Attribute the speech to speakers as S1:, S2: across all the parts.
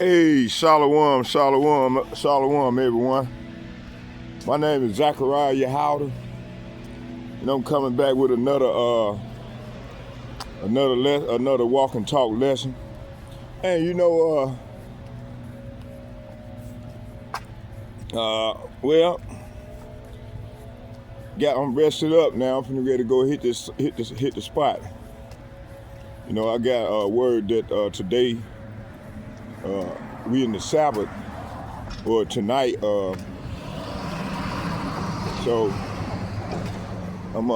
S1: Hey, shalom, shalom, shalom, everyone. My name is Zachariah Yehowda, and I'm coming back with another walk and talk lesson. And I'm rested up now. I'm finna ready to go hit the spot. You know, I got a word that today we in the Sabbath or tonight. So I'm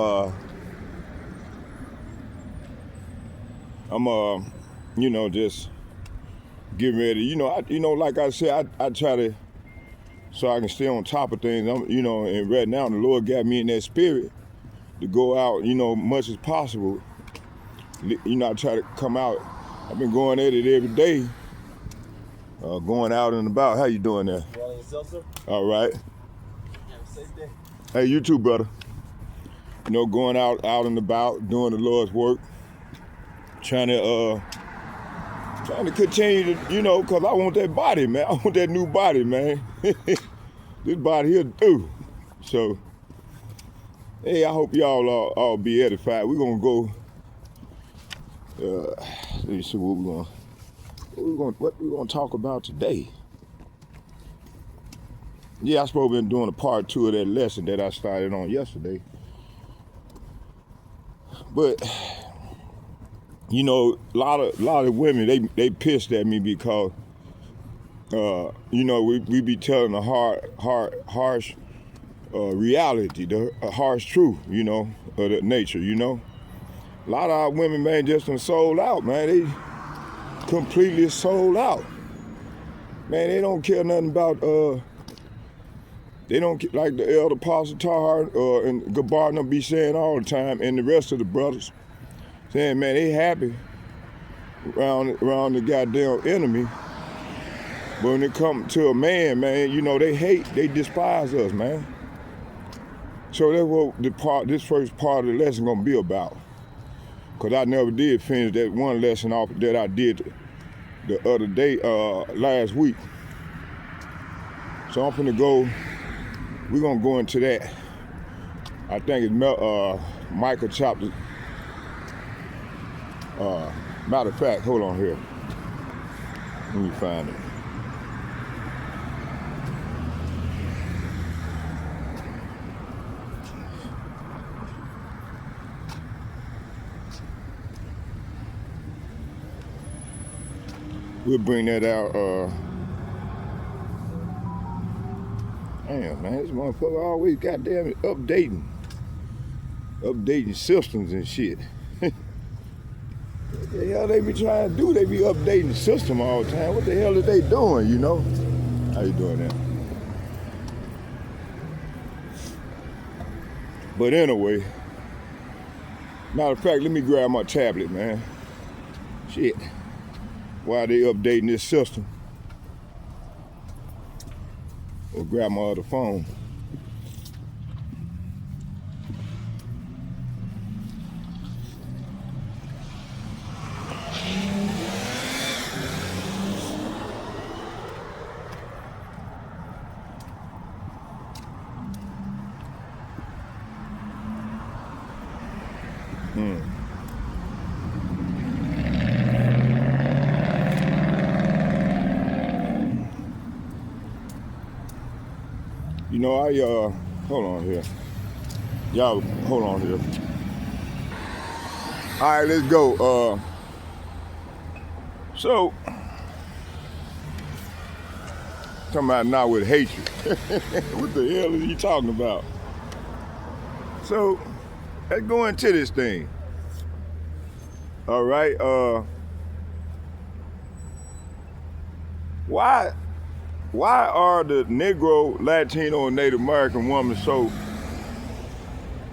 S1: just getting ready. Like I said, I try to so I can stay on top of things. And right now the Lord got me in that spirit to go out, much as possible. I try to come out. I've been going at it every day, going out and about. How you doing there?
S2: Well, yourself, sir?
S1: All right.
S2: Have a safe day.
S1: Hey, you too, brother. Going out and about, doing the Lord's work, trying to continue to, cause I want that body, man. I want that new body, man. This body here do. So, hey, I hope y'all all be edified. We're gonna go. Let me see what we're gonna talk about today. Yeah, I suppose been doing a part 2 of that lesson that I started on yesterday. But a lot of women they pissed at me because we be telling a harsh reality, the harsh truth, of the nature, A lot of our women, man, just done sold out, man. They completely sold out. Man, they don't care nothing about, they don't, like the elder Apostle Tahar and Gabar be saying all the time, and the rest of the brothers, saying, man, they happy around the goddamn enemy. But when it comes to a man, man, they despise us, man. So that's what this first part of the lesson gonna be about. Cause I never did finish that one lesson off that I did the other day, last week. So I'm finna go, we're gonna go into that. I think it's Micah chapter, matter of fact, hold on here. Let me find it. We'll bring that out. Damn, man, this motherfucker always goddamn updating systems and shit. What the hell they be trying to do? They be updating the system all the time. What the hell are they doing, How you doing that? But anyway, matter of fact, let me grab my tablet, man. Shit. While they updating this system. Or grab my other phone. Hold on here. Y'all, hold on here. All right, let's go. So, talking about not with hatred. What the hell is he talking about? So, let's go into this thing. All right, why are the Negro, Latino, and Native American women so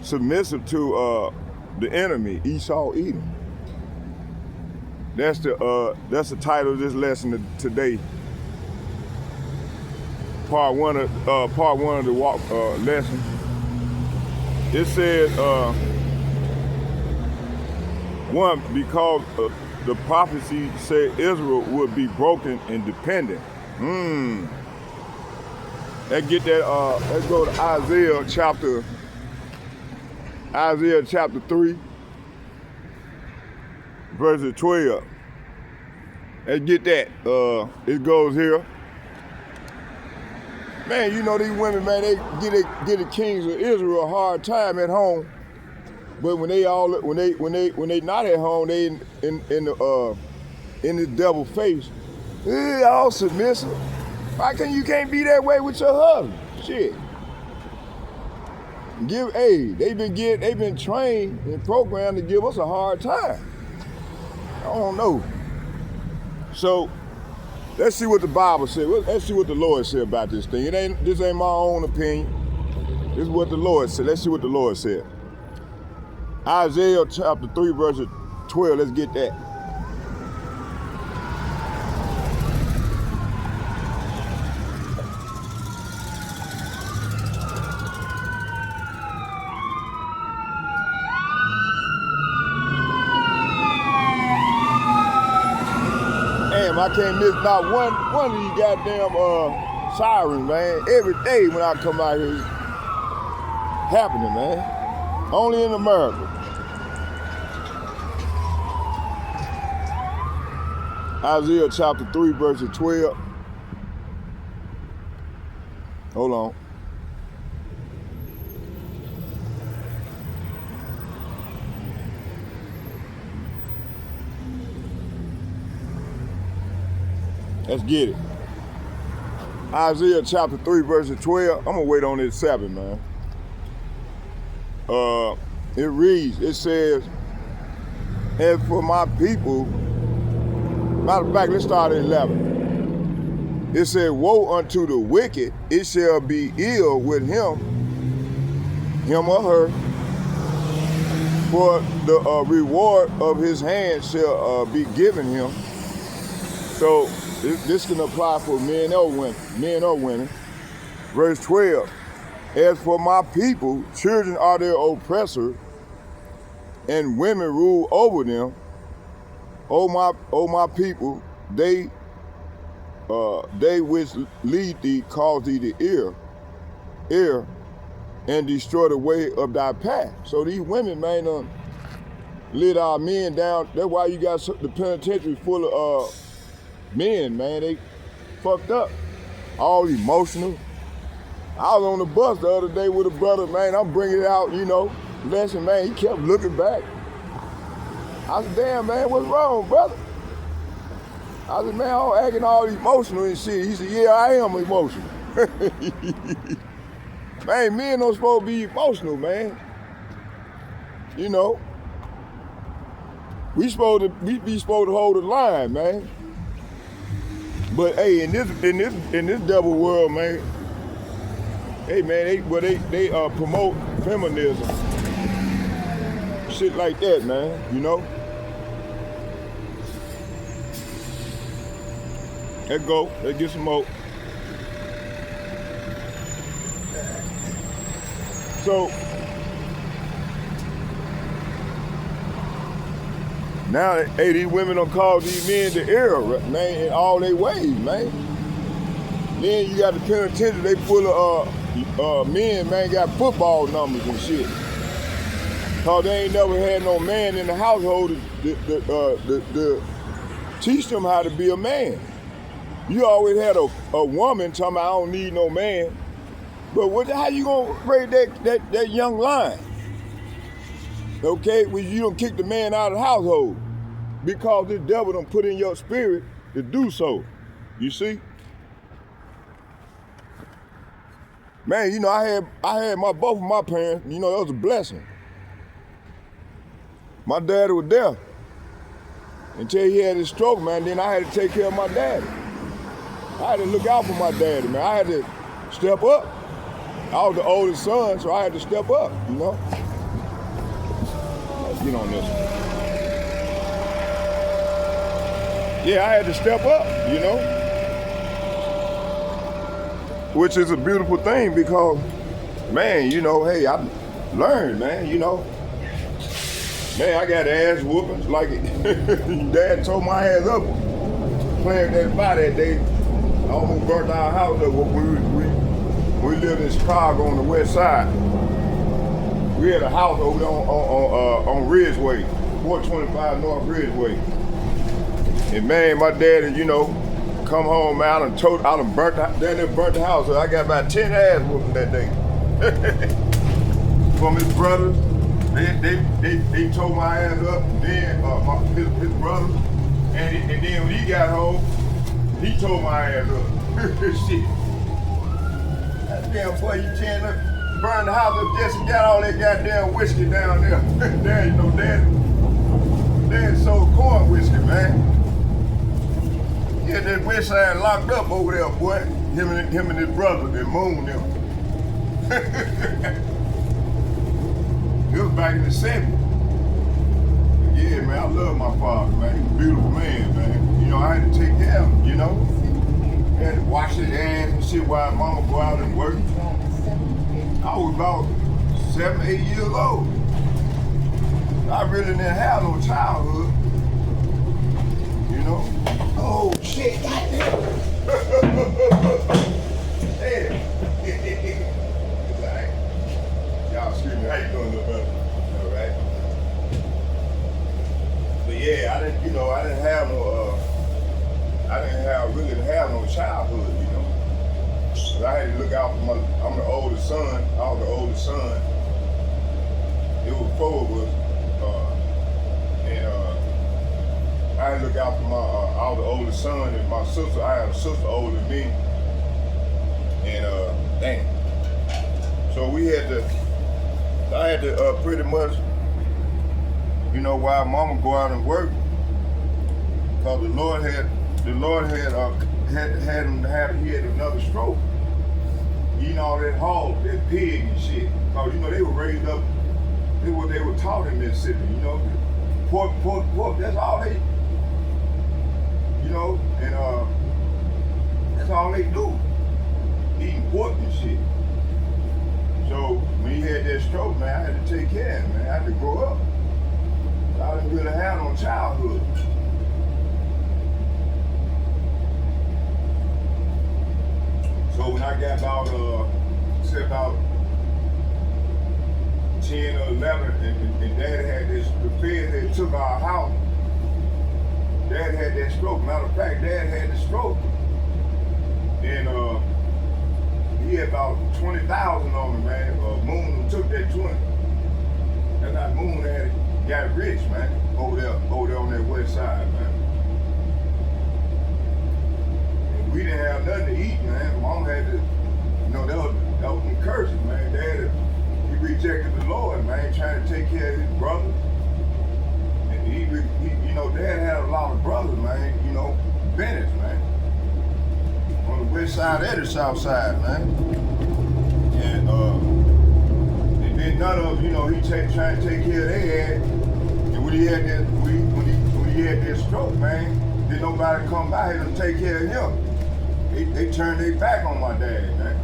S1: submissive to the enemy, Esau Edom? That's the title of this lesson today. Part one of the walk lesson. It says one because the prophecy said Israel would be broken and dependent. Let's get that, let's go to Isaiah chapter 3, verse 12. Let's get that. It goes here. Man, you know these women, man, they get the kings of Israel a hard time at home. But when they not at home, they in the devil's face. All submissive. Why you can't be that way with your husband? Shit. They've been trained and programmed to give us a hard time. I don't know. So let's see what the Bible said. Let's see what the Lord said about this thing. This ain't my own opinion. This is what the Lord said. Let's see what the Lord said. Isaiah chapter 3, verse 12. Let's get that. Damn, I can't miss not one of these goddamn sirens, man. Every day when I come out here, it's happening, man. Only in America. Isaiah chapter 3, verse 12. Hold on. Let's get it. Isaiah chapter 3, verse 12. I'm gonna wait on this 7, man. It reads, it says, as for my people, matter of fact, let's start at 11. It said, woe unto the wicked, it shall be ill with him or her, for the reward of his hand shall be given him. So this can apply for men or women. Verse 12, as for my people, children are their oppressor, and women rule over them. O my people, they which lead thee cause thee to err, and destroy the way of thy path. So these women, man, lead our men down. That's why you got the penitentiary full of men, man. They fucked up, all emotional. I was on the bus the other day with a brother, man. I'm bringing it out, lesson, man. He kept looking back. I said, damn, man, what's wrong, brother? I said, man, I'm acting all emotional and shit. He said, yeah, I am emotional. Man, men don't supposed to be emotional, man. We be supposed to hold the line, man. But hey, in this devil world, man, hey man, they promote feminism, shit like that, man. Let's go. Let's get some more. So now, hey, these women don't call these men to err, man, in all their ways, man. Then you got the penitentiary, they full of men, man, got football numbers and shit. Cause they ain't never had no man in the household to teach them how to be a man. You always had a woman talking about, I don't need no man. But how you gonna raise that young lion? Okay, well, you don't kick the man out of the household because this devil done put in your spirit to do so. You see? Man, I had both of my parents, that was a blessing. My daddy was there until he had his stroke, man. Then I had to take care of my daddy. I had to look out for my daddy, man. I had to step up. I was the oldest son, so I had to step up, Let's get on this one. Yeah, I had to step up, Which is a beautiful thing because, man, hey, I learned, man, Man, I got ass whoopings like it. Dad tore my ass up playing that body that day. I almost burnt our house up. We lived in Chicago on the west side. We had a house over there on Ridgeway, 425 North Ridgeway. And man, my dad, come home, man, I done burnt the house. So I got about 10 ass whooping that day. From his brothers. They tore my ass up, then his brother, and then when he got home, he tore my ass up. Shit. Damn boy, you can't burn the house up just and got all that goddamn whiskey down there. Dad sold corn whiskey, man. He had that west side locked up over there, boy. Him and his brother, they mooned him. It was back in the 70s. Yeah, man, I love my father, man. He was a beautiful man, man. I had to take care of him, I had to wash his ass and shit while mama go out and work. I was about 7, 8 years old. I really didn't have no childhood, Oh, shit, goddamn. Damn. Y'all excuse me, how you doing, little brother? All right. But yeah, I didn't really have no childhood, But I had to look out for I'm the oldest son, I was the oldest son. It was 4 of us, and I had to look out for I was the oldest son, and my sister, I had a sister older than me, and damn. So I had to pretty much, while mama go out and work, because the Lord had another stroke. Eating all that hog, that pig and shit. Because they were raised up, they were taught in Mississippi, pork, that's all they, and that's all they do. Eating pork and shit. So when he had that stroke, man, I had to take care of him, man. I had to grow up. I didn't really have no childhood. So when I got about 10 or 11, and Dad had the feds that took our house. Dad had that stroke. Matter of fact, Dad had the stroke, and he had about 20,000 on him, man. Moon took that 20. That's how Moon got rich, man, over there on that west side, man. And we didn't have nothing to eat, man. Mom had to, that was some curses, man. Dad, he rejected the Lord, man, trying to take care of his brothers. And he Dad had a lot of brothers, man. Bennett, man. On the west side and the south side, man. And then none of them, he trying to take care of their ass. And when he had that stroke, man, didn't nobody come by here to take care of him. They turned their back on my dad, man.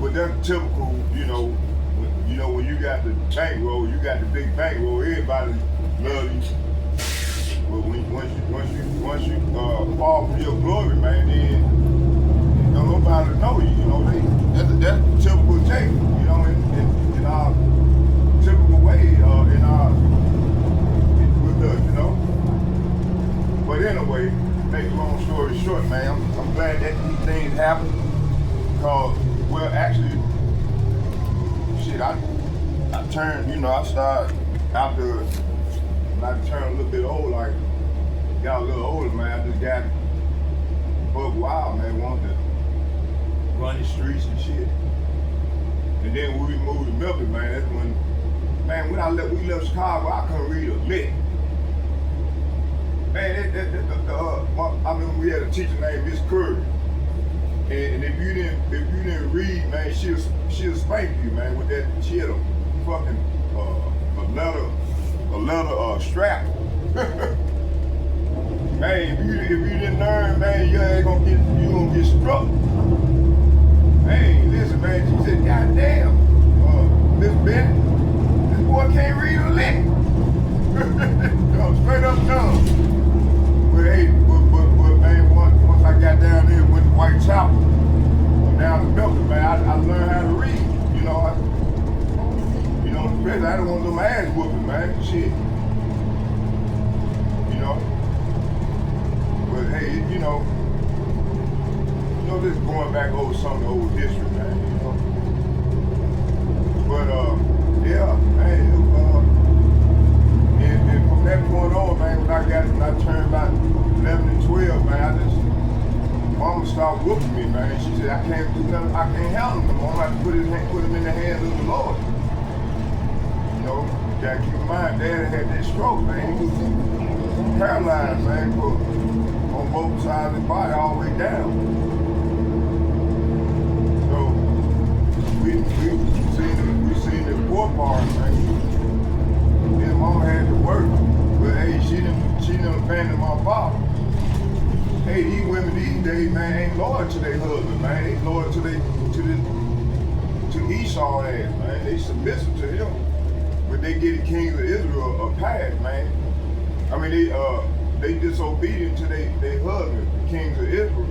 S1: But that's typical, when you got the bankroll, you got the big bankroll, everybody love you. But once you fall from your glory, man, then don't nobody know you. That's a typical take, in our typical way, with us, But anyway, make a long story short, man, I'm glad that these things happen, because, well, actually, shit, I turned, I started after. When I turned a little bit old, got a little older, man, I just got buck wild, man, wanted to run the streets and shit. And then when we moved to Memphis, man, that's when, man, when we left Chicago, I couldn't read a lick. Man, I mean, we had a teacher named Miss Curry. And if you didn't read, man, she'll spank you, man, with that. She had a fucking a leather strap. Man, if you didn't learn, man, you gonna get struck. Hey, listen, man, she said, God damn, Miss Bennett, boy can't read a lick. Straight up dumb. But hey, but man, once I got down there, went to Whitechapel, down to Milton, man, I learned how to read. Especially I don't want no ass whooping, man. Shit. But hey, just going back over some of the old history, man. But yeah, man. And from that point on, man, when I turned about 11 and 12, man, Mama started whooping me, man. She said, I can't do nothing, I can't handle him. Mama had to put him in the hands of the Lord. You gotta keep in mind, Dad had that stroke, man. He was paralyzed, man, on both sides of the body, all the way down. So we seen the poor part, man. And Mama had to work, but hey, she didn't abandon my father. Hey, these women these days, man, ain't loyal to their husband, man. They loyal to Esau ass, man. They submissive to him. But they get the kings of Israel a pass, man. I mean, they disobedient to their husband, the kings of Israel.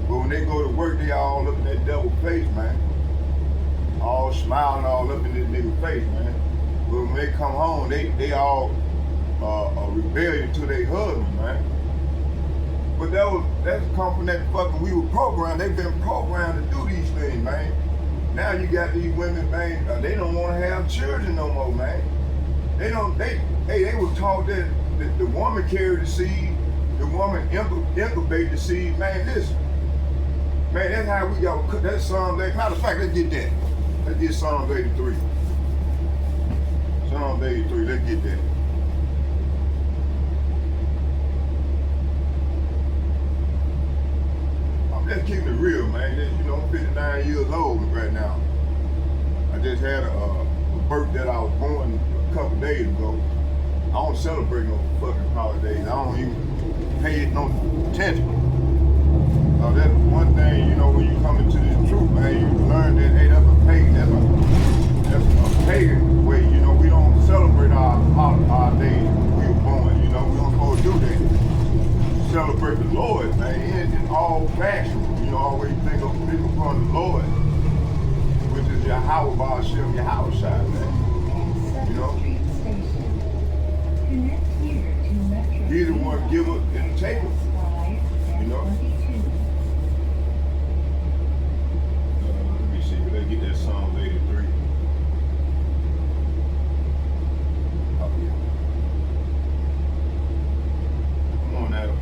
S1: But when they go to work, they all up in that devil face, man. All smiling all up in this nigga face, man. But when they come home, they all rebellion to their husband, man. But that's come from that fucking, we were programmed. They've been programmed to do these things, man. Now you got these women, man, they don't want to have children no more, man. They were taught that the woman carried the seed, the woman incubate the seed, man. Listen, man, that's how we got to cut that Psalms 8. Matter of fact, let's get that. Let's get Psalms 83. Psalms 83, let's get that. I'm just keeping it real, man. I'm 59 years old right now. I just had a birthday that I was born a couple days ago. I don't celebrate no fucking holidays. I don't even pay it no attention. So that's one thing, when you come into this truth, man, you learn that, hey, that's a pagan way. We don't celebrate our days we were born. We don't supposed to do that. Celebrate the Lord, man, in all fashions. Always think upon the Lord, which is Yahweh Ba'ashem, Yahweh Shai, man. He's the one giver and taker. Let me see, let's get that Psalm 83. Oh, yeah. Come on, Adam.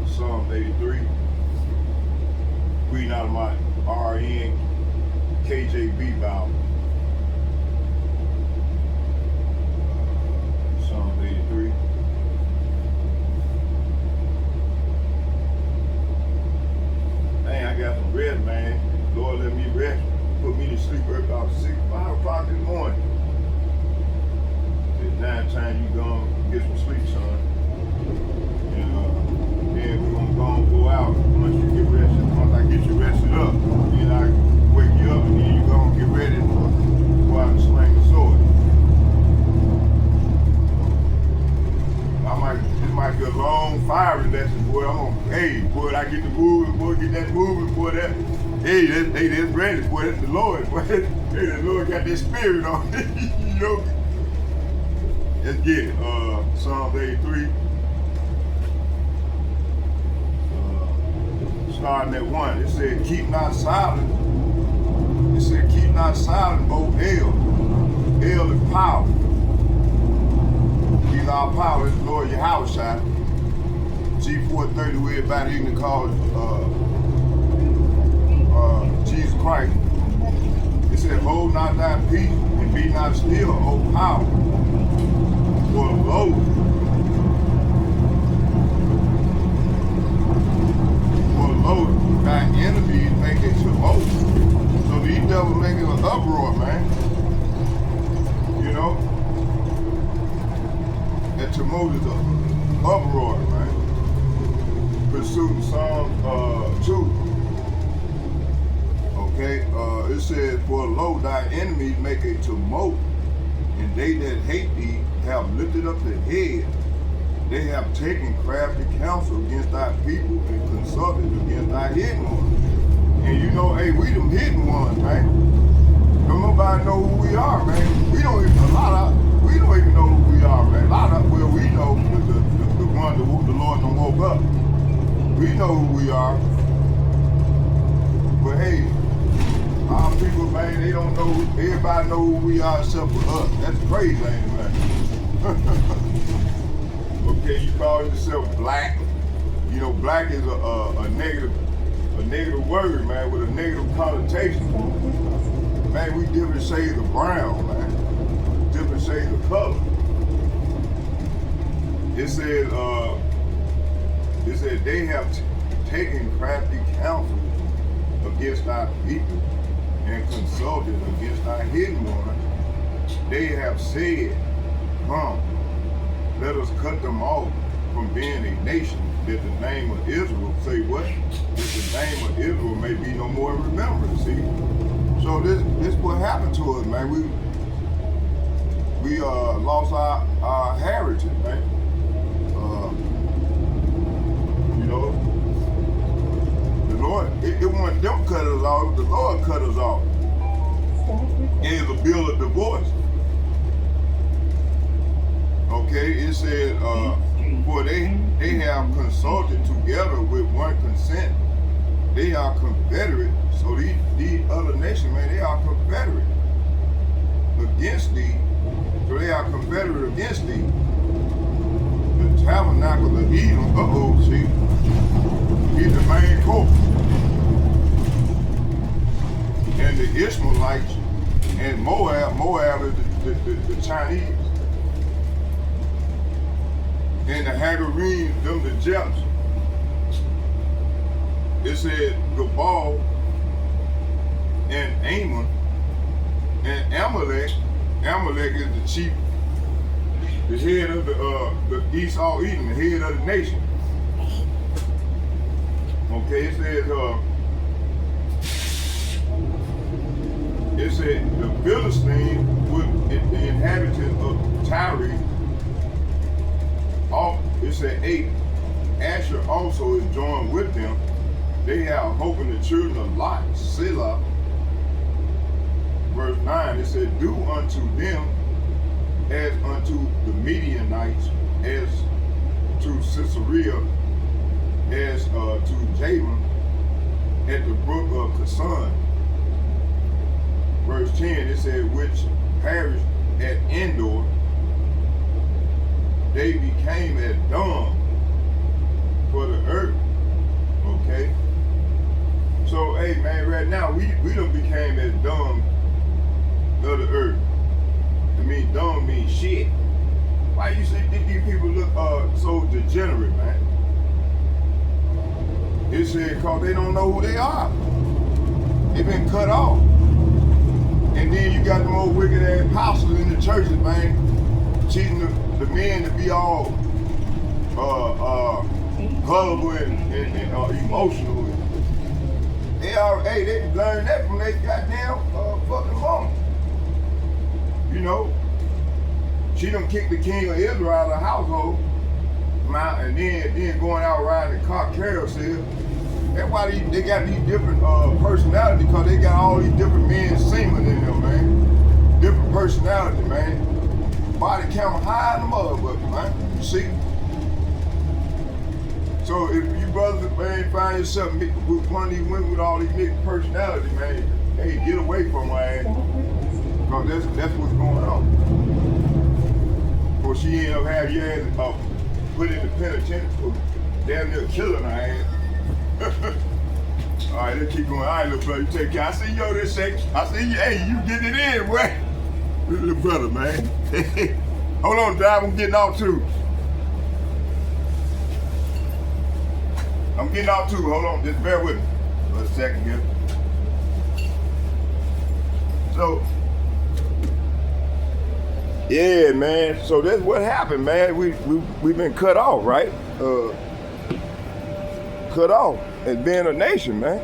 S1: Psalm 83, reading out of my RN KJB Bible. Psalm 83. Man, I got some rest, man. Lord, let me rest. Put me to sleep about 5 o'clock in the morning. It's 9 time you gonna get some sleep, son. Then we're gonna go out once you get rested. Once I get you rested up, then I wake you up and then you're gonna get ready to go out and sling the sword. This might be a long fiery lesson, boy. Boy, I get to moving, boy, get that moving, boy, that's ready, boy, that's the Lord, boy. Hey, the Lord got that spirit on it, Let's get it. Psalms 83. Starting at 1, it said, keep not silent. It said, keep not silent, both El. El is power. He's our power, it's the Lord Yahweh Shai. G430, we're about even to call Jesus Christ. It said, hold not thy peace and be not still, O power. For lo, thy enemies make it to boast. So these devils making an uproar, man. that tumult is an uproar, man. Pursuing Psalm 2. Okay, it says, for lo, thy enemies make a tumult, and they that hate thee have lifted up the head. They have taken crafty counsel against thy people and consulted against thy hidden ones. And you know, hey, we them hidden ones, man. Don't nobody know who we are, man. We don't even know who we are, man. A lot of, well, we know the one the Lord done woke up. We know who we are. But hey, our people, man, they don't know, everybody know who we are except for us. That's crazy, ain't it, man? Okay, you call yourself black. You know, black is a negative word, man, with a negative connotation. Man, we different shades of brown, man. Different shades of color. It said they have taken crafty counsel against our people and consulted against our hidden ones. They have said, come, let us cut them off from being a nation, that the name of Israel, say what? That the name of Israel may be no more in remembrance, see? So this what happened to us, man. We lost our heritage, man. You know, the Lord, it wasn't them cut us off, the Lord cut us off. It is a bill of divorce. Okay, it said, for they have consulted together with one consent. They are confederate. So these other nations, man, they are confederate against thee. So they are confederate against thee. The tabernacle of Edom, see, he's the main culprit. And the Ishmaelites and Moab is the Chinese. And the Hagarenes, them the Japs. It said Gabal and Ammon and Amalek. Amalek is the chief, the head of the Esau Edom, the head of the nation. Okay, it said the Philistines with the inhabitants of Tyre. It said 8. Asher also is joined with them. They have hope in the children of Lot, Selah. Verse 9, it said, do unto them as unto the Midianites, as to Sisera, as to Javan at the brook of Kasan. Verse 10, it said, which perished at Endor. They became as dung for the earth. Okay? So, hey, man, right now, we done became as dung of the earth. I mean, dung means shit. Why you think these people look so degenerate, man? It said, because they don't know who they are. They've been cut off. And then you got the most wicked ass pastors in the churches, man, teaching the men to be all gullible and emotional. They learned that from their goddamn fucking mama. You know, she done kicked the king of Israel out of the household, and then going out riding the car carousel. That's why they got these different personalities, because they got all these different men semen in them, man. Different personality, man. Body count high in the motherfucker, man. You see? So if you brothers, man, find yourself with one of these women with all these mixed personalities, man, hey, get away from her ass. Because that's what's going on. Or she ended up having your ass put in the penitentiary for damn near killing her ass. All right, let's keep going. All right, little brother, you take care. I see you over this second. I see you. Hey, you getting it in, boy. Little brother, man. Hold on, drive. I'm getting off too. I'm getting off too. Hold on, just bear with me for a second here. So, Yeah, man. So that's what happened, man. We've been cut off, right? Cut off as being a nation, man.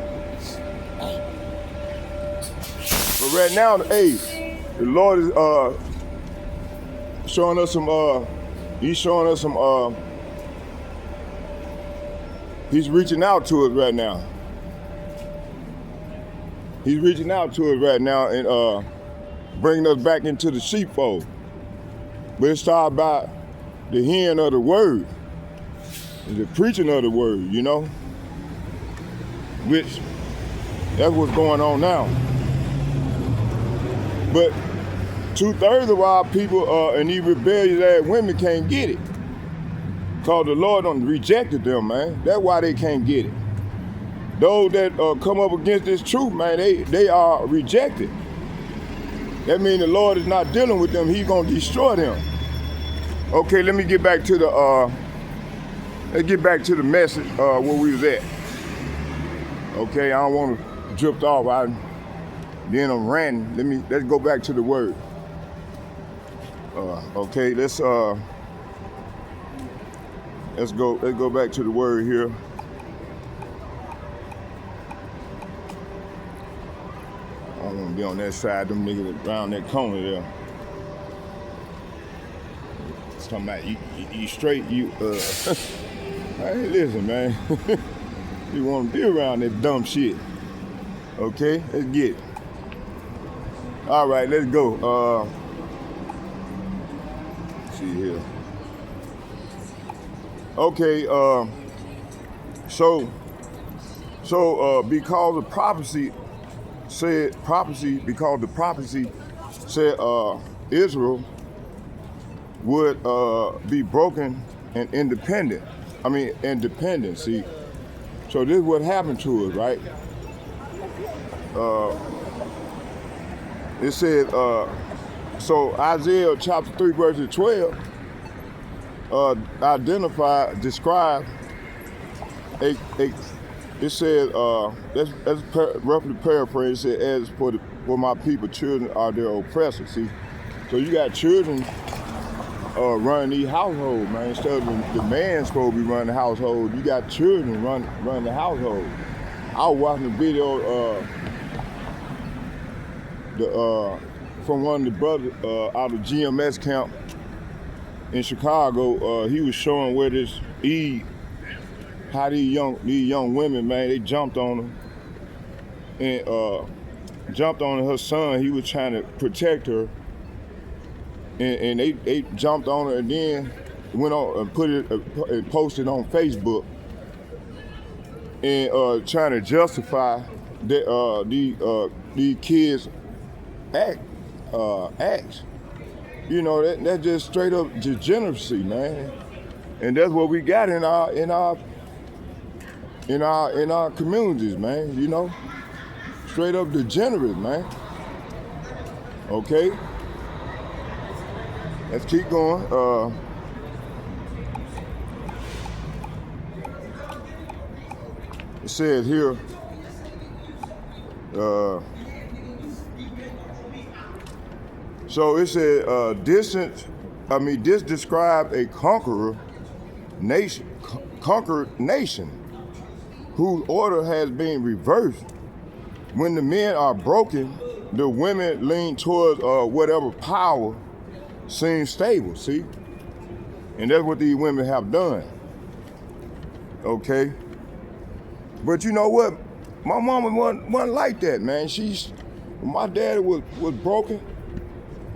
S1: But right now, hey, the Lord is showing us some. He's showing us some. He's reaching out to us right now. He's reaching out to us right now and bringing us back into the sheepfold. But it starts by the hearing of the word, and the preaching of the word, you know, which that's what's going on now. But 2/3 of our people and these rebellious ass women can't get it. Cause the Lord done rejected them, man. That's why they can't get it. Those that come up against this truth, man, they are rejected. That means the Lord is not dealing with them. He's gonna destroy them. Okay, let me get back to the message where we was at. Okay, I don't want to drift off. Then I'm ranting. Let's go back to the word. Okay, let's go back to the word here. I don't want to be on that side. Them niggas around that corner there. It's talking about you straight. Hey, listen, man. You want to be around that dumb shit? Okay, let's get it. All right, let's go. Let's see here. Okay, so because the prophecy said Israel would be broken and independent. See. So this is what happened to us, right? It said, so Isaiah chapter 3, verse 12, describe it said, let's roughly paraphrase, it said, as for my people, children are their oppressors. See, so you got children running these households, man. Instead of the man's supposed to be running the household, you got children running the household. I was watching a video from one of the brothers out of GMS camp in Chicago. He was showing where this how these young women, man, they jumped on her and jumped on her son. He was trying to protect her, and they jumped on her and then went on and posted on Facebook and trying to justify that these kids acts. You know, that's just straight up degeneracy, man. And that's what we got in our communities, man. You know, straight up degenerate, man. Okay, let's keep going. It says here, so it said, this described a conquered nation whose order has been reversed. When the men are broken, the women lean towards whatever power seems stable, see? And that's what these women have done. Okay? But you know what? My mama wasn't like that, man. When my daddy was broken,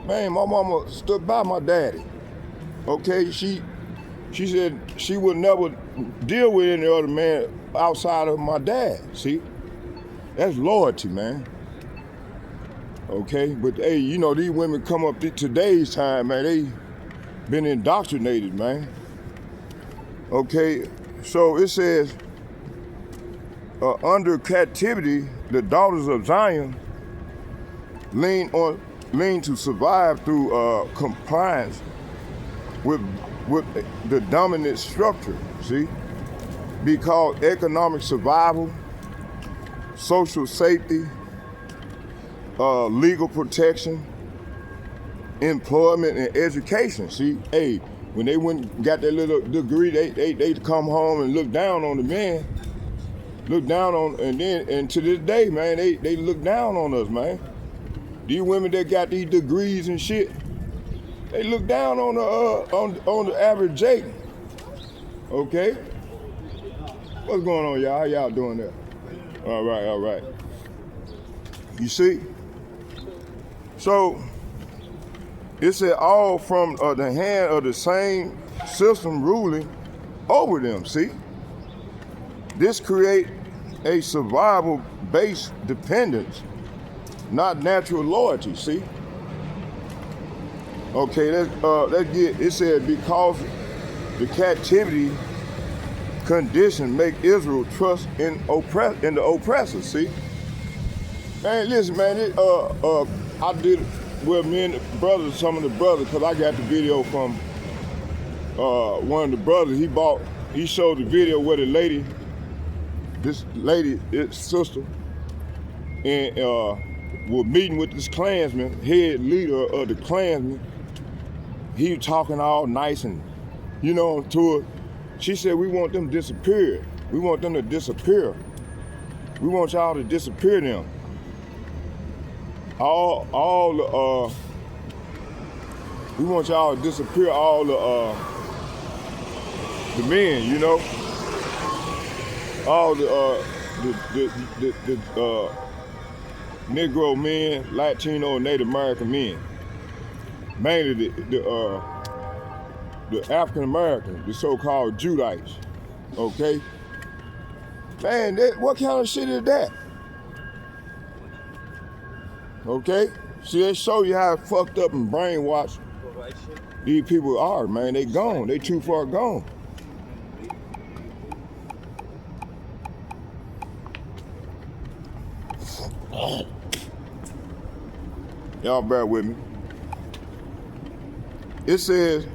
S1: man, my mama stood by my daddy. Okay? She said she would never deal with any other man outside of my dad, see? That's loyalty, man. Okay? But hey, you know, these women come up to today's time, man, they been indoctrinated, man. Okay? So it says, under captivity, the daughters of Zion lean to survive through compliance with the dominant structure, see? Be called economic survival, social safety, legal protection, employment and education. See, hey, when they went and got their little degree, they come home and look down on the man, look down on, and to this day, man, they look down on us, man. These women that got these degrees and shit, they look down on the average Jake. Okay, what's going on, y'all? How y'all doing there? All right. You see, so it said all from the hand of the same system ruling over them. See, this create a survival-based dependence, not natural loyalty. See. Okay, let's get. It said because the captivity condition make Israel trust in the oppressor. See, man, listen, man. I did with me and the brothers, some of the brothers, because I got the video from one of the brothers. He showed the video where this sister, and was meeting with this Klansman, head leader of the Klansman. He was talking all nice and, to her. She said, we want them disappeared. We want them to disappear. We want y'all to disappear them. We want y'all to disappear all the men, all the Negro men, Latino, and Native American men. Mainly the African Americans, the so-called Judites, okay? Man, what kind of shit is that? Okay? See, they show you how fucked up and brainwashed these people are, man. They gone. They too far gone. Y'all bear with me. It says,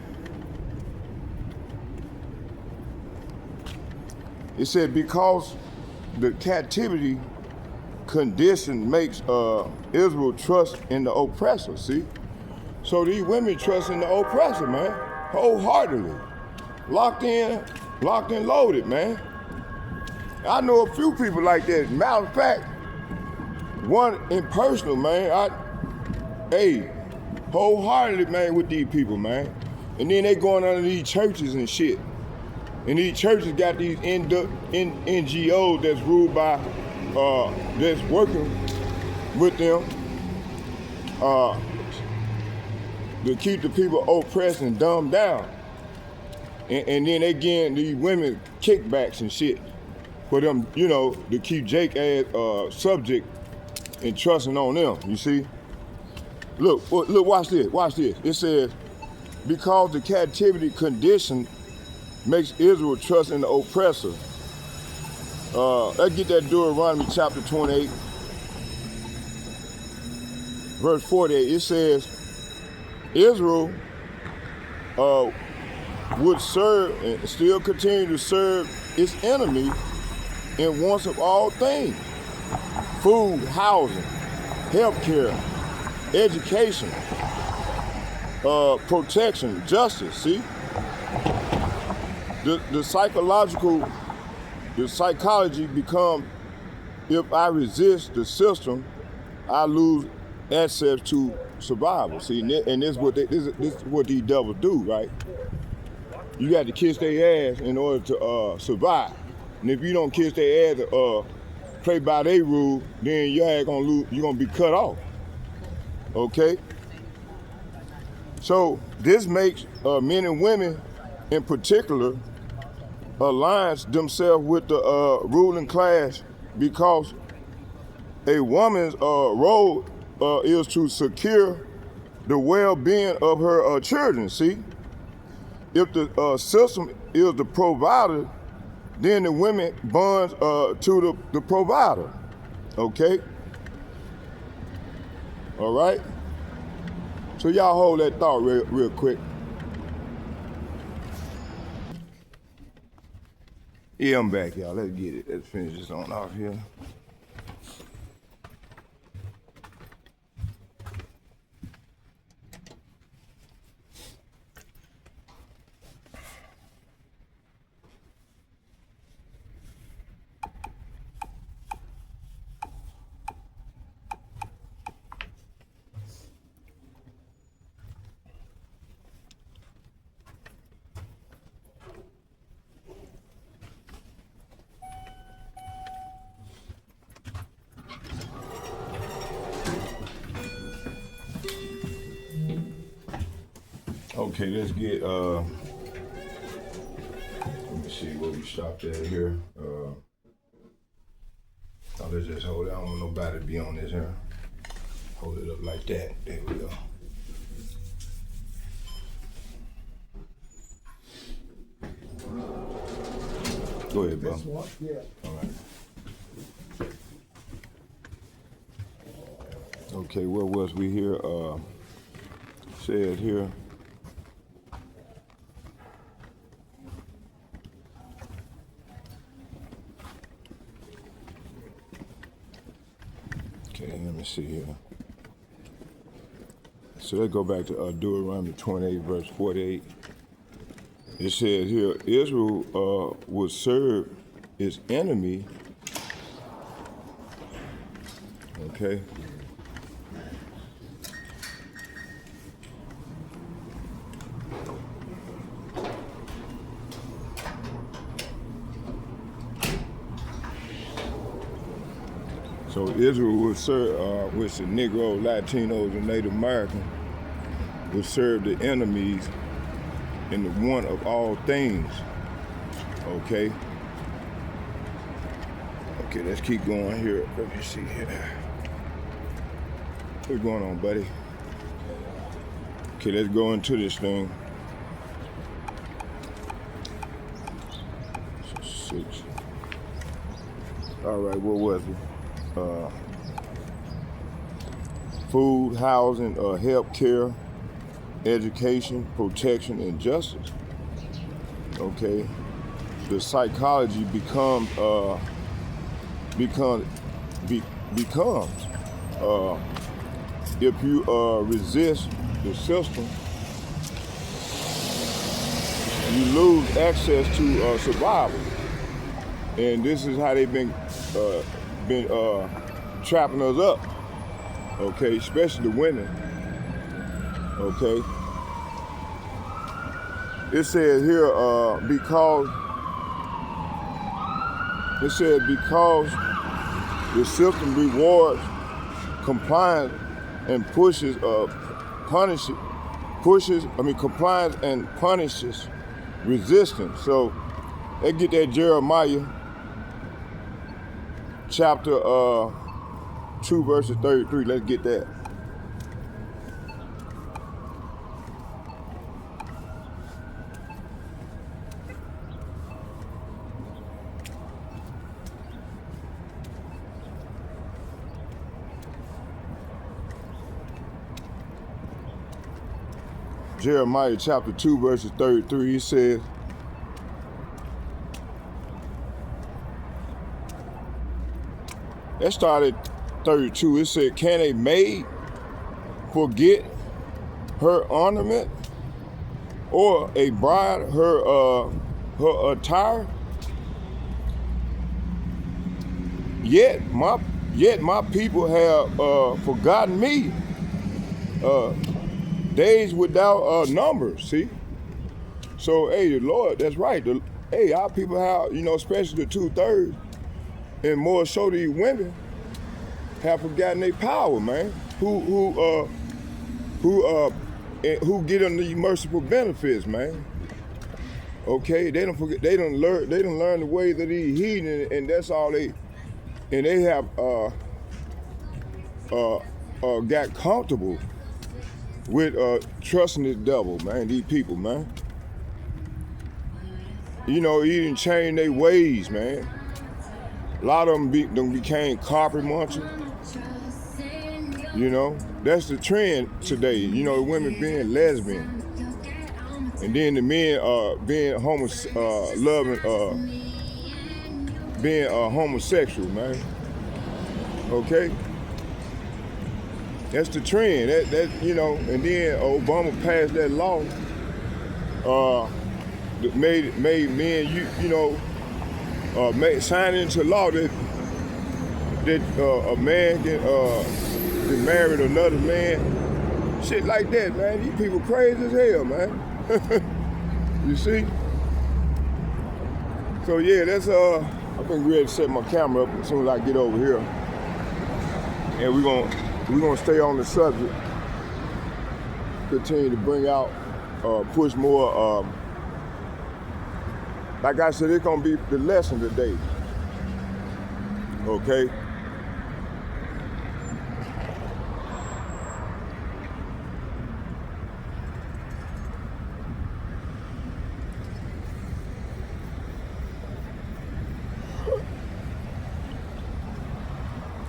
S1: because the captivity condition makes Israel trust in the oppressor, see? So these women trust in the oppressor, man, wholeheartedly. Locked in, loaded, man. I know a few people like that. Matter of fact, one in personal, man, wholeheartedly, man, with these people, man. And then they going under these churches and shit. And these churches got these NGOs that's ruled by, that's working with them to keep the people oppressed and dumbed down. And then they getting these women kickbacks and shit for them, to keep Jake as subject and trusting on them, you see? Look, watch this. It says, because the captivity condition makes Israel trust in the oppressor. Let's get that Deuteronomy chapter 28, verse 48. It says, Israel would serve and still continue to serve its enemy in wants of all things: food, housing, healthcare, education, protection, justice. See, the psychology become, if I resist the system, I lose access to survival. See, and this is what these devils do, right? You got to kiss their ass in order to survive. And if you don't kiss their ass, play by their rule, then your ass gonna lose. You're gonna be cut off. Okay. So this makes men and women, in particular, align themselves with the ruling class, because a woman's role is to secure the well-being of her children. See, if the system is the provider, then the women bonds to the provider. Okay. All right. So y'all hold that thought real quick. Yeah, I'm back, y'all. Let's get it. Let's finish this on off here. Okay, let's get let me see where we stopped at here. Let's just hold it. I don't want nobody to be on this here. Hold it up like that. There we go. Go ahead, bro.
S2: Yeah.
S1: All right. Okay, where was we here? Said here. Okay, let me see here. So let's go back to Deuteronomy 28, verse 48. It says here, Israel would serve its enemy. Okay. So Israel would serve, which the Negro, Latinos, and Native Americans would serve the enemies in the one of all things. Okay. Okay, let's keep going here. Let me see here. What's going on, buddy? Okay, let's go into this thing. 6. All right, what was it? Food, housing, health care, education, protection, and justice. Okay, the psychology becomes if you resist the system, you lose access to survival, and this is how they've been trapping us up. Okay, especially the women. Okay. It says here, because the system rewards compliance and compliance and punishes resistance. So they get that Jeremiah chapter 2 verses 33. Let's get that. Jeremiah chapter 2 verses 33, he says, that started 32. It said, can a maid forget her ornament, or a bride her attire? Yet my people have forgotten me. Days without numbers. See, so hey, the Lord, that's right. Hey, our people have, especially the 2/3, and more so these women have forgotten their power, man. Who get them these merciful benefits, man. Okay, they don't forget. They don't learn the ways of these heathen, and that's all they. And they have got comfortable with trusting the devil, man. These people, man. He done changed their ways, man. A lot of them became carpet munchers. That's the trend today. The women being lesbian, and then the men being being homosexual, man. Okay. That's the trend. And then Obama passed that law that made men sign into law that a man can marry another man. Shit like that, man. These people crazy as hell, man. You see? So yeah, that's I've been ready to set my camera up as soon as I get over here, and we're gonna stay on the subject, continue to bring out push more. Like I said, it's gonna be the lesson today. Okay.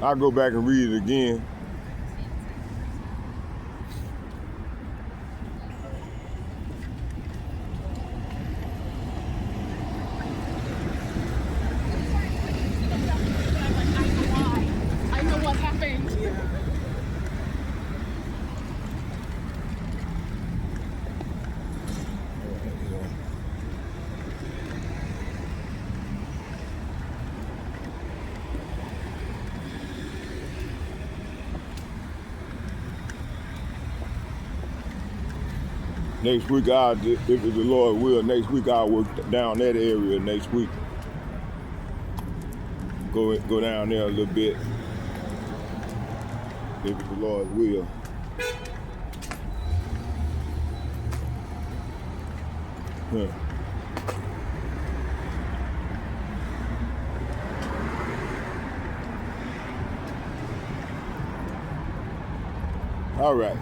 S1: I'll go back and read it again.
S3: I know what happened.
S1: Next week, if the Lord will, next week I'll work down that area next week. Go down there a little bit, if the Lord will. Huh. All right.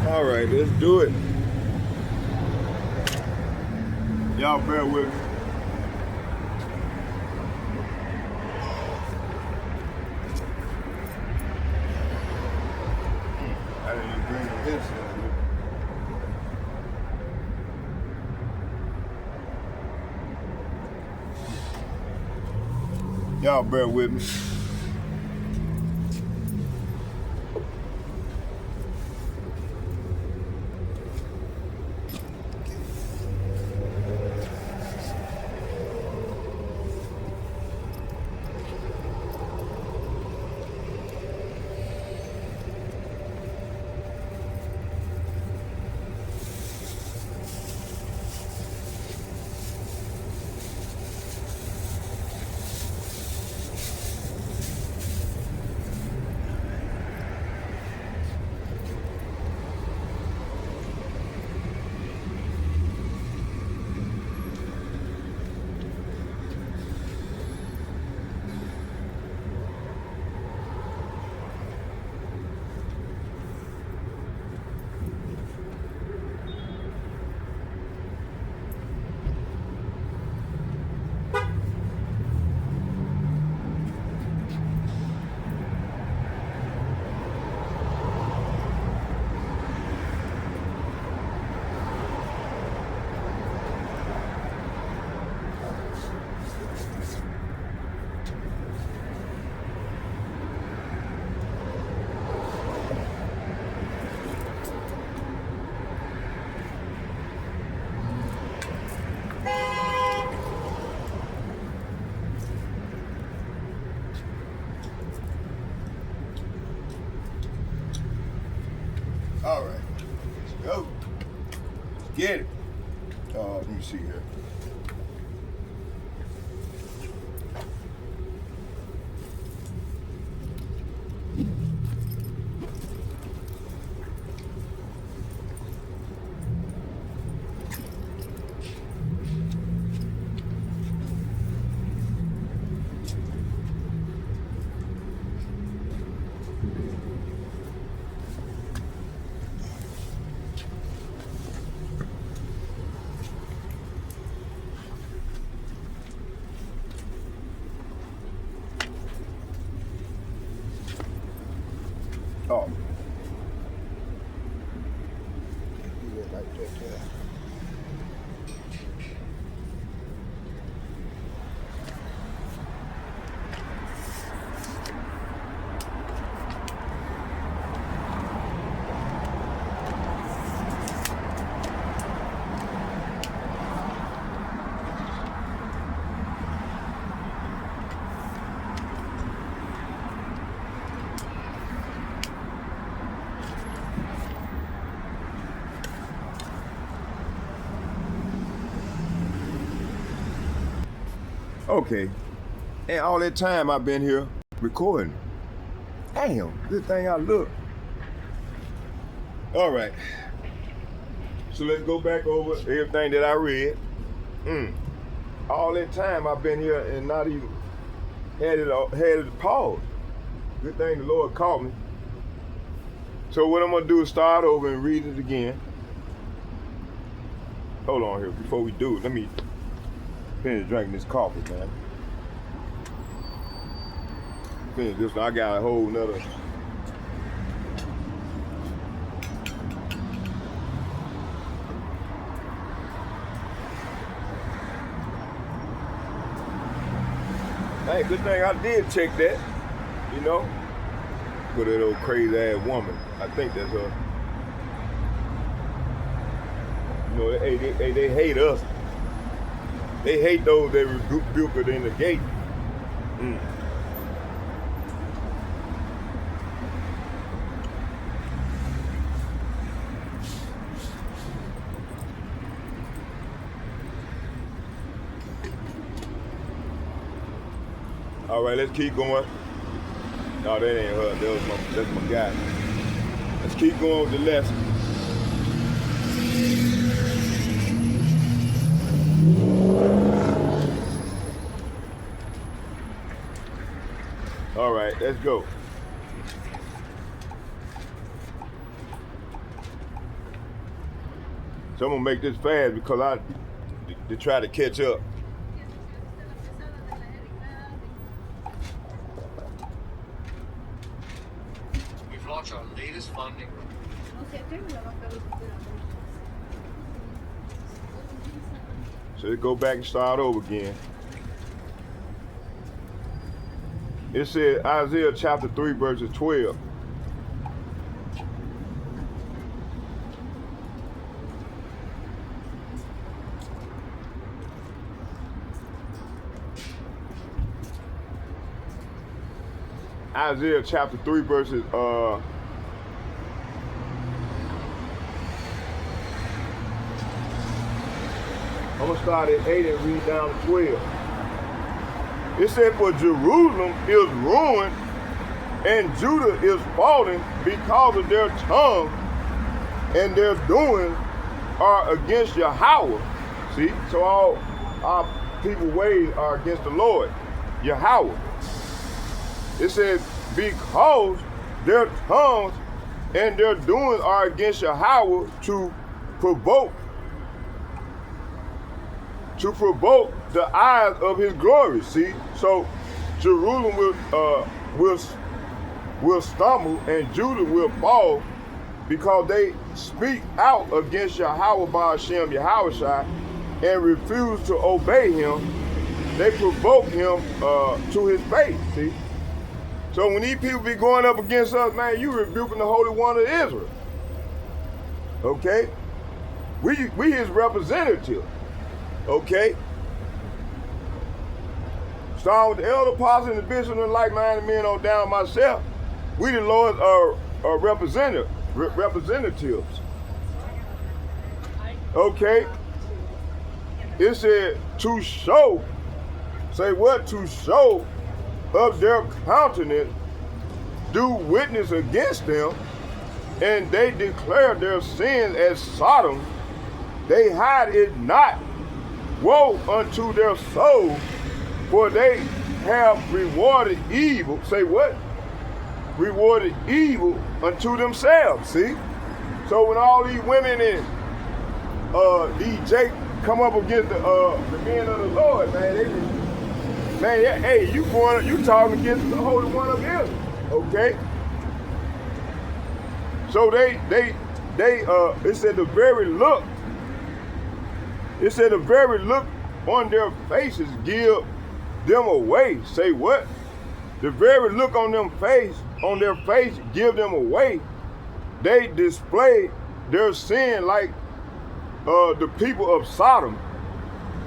S1: All right, let's do it. Y'all bear with me. I didn't even bring the incense with me. Y'all bear with me. All right, let's go. Let's get it. Let me see here. Okay. And all that time I've been here recording. Damn, good thing I look. All right. So let's go back over everything that I read. All that time I've been here and not even had it paused. Good thing the Lord caught me. So what I'm gonna do is start over and read it again. Hold on here, before we do it, let me finish drinking this coffee, man. Finish this one, I got a whole nother. Hey, good thing I did check that, you know. For that old crazy ass woman. I think that's her. You know, they hate us. They hate those that rebuke her in the gate. All right, let's keep going. No, that ain't her. That's my guy. Let's keep going with the lesson. All right, let's go. So I'm gonna make this fast because to try to catch up.
S4: Launch our latest funding.
S1: So let's go back and start over again. It said Isaiah chapter 3 verses 12. Isaiah chapter 3 verses I'm gonna start at 8 and read down to 12. It said, for Jerusalem is ruined and Judah is falling because of their tongue, and their doings are against Yahweh. See, so all our people's ways are against the Lord, Yahweh. It says, because their tongues and their doings are against Yahweh to provoke the eyes of his glory. See, so Jerusalem will stumble and Judah will fall because they speak out against Yahweh Ba'ashem Yahushua and refuse to obey him. They provoke him to his face. See. So when these people be going up against us, man, you rebuking the Holy One of Israel. Okay? We his representative. Okay? Starting with the elder apostles and the bishop and like-minded men on down myself, we the Lord's representatives. Okay? It said to show, say what? To show of their countenance, do witness against them, and they declare their sins as Sodom. They hide it not. Woe unto their soul, for they have rewarded evil. Say what? Rewarded evil unto themselves. See? So when all these women and these Jake come up against the men of the Lord, man, hey, you talking against the Holy One of Israel, okay? So they it said the very look on their faces give them away. Say what? The very look on their face give them away. They display their sin like the people of Sodom.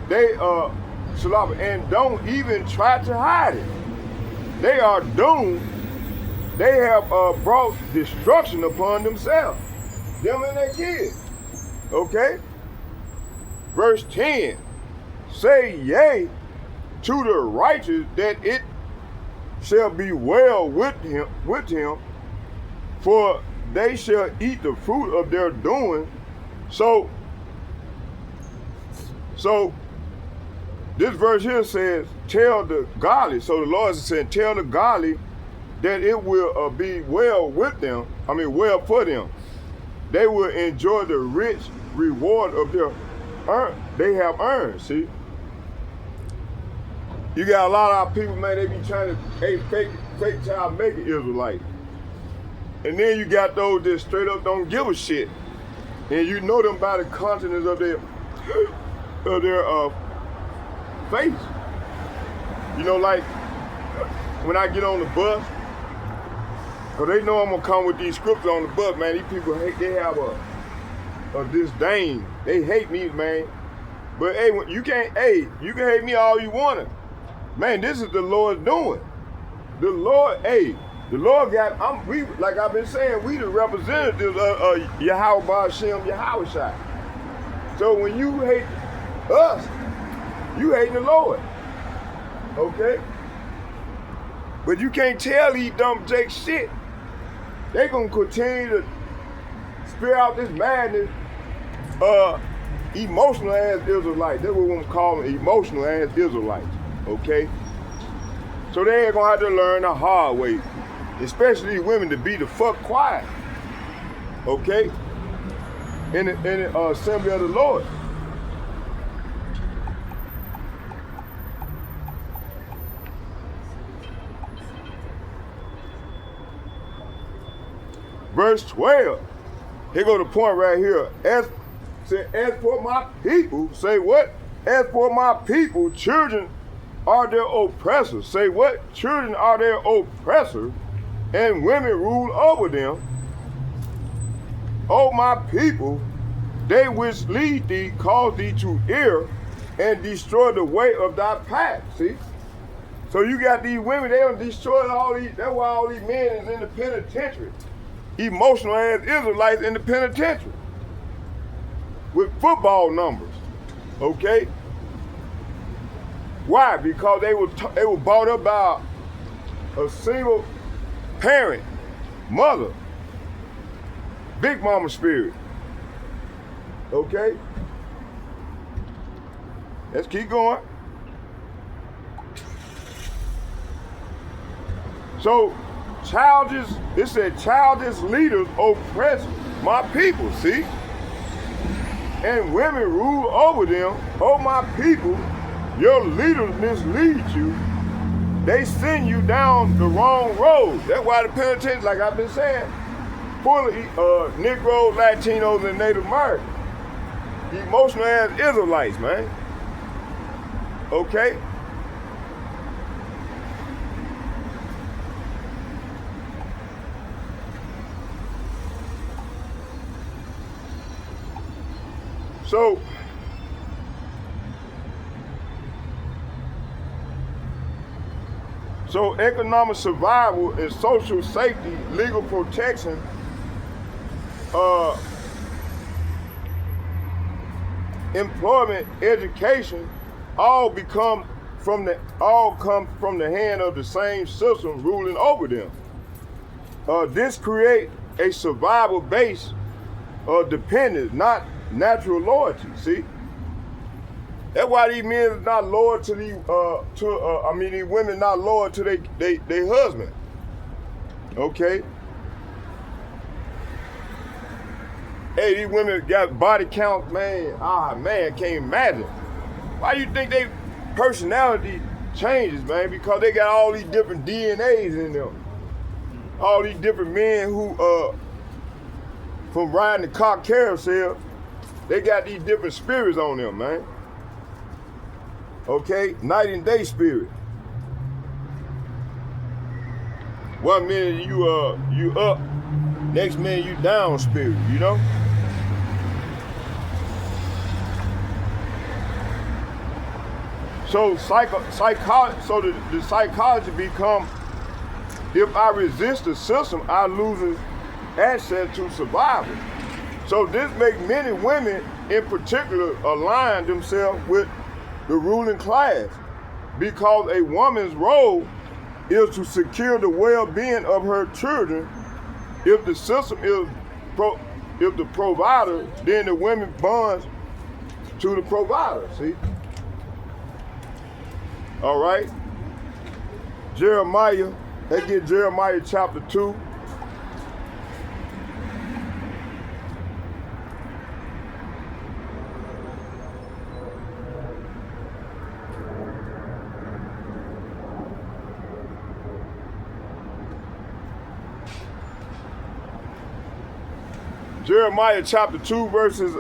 S1: They and don't even try to hide it. They are doomed. They have brought destruction upon themselves, them and their kids. Okay? Verse 10, say yea, to the righteous that it shall be well with him, for they shall eat the fruit of their doing. So this verse here says, tell the godly. So the Lord is saying, tell the godly that it will be well with them, well for them. They will enjoy the rich reward of they have earned, see? You got a lot of our people, man, they be trying to, fake child make it Israelite. And then you got those that straight up don't give a shit. And you know them by the countenance of their face. You know, like when I get on the bus, cause they know I'm gonna come with these scriptures on the bus, man. These people they have a disdain. They hate me, man. But hey, you can hate me all you want to. Man, this is the Lord's doing. The Lord got, like I've been saying, we the representatives of Yahweh Ba'Shem Yahushua. So when you hate us, you hate the Lord. Okay? But you can't tell these dumb jakes shit. They gonna continue to spear out this madness, emotional ass Israelites. That's what we're gonna call them, emotional ass Israelites. Okay? So they ain't gonna have to learn the hard way, especially these women, to be the fuck quiet. Okay? In the assembly of the Lord. Verse 12. Here go the point right here. As for my people, say what? As for my people, children are their oppressors. Say what? Children are their oppressors, and women rule over them. O my people, they which lead thee cause thee to err and destroy the way of thy path. See? So you got these women, they done destroyed all these, that's why all these men is in the penitentiary. Emotional ass Israelites in the penitentiary with football numbers. Okay? Why? Because they were brought up by a single parent, mother, big mama spirit. Okay? Let's keep going. So, it said childish leaders oppress my people, see? And women rule over them. Oh, my people, your leaders mislead you. They send you down the wrong road. That's why the penitentiary, like I've been saying, full of Negroes, Latinos, and Native Americans. Emotional ass Israelites, man. Okay? So economic survival and social safety, legal protection, employment, education, all come from the hand of the same system ruling over them. This creates a survival base of dependence, not natural loyalty. See, that's why these men is not loyal to these these women not loyal to their husband. Okay. Hey, these women got body counts, man. Can't imagine. Why do you think they personality changes, man? Because they got all these different DNAs in them. All these different men who from riding the car carousel, they got these different spirits on them, man. Okay, night and day spirit. One minute you up, next minute you down spirit, you know? So the psychology become, if I resist the system, I lose access to survival. So this makes many women in particular align themselves with the ruling class because a woman's role is to secure the well-being of her children. If the system is if the provider, then the women bonds to the provider, see? All right. Jeremiah, let's get Jeremiah chapter 2. Jeremiah chapter 2 verses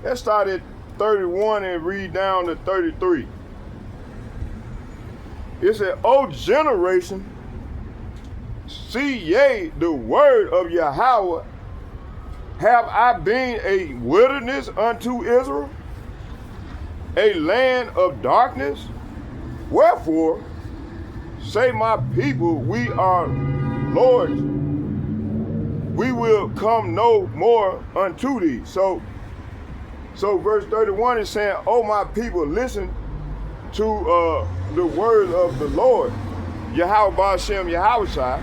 S1: let's start at 31 and read down to 33. It said, O generation, see ye the word of Yahweh, have I been a wilderness unto Israel, a land of darkness? Wherefore, say my people, we are lords, we will come no more unto thee. So verse 31 is saying, oh my people, listen to the word of the Lord. Yahweh Ba'ashem Yahushai,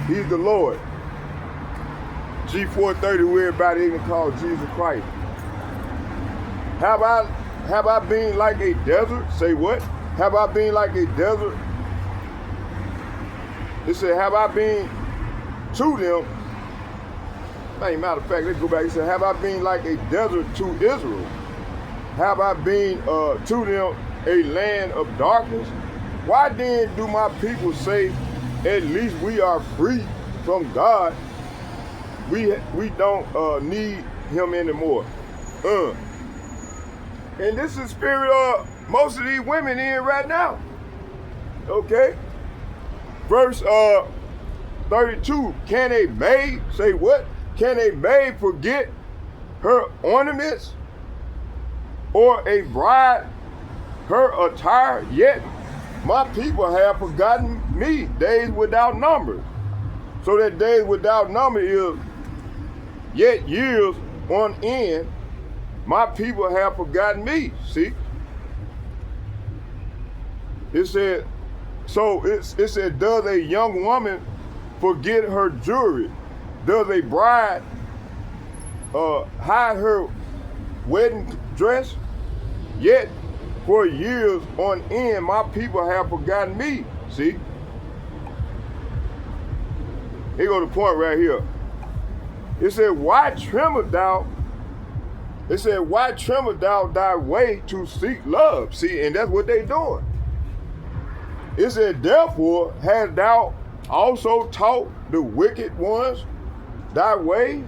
S1: he's the Lord. G430, who everybody even called Jesus Christ. Have I been like a desert? Say what? Have I been like a desert? It said, have I been to them? Matter of fact, let's go back. It said, have I been like a desert to Israel? Have I been to them a land of darkness? Why then do my people say, at least we are free from God? We don't need him anymore. And this is the spirit most of these women in right now. Okay? Verse 32, can a maid, say what? Can a maid forget her ornaments, or a bride her attire? Yet my people have forgotten me, days without number. So that days without number is yet years on end. My people have forgotten me, see? It said, it said, does a young woman forget her jewelry? Does a bride hide her wedding dress? Yet for years on end, my people have forgotten me, see? Here go the point right here. It said, why tremblest thou? It said, why tremblest thou thy way to seek love? See, and that's what they doing. It said, therefore hast thou also taught the wicked ones thy ways?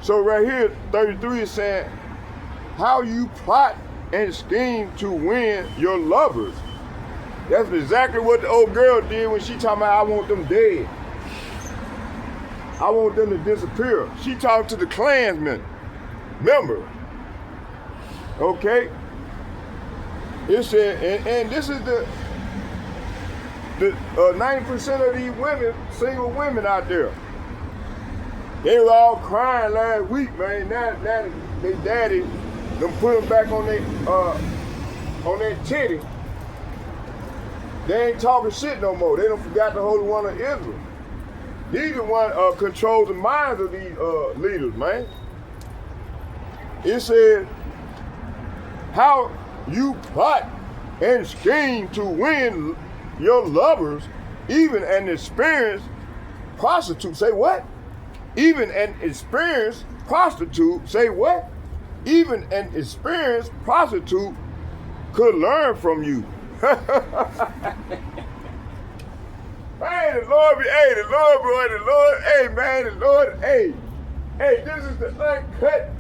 S1: So right here, 33 is saying, how you plot and scheme to win your lovers. That's exactly what the old girl did when she talking about, I want them dead. I want them to disappear. She talked to the Klansmen. Remember? Okay? It said, and this is the 90% of these women, single women out there. They were all crying last week, man. Now they daddy them put them back on their titty. They ain't talking shit no more. They done forgot the Holy One of Israel. These the one controls the minds of these leaders, man. It said, how you plot and scheme to win your lovers, even an experienced prostitute. Say what? Even an experienced prostitute. Say what? Even an experienced prostitute could learn from you. Hey, the Lord, hey, man, the Lord, hey, this is the uncut,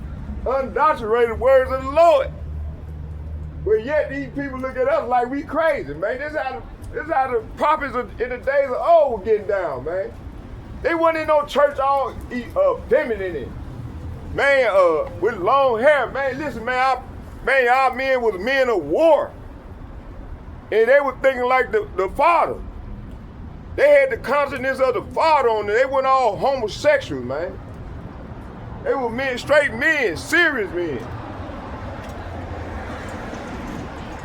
S1: unadulterated words of the Lord. But yet these people look at us like we crazy, man. This is how the prophets in the days of old were getting down, man. They wasn't in no church all feminine in. Man, with long hair, man, listen, man, our men was men of war. And they were thinking like the father. They had the consciousness of the Father on them. They weren't all homosexuals, man. They were men, straight men, serious men.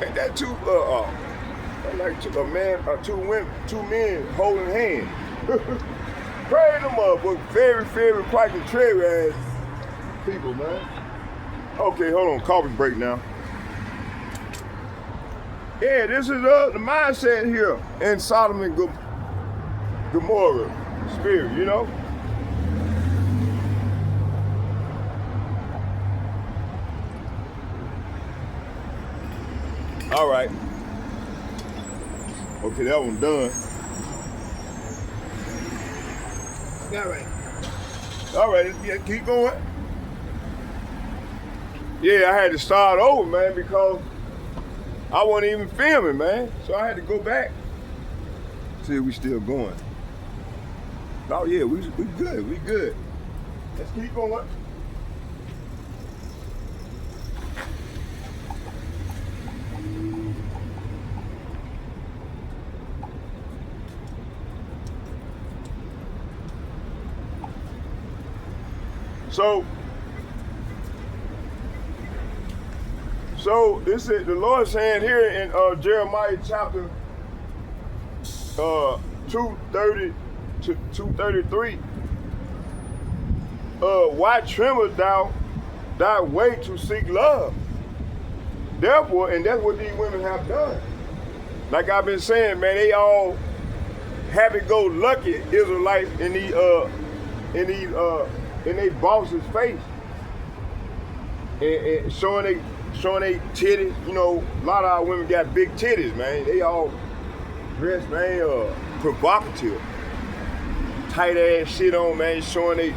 S1: Ain't that two, like two men holding hands. Praise them up, but very, very quite contrary ass people, man. Okay, hold on, coffee break now. Yeah, this is the mindset here in Sodom and Gomorrah spirit, you know? All right. Okay, that one done. All right, yeah, keep going. Yeah, I had to start over, man, because I wasn't even filming, man. So I had to go back. See if we still going. Oh yeah, we good. Let's keep going. So this is the Lord saying here in Jeremiah chapter 2:30 to 2:33. Why tremble thou thy way to seek love? Therefore, and that's what these women have done. Like I've been saying, man, they all happy-go-lucky Israelites in their boss's face, and showing they titties. You know, a lot of our women got big titties, man. They all dressed, man, provocative, tight ass shit on, man, showing they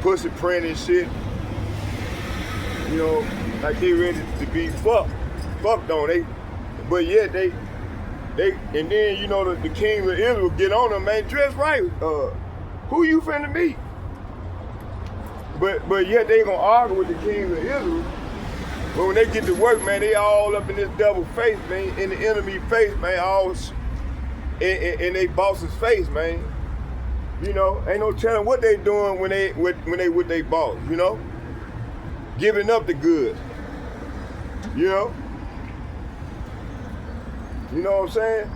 S1: pussy print and shit. You know, like they ready to be fucked on. But yet they, and then you know the king of Israel get on them, man, dress right. Who you finna meet? But yet they gonna argue with the king of Israel. But when they get to work, man, they all up in this double face, man, in the enemy face, man, all in they boss's face, man. You know, ain't no telling what they doing when they with their boss, you know? Giving up the goods. You know? You know what I'm saying?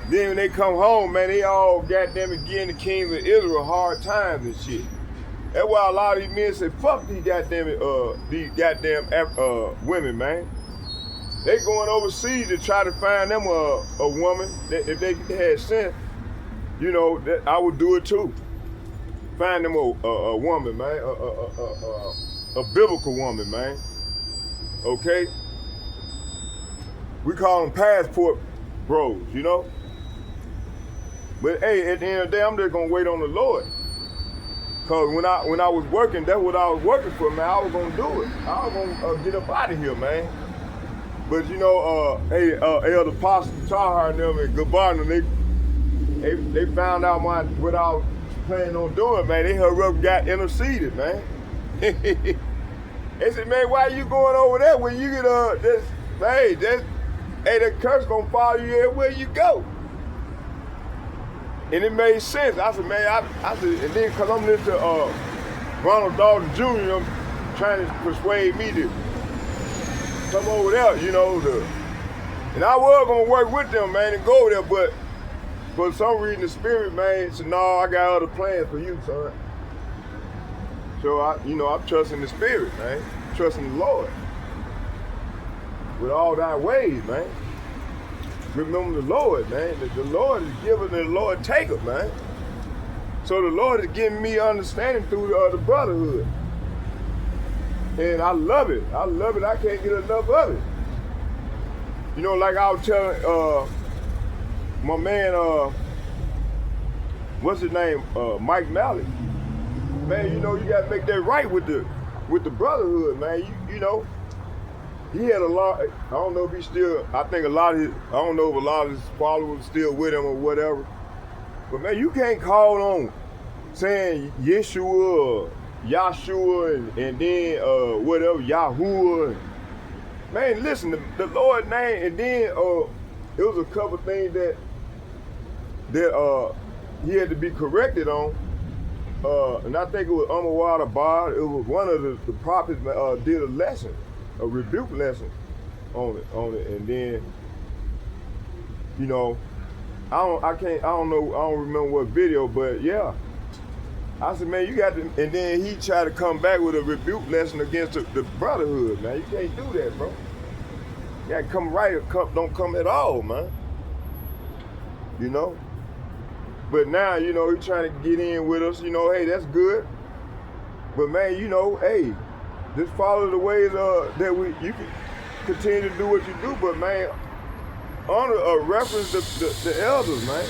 S1: Then when they come home, man, they all goddamn giving the king of Israel hard times and shit. That's why a lot of these men say, fuck these goddamn women, man. They going overseas to try to find them a woman that if they had sense, you know, that I would do it too. Find them a woman, man, a biblical woman, man. Okay? We call them passport bros, you know? But hey, at the end of the day, I'm just gonna wait on the Lord. Cause when I was working, that's what I was working for, man. I was gonna do it. I was gonna get up out of here, man. But you know, Elder Pastor Tahar and them and Gabarna, they found out what I was planning on doing, man. They hurry up and got interceded, man. They said, man, why you going over there when you get that curse gonna follow you everywhere you go. And it made sense. I said, man, I said, and then cause I'm listening to Ronald Dalton Jr., I'm trying to persuade me to come over there, you know, and I was gonna work with them, man, and go over there, but for some reason the spirit, man, said, no, I got other plans for you, son. So I'm trusting the spirit, man, trusting the Lord with all thy ways, man. Remember the Lord, man. The Lord is giver and the Lord taker, man. So the Lord is giving me understanding through the brotherhood. And I love it. I love it. I can't get enough of it. You know, like I was telling my man, what's his name? Mike Mallett. Man, you know, you gotta make that right with the brotherhood, man. You know. He had a lot, I don't know if he still, I think I don't know if a lot of his followers are still with him or whatever. But man, you can't call on saying Yeshua, Yahshua, and then whatever, Yahuwah. Man, listen, the Lord's name, and then it was a couple things that that he had to be corrected on. And I think it was Umawada Bar. It was one of the prophets did a lesson, a rebuke lesson on it, and then, you know, I don't remember what video, but yeah. I said, man, you got to, and then he tried to come back with a rebuke lesson against the brotherhood, man. You can't do that, bro. You got to come right or don't come at all, man. You know? But now, you know, he's trying to get in with us, you know, hey, that's good. But man, you know, hey, just follow the ways that you can continue to do what you do, but man, honor reference the elders, man.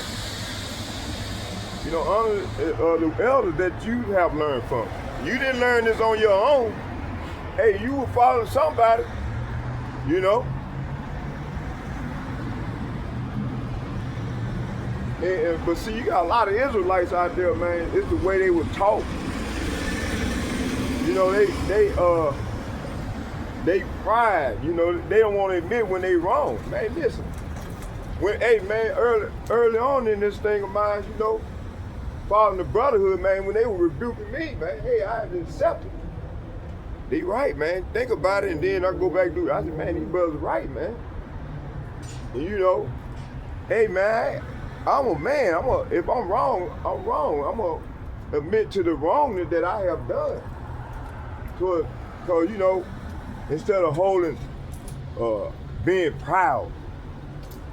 S1: You know, honor the elders that you have learned from. You didn't learn this on your own. Hey, you were following somebody, you know. But see, you got a lot of Israelites out there, man. It's the way they were taught. You know, they pride. You know, they don't want to admit when they wrong. Man, listen. Hey, man, early on in this thing of mine, you know, following the brotherhood, man, when they were rebuking me, man, hey, I had to accept it. They right, man. Think about it, and then I go back and do it. I said, man, these brothers right, man. And you know, hey, man, I'm a man. If I'm wrong, I'm wrong. I'm going to admit to the wrongness that I have done. Because, you know, instead of being proud,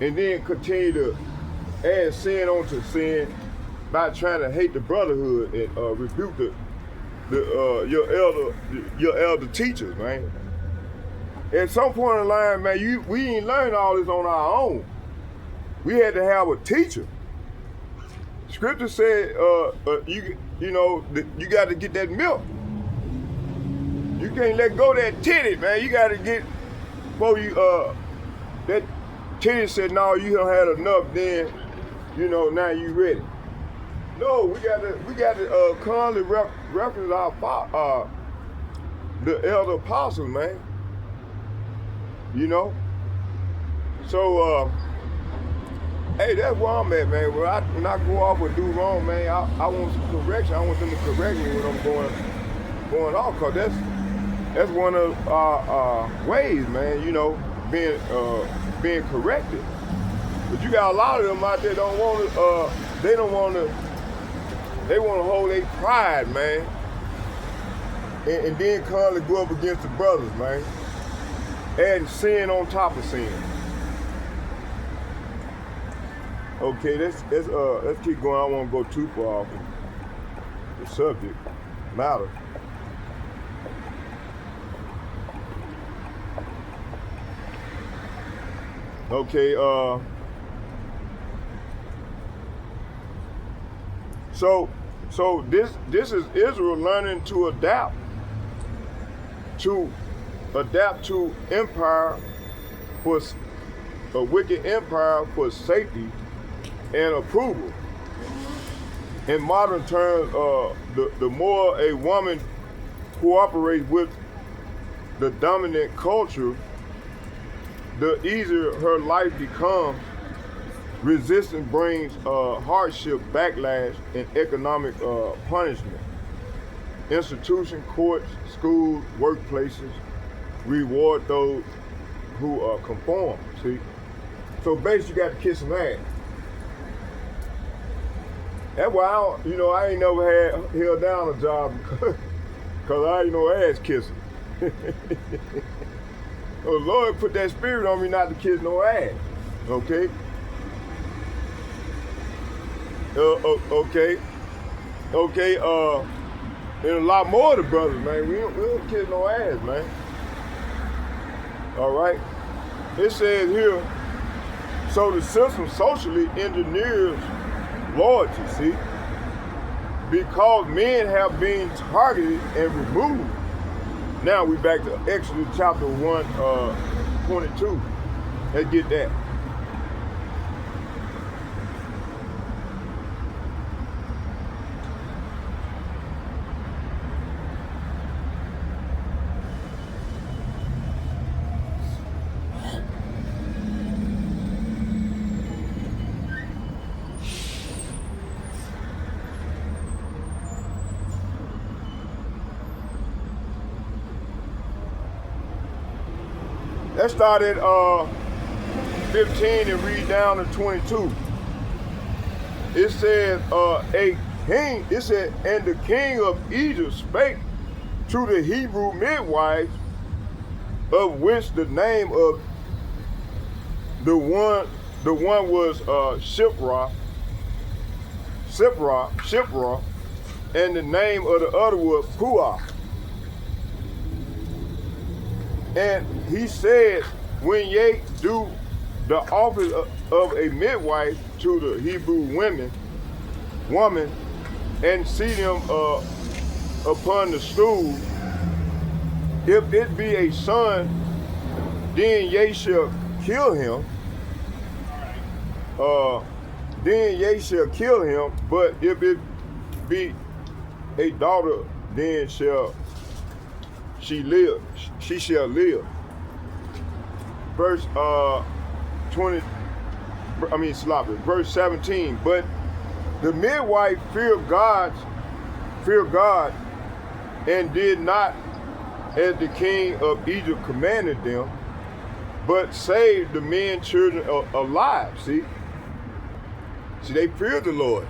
S1: and then continue to add sin onto sin by trying to hate the brotherhood and rebuke your elder teachers, man. At some point in the line, man, we ain't learned all this on our own. We had to have a teacher. Scripture said, you know, you got to get that milk. You can't let go of that titty, man. You got to get before you that. Titty said, no, you don't have enough, then, you know, now you ready. No, we got to constantly reference our the elder apostles, man. You know? So, hey, that's where I'm at, man. When I go off or do wrong, man, I want some correction. I want them to correct me when I'm going off, because that's one of our ways, man, you know, being corrected. But you got a lot of them out there they want to hold their pride, man, and then constantly go up against the brothers, man, adding sin on top of sin. Okay, let's keep going. I don't want to go too far off the subject matter. Okay, so this is Israel learning to adapt to empire, for a wicked empire, for safety and approval. In modern terms, the more a woman cooperates with the dominant culture, the easier her life becomes. Resistance brings hardship, backlash, and economic punishment. Institutions, courts, schools, workplaces reward those who conform. See, so basically, you got to kiss some ass. That's why I ain't never held down a job because I ain't no ass kisser. The Lord put that spirit on me not to kiss no ass, okay? Okay, and a lot more of the brothers, man, we don't kiss no ass, man. All right? It says here, so the system socially engineers loyalty, see? Because men have been targeted and removed. Now we back to Exodus chapter 1, 22. Let's get that. let's start at 15 and read down to 22. It said, a king, it said, and the king of Egypt spake to the Hebrew midwives, of which the name of the one was Shipra, and the name of the other was Puah. And he said, when ye do the office of a midwife to the Hebrew woman, and see them upon the stool, if it be a son, then ye shall kill him. But if it be a daughter, then shall she live. She shall live. Verse 17. But the midwife feared God, and did not as the king of Egypt commanded them, but saved the men, children alive. See, they feared the Lord.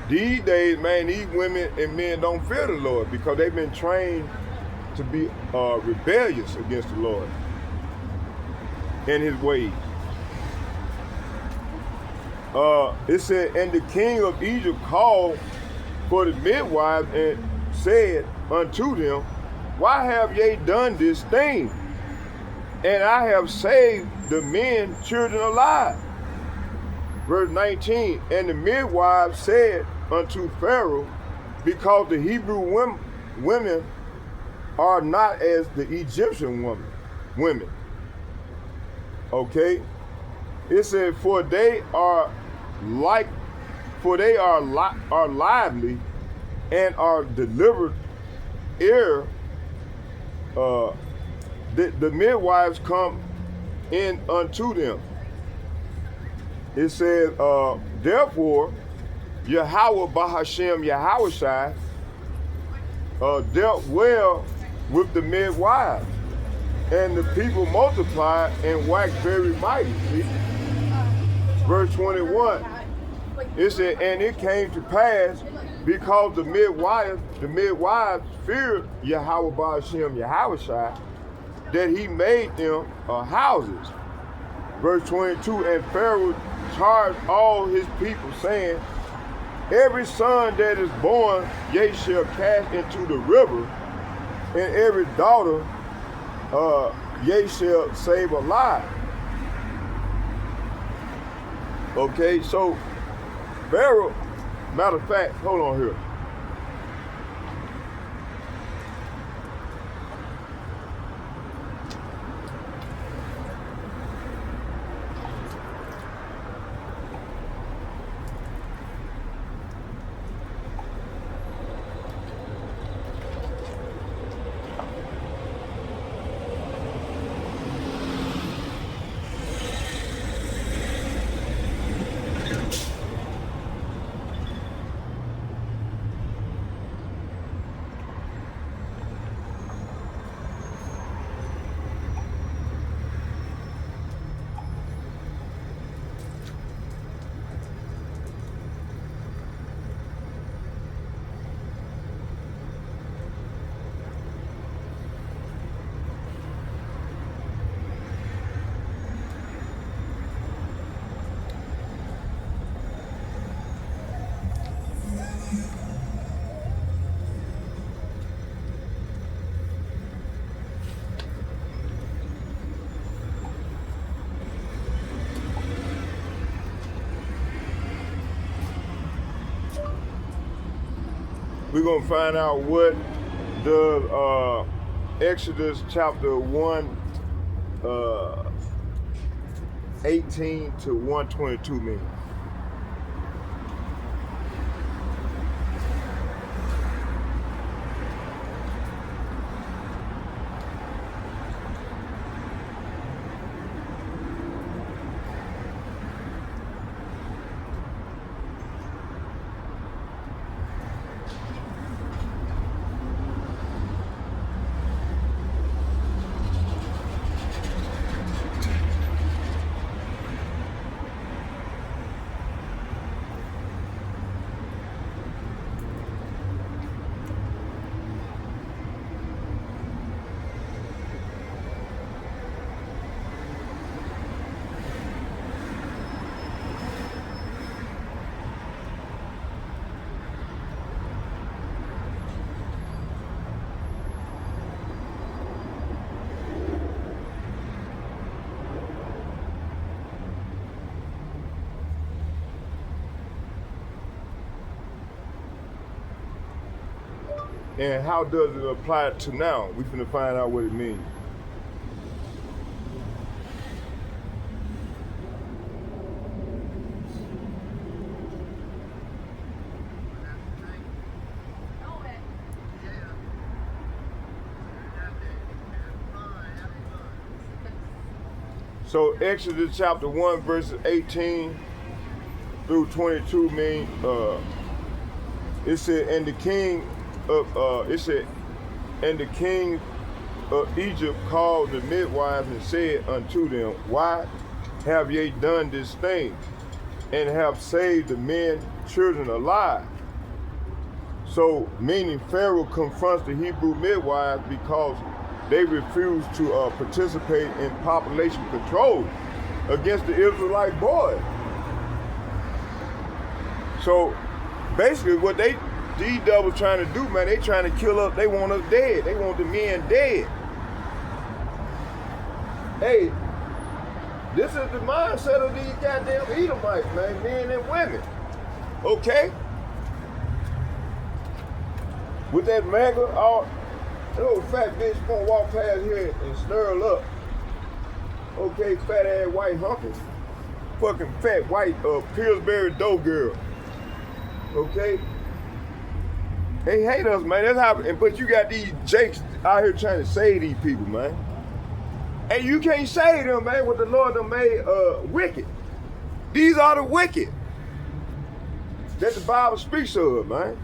S1: These days, man, these women and men don't fear the Lord because they've been trained to be rebellious against the Lord and his ways. It said, and the king of Egypt called for the midwives and said unto them, why have ye done this thing? And I have saved the men, children alive. Verse 19, and the midwives said unto Pharaoh, because the Hebrew women are not as the Egyptian women. Okay? It said, for they are lively and are delivered ere the midwives come in unto them. It says, therefore, Yahweh Bahashem Yahushai dealt well with the midwives, and the people multiplied and waxed very mighty. See? Verse 21, it said, and it came to pass, because the midwives feared Yahweh Bahashem Yahushai, that he made them houses. Verse 22, and Pharaoh charged all his people, saying, every son that is born ye shall cast into the river, and every daughter ye shall save alive. Okay, so Pharaoh, matter of fact, hold on here. We're going to find out what does Exodus chapter 1, 18 to 122 mean. And how does it apply to now? We finna find out what it means. So Exodus chapter 1 verses 18 through 22 mean it said, and the king of Egypt called the midwives and said unto them, why have ye done this thing, and have saved the men children alive? So meaning Pharaoh confronts the Hebrew midwives because they refuse to participate in population control against the Israelite boys. So basically what these devils trying to do, man, they trying to kill us, they want us dead. They want the men dead. Hey, this is the mindset of these goddamn Edomites, man, men and women. Okay? With that MAGA, that old fat bitch gonna walk past here and snarl up. Okay, fat ass white hunker. Fucking fat white Pillsbury dough girl. Okay? They hate us, man. That's how, but you got these jakes out here trying to save these people, man. And you can't save them, man, what the Lord done made wicked. These are the wicked that the Bible speaks of, man.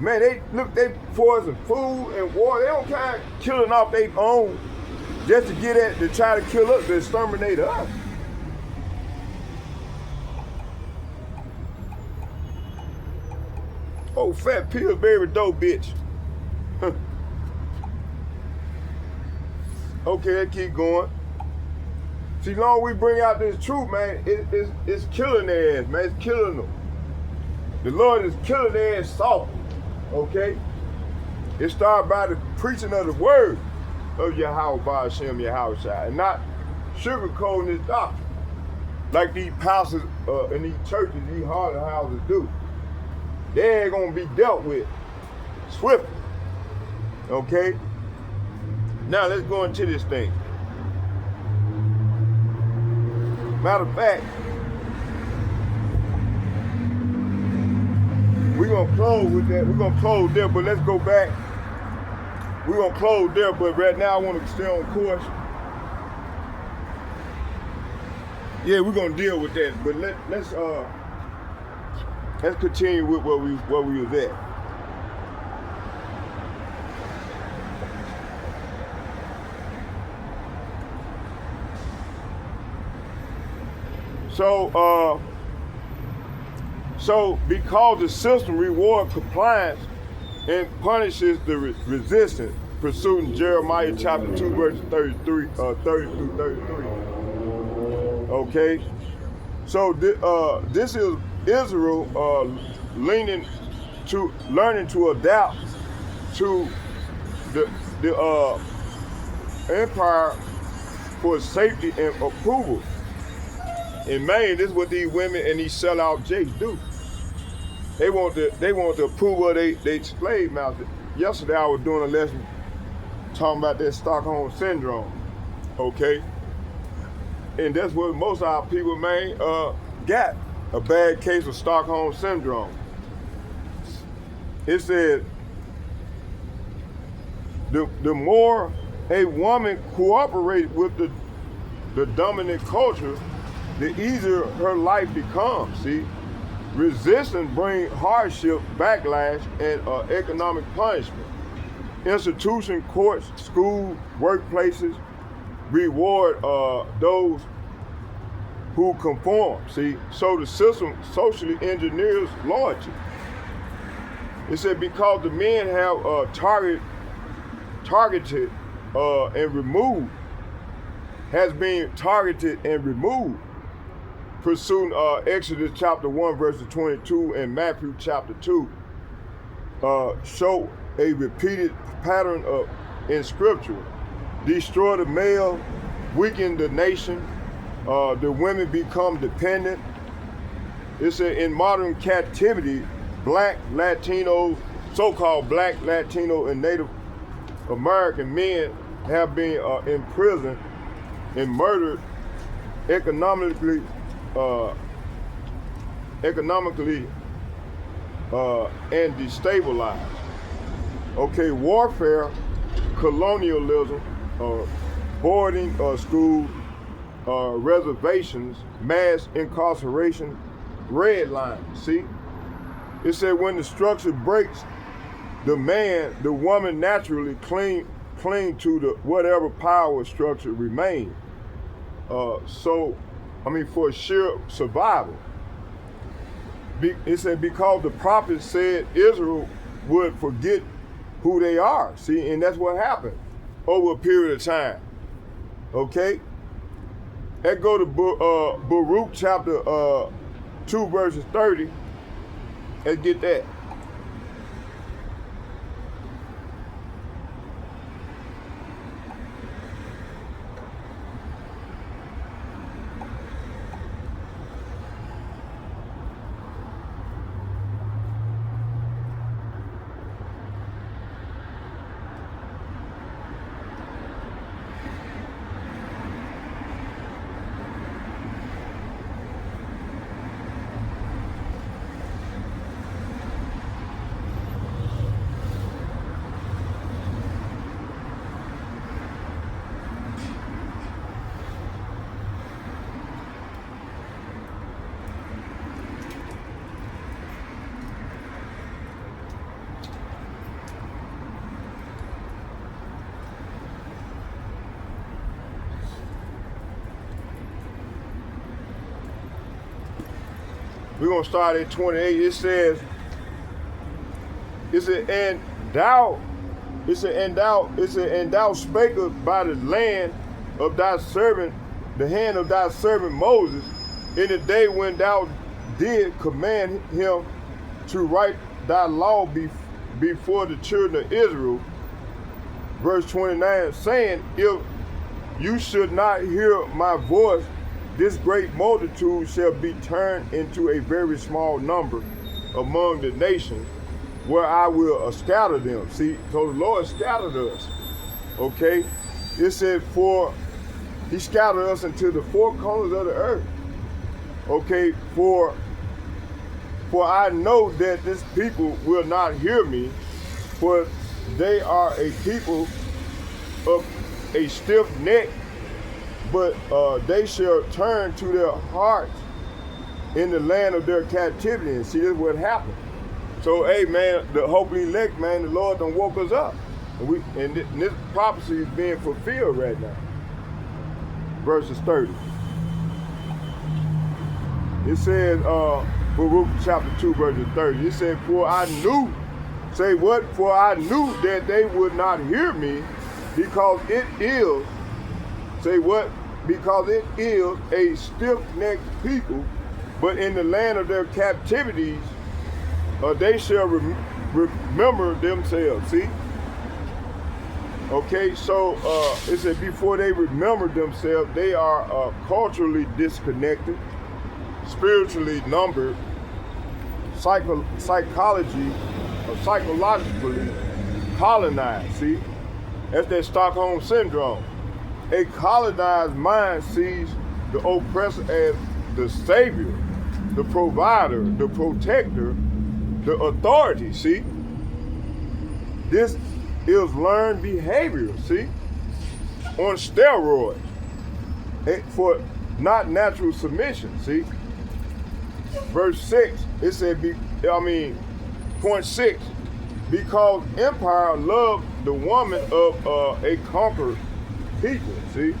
S1: Man, they poison food and water. They don't kind of killing off their own just to get at, to try to kill us, to exterminate us. Oh, fat Pillsbury dough bitch. Okay, let's keep going. See, long we bring out this truth, man, it's killing their ass, man. It's killing them. The Lord is killing their ass softly. Okay? It started by the preaching of the word of Yahweh Hashem Yahushua, and not sugarcoating this doctrine like these pastors in these churches, these harlot houses do. They're gonna be dealt with swiftly. Okay? Now let's go into this thing. Matter of fact, we're gonna close with that. We're gonna close there, but let's go back. We're gonna close there, but right now I want to stay on course. Yeah, we're gonna deal with that, but let's continue with where we was at. So because the system rewards compliance and punishes the resistance, pursuing Jeremiah chapter 2, verses 30 through 33. Okay? So this is Israel learning to adapt to the empire for safety and approval. And man, this is what these women and these sellout jakes do. They want the approval of they slave masters. Yesterday I was doing a lesson talking about that Stockholm syndrome. Okay? And that's what most of our people, man, got. A bad case of Stockholm syndrome. It said, the more a woman cooperates with the dominant culture, the easier her life becomes, see? Resistance brings hardship, backlash, and economic punishment. Institutions, courts, schools, workplaces reward those who conform, see? So the system socially engineers loyalty. It said because the men have targeted and removed, has been targeted and removed, pursuing Exodus chapter 1 verses 22 and Matthew chapter 2 show a repeated pattern in scripture. Destroy the male, weaken the nation, the women become dependent. It said in modern captivity, Black, Latinos, so-called black, Latino, and Native American men have been imprisoned and murdered economically and destabilized. Okay, warfare, colonialism, boarding school, reservations, mass incarceration, red line. See, it said when the structure breaks, the woman naturally cling to the whatever power structure remains. For sheer survival. It said because the prophet said Israel would forget who they are. See, and that's what happened over a period of time. Okay? Let's go to Baruch chapter 2 verses 30. Let's get that. We're gonna start at 28. It says, and thou spakest by the land of thy servant, the hand of thy servant Moses, in the day when thou did command him to write thy law before the children of Israel. Verse 29, saying, if you should not hear my voice, this great multitude shall be turned into a very small number among the nations, where I will scatter them. See, so the Lord scattered us. Okay? It said, for he scattered us into the four corners of the earth. Okay, for I know that this people will not hear me, for they are a people of a stiff neck, but they shall turn to their hearts in the land of their captivity. And see, this is what happened. So, hey, man, the hope elect, man, the Lord done woke us up. And this prophecy is being fulfilled right now. Verses 30. It says, Baruch chapter 2, verses 30. It said, for I knew that they would not hear me, because it is, because it is a stiff-necked people, but in the land of their captivities, they shall remember themselves. See? Okay, so it said before they remember themselves, they are culturally disconnected, spiritually numbered, psychologically colonized. See? That's that Stockholm syndrome. A colonized mind sees the oppressor as the savior, the provider, the protector, the authority. See? This is learned behavior, see? On steroids. For not natural submission, see? Verse 6, it said, point 6, because empire loved the woman of a conquered people, see?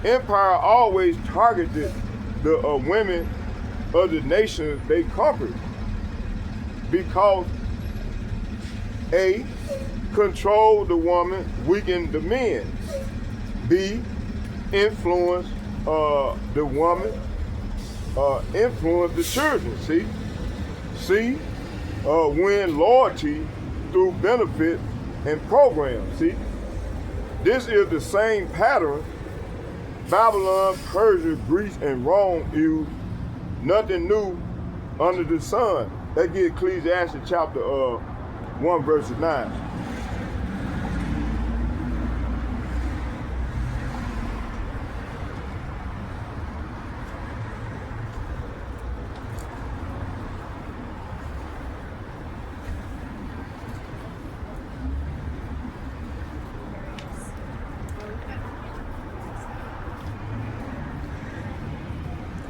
S1: Empire always targeted the women of the nations they conquered, because A, control the woman, weaken the men. B, influence the woman, influence the children, see? C, win loyalty through benefit and programs, see? This is the same pattern Babylon, Persia, Greece, and Rome used. Nothing new under the sun. Let's get Ecclesiastes chapter 1 verse 9.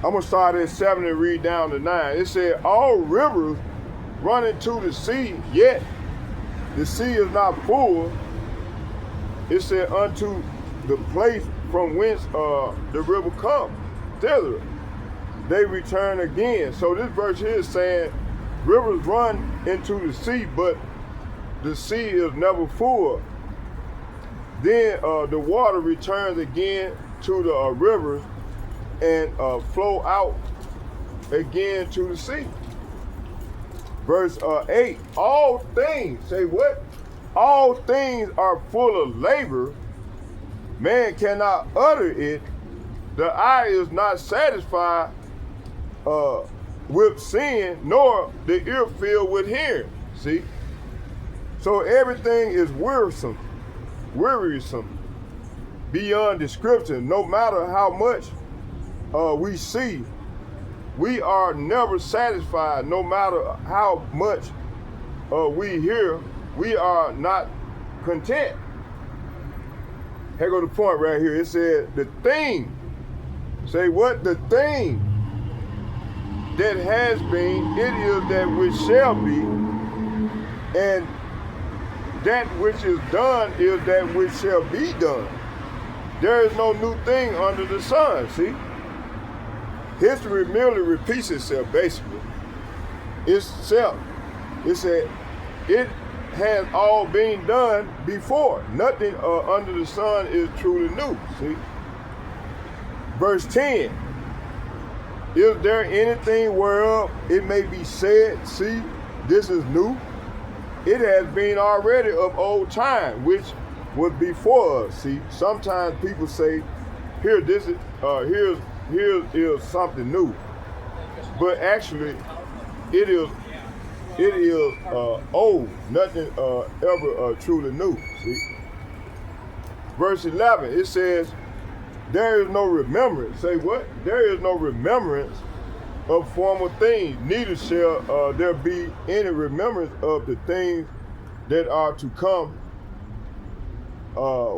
S1: I'm gonna start at 7 and read down to 9. It said, all rivers run into the sea, yet the sea is not full. It said, unto the place from whence the river comes, thither they return again. So this verse here is saying, rivers run into the sea, but the sea is never full. Then the water returns again to the rivers and flow out again to the sea. Verse 8, all things, say what? All things are full of labor. Man cannot utter it. The eye is not satisfied with seeing, nor the ear filled with hearing. See? So everything is wearisome beyond description. No matter how much we see, we are never satisfied. No matter how much we hear, we are not content. Here go the point right here. It said the thing, say what? The thing that has been, it is that which shall be, and that which is done is that which shall be done. There is no new thing under the sun, see? History merely repeats itself, basically. It said, it has all been done before. Nothing under the sun is truly new, see? Verse 10, is there anything whereof it may be said, see, this is new? It has been already of old time, which was before us, see? Sometimes people say, here is something new, but actually it is old. Nothing ever truly new. See? Verse 11, it says, there is no remembrance. Say what? There is no remembrance of former things, neither shall there be any remembrance of the things that are to come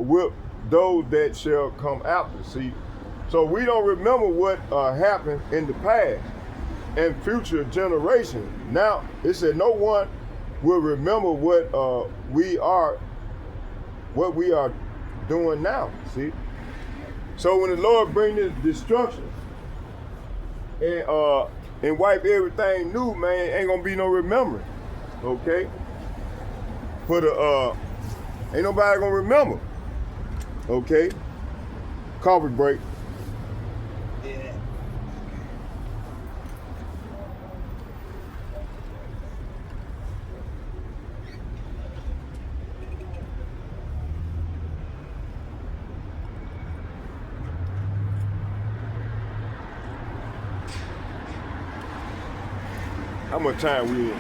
S1: with those that shall come after. See? So we don't remember what happened in the past and future generations. Now, it said no one will remember what we are doing now, see? So when the Lord bring this destruction and wipe everything new, man, ain't gonna be no remembering, okay? For the, ain't nobody gonna remember, okay? Coffee break.
S2: Yeah.
S1: How much time we in?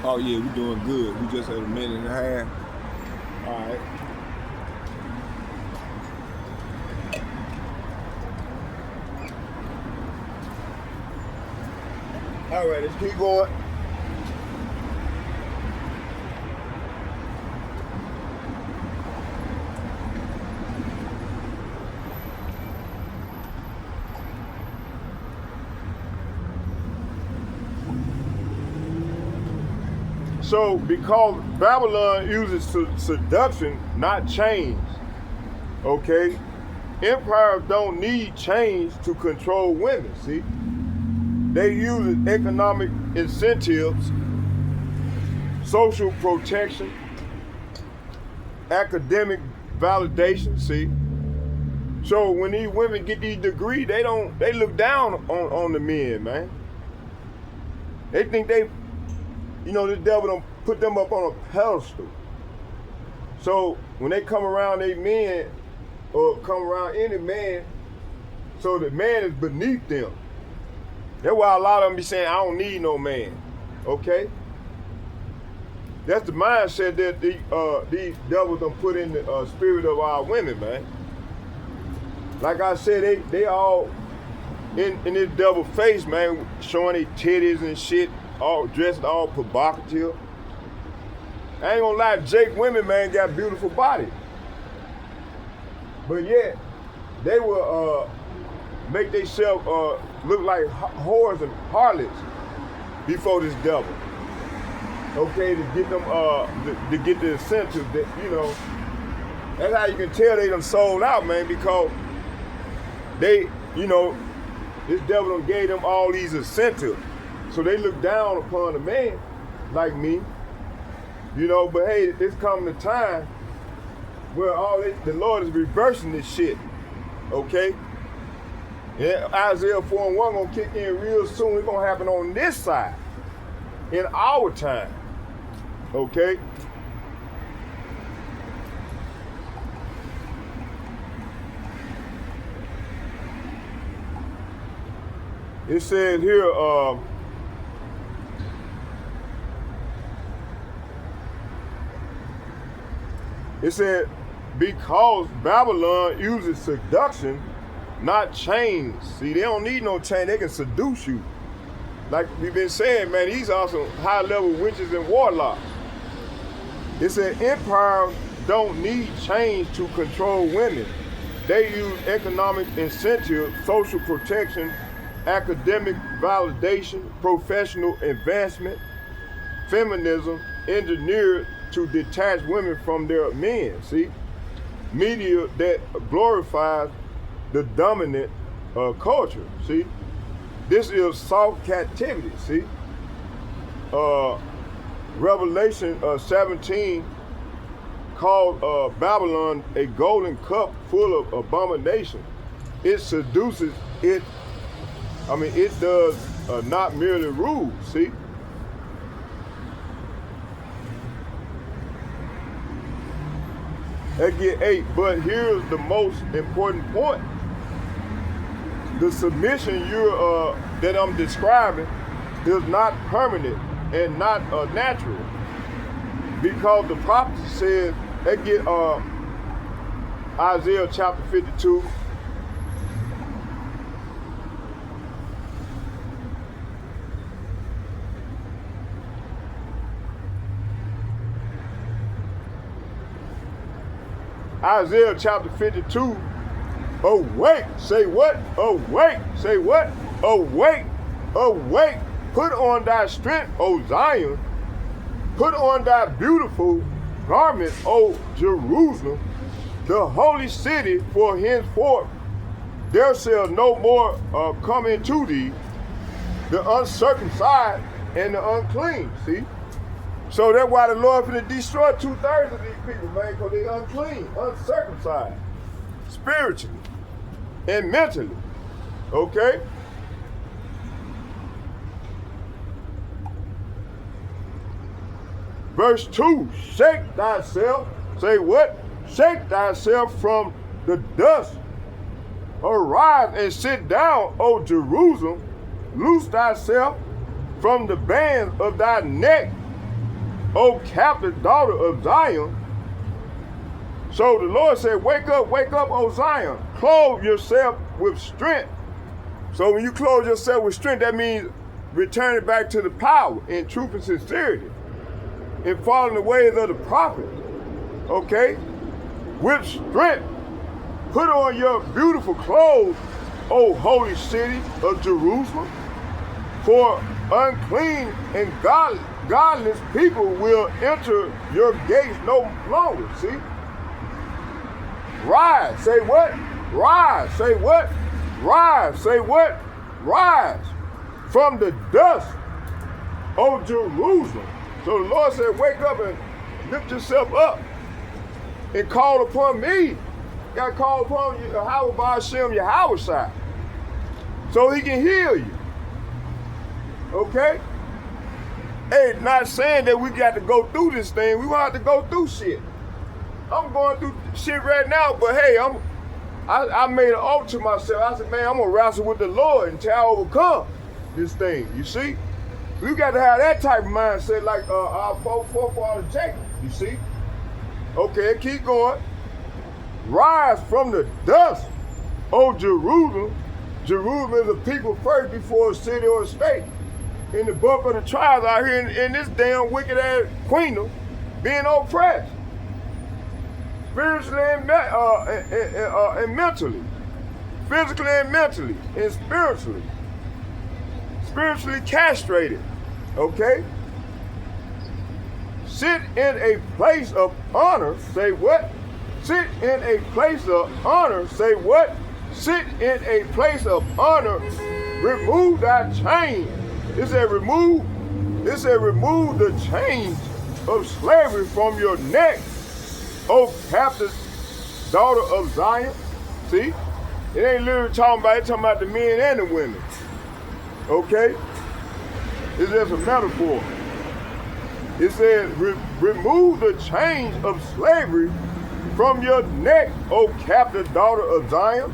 S1: Oh yeah, we doing good. We just had a minute and a half. All right. All right, let's keep going. So, because Babylon uses seduction, not change, okay? Empires don't need change to control women, see? They use economic incentives, social protection, academic validation, see? So when these women get these degrees, they look down on the men, man. They think the devil don't put them up on a pedestal. So when they come around a men, or come around any man, so the man is beneath them. That's why a lot of them be saying, I don't need no man. Okay? That's the mindset that these devils done put in the spirit of our women, man. Like I said, they all in this devil face, man, showing their titties and shit, all dressed all provocative. I ain't gonna lie, Jake women, man, got beautiful bodies. But yet, they will make themselves look like whores and harlots before this devil. Okay, to get them, to get the incentive that, you know, that's how you can tell they done sold out, man, because they, you know, this devil done gave them all these incentives. So they look down upon a man like me, you know, but hey, it's coming a time where the Lord is reversing this shit, okay? And Isaiah 4:1 gonna kick in real soon. It's gonna happen on this side, in our time, okay? It says here, it said, because Babylon uses seduction, not chains. See, they don't need no chain. They can seduce you. Like we've been saying, man, these are some high-level witches and warlocks. It said empires don't need chains to control women. They use economic incentives, social protection, academic validation, professional advancement, feminism, engineered to detach women from their men, see? Media that glorifies the dominant culture, see? This is soft captivity, see? Revelation 17 called Babylon a golden cup full of abomination. It seduces, it does not merely rule, see? Let's get 8, but here's the most important point. The submission that I'm describing is not permanent and not natural. Because the prophecy says, let's get Isaiah chapter 52. Isaiah chapter 52, awake, say what? Awake, say what? Awake, awake, put on thy strength, O Zion, put on thy beautiful garment, O Jerusalem, the holy city, for henceforth there shall no more come into thee the uncircumcised and the unclean, see? So that's why the Lord finna destroy 2/3 of these people, man, because they unclean, uncircumcised, spiritually and mentally, okay? Verse 2, shake thyself, say what? Shake thyself from the dust. Arise and sit down, O Jerusalem. Loose thyself from the bands of thy neck, O captive daughter of Zion. So the Lord said, wake up, O Zion. Clothe yourself with strength. So when you clothe yourself with strength, that means returning back to the power in truth and sincerity, and following the ways of the prophet, okay? With strength, put on your beautiful clothes, O holy city of Jerusalem, for unclean and godless people will enter your gates no longer, see? Rise, say what? Rise, say what? Rise, say what? Rise from the dust, O Jerusalem. So the Lord said, wake up and lift yourself up and call upon me. You got to call upon Yahweh Ba'ashem Yahweh, so he can heal you. Okay? Hey, not saying that we got to go through this thing. We won't have to go through shit. I'm going through shit right now, but hey, I made an oath to myself. I said, man, I'm going to wrestle with the Lord until I overcome. this thing. You see? We got to have that type of mindset like our forefather Jacob. You see? Okay, keep going. Rise from the dust, O Jerusalem. Jerusalem is a people first before a city or a state. In the book of the tribes out here in this damn wicked ass queendom being oppressed. Spiritually and mentally. Physically and mentally. And spiritually. Spiritually castrated. Okay? Sit in a place of honor. Say what? Sit in a place of honor. Say what? Sit in a place of honor. Remove thy chain. It said remove the chains of slavery from your neck, O captive daughter of Zion. See? It ain't literally talking about it, it's talking about the men and the women. Okay? It's just a metaphor. It says, remove the chains of slavery from your neck, O captive daughter of Zion.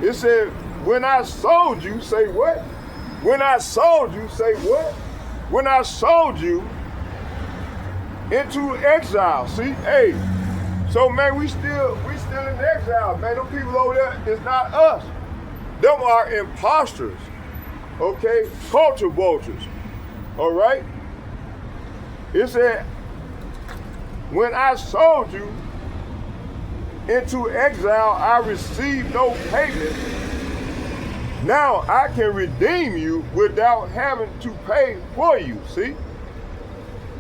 S1: It said, when I sold you, say what? When I sold you, say what? When I sold you into exile. See, hey, so man, we still in exile, man. Them people over there is not us. Them are imposters, okay? Culture vultures, all right? It said, when I sold you into exile, I received no payment. Now I can redeem you without having to pay for you, see?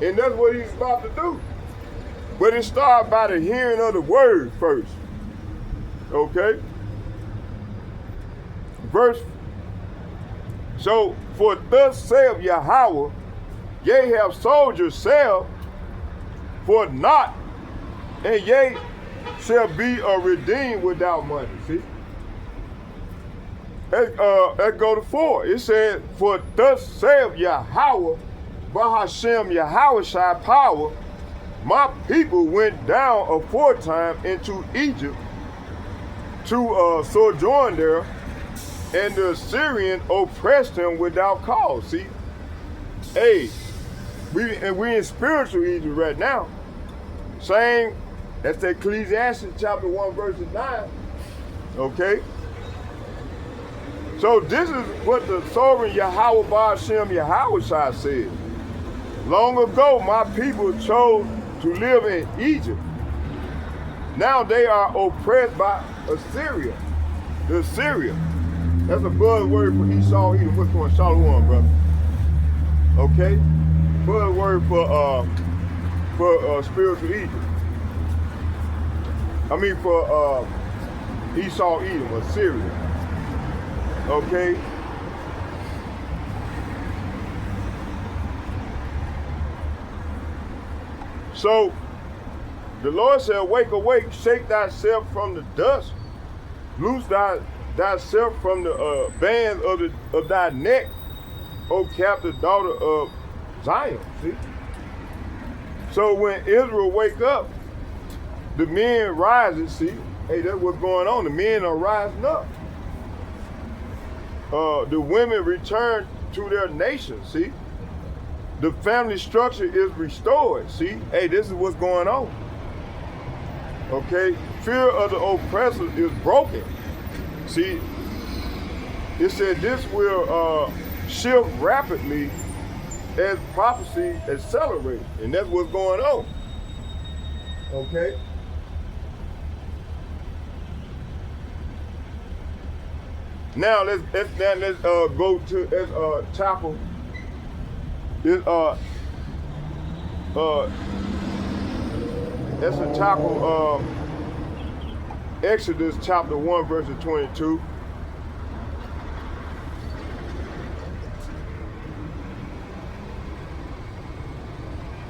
S1: And that's what he's about to do. But it starts by the hearing of the word first, okay? So, for thus saith Yahweh, ye have sold yourself for naught, and ye shall be redeemed without money, see? Let's go to 4. It said, for thus saith Yahweh, Bahashem Yahweh power, my people went down aforetime into Egypt to sojourn there, and the Assyrian oppressed them without cause. See, hey, we in spiritual Egypt right now. Same, that's Ecclesiastes chapter 1 verse 9. Okay. So this is what the sovereign Yahweh Bahashem Yahweh said. Long ago, my people chose to live in Egypt. Now they are oppressed by Assyria. The Assyria. That's a buzzword for Esau, Edom. What's going on? Shalom, brother. Okay? Buzzword for spiritual Egypt. I mean for Esau, Edom, Assyria. Okay? So, the Lord said, awake, awake, shake thyself from the dust, loose thyself from the bands of thy neck, O captive daughter of Zion. See? So when Israel wake up, the men rising, see? Hey, that's what's going on. The men are rising up. The women return to their nation, see? The family structure is restored, see? Hey, this is what's going on. Okay? Fear of the oppressor is broken. See? It said this will shift rapidly as prophecy accelerates. And that's what's going on. Okay? Now let's go to chapel. That's a chapel, Exodus chapter 1 verse 22.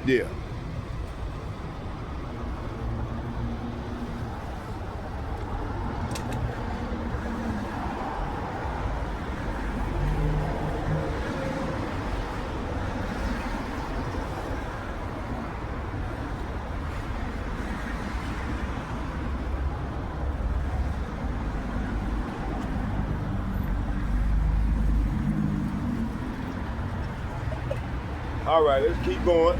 S1: Yeah. All right, let's keep going.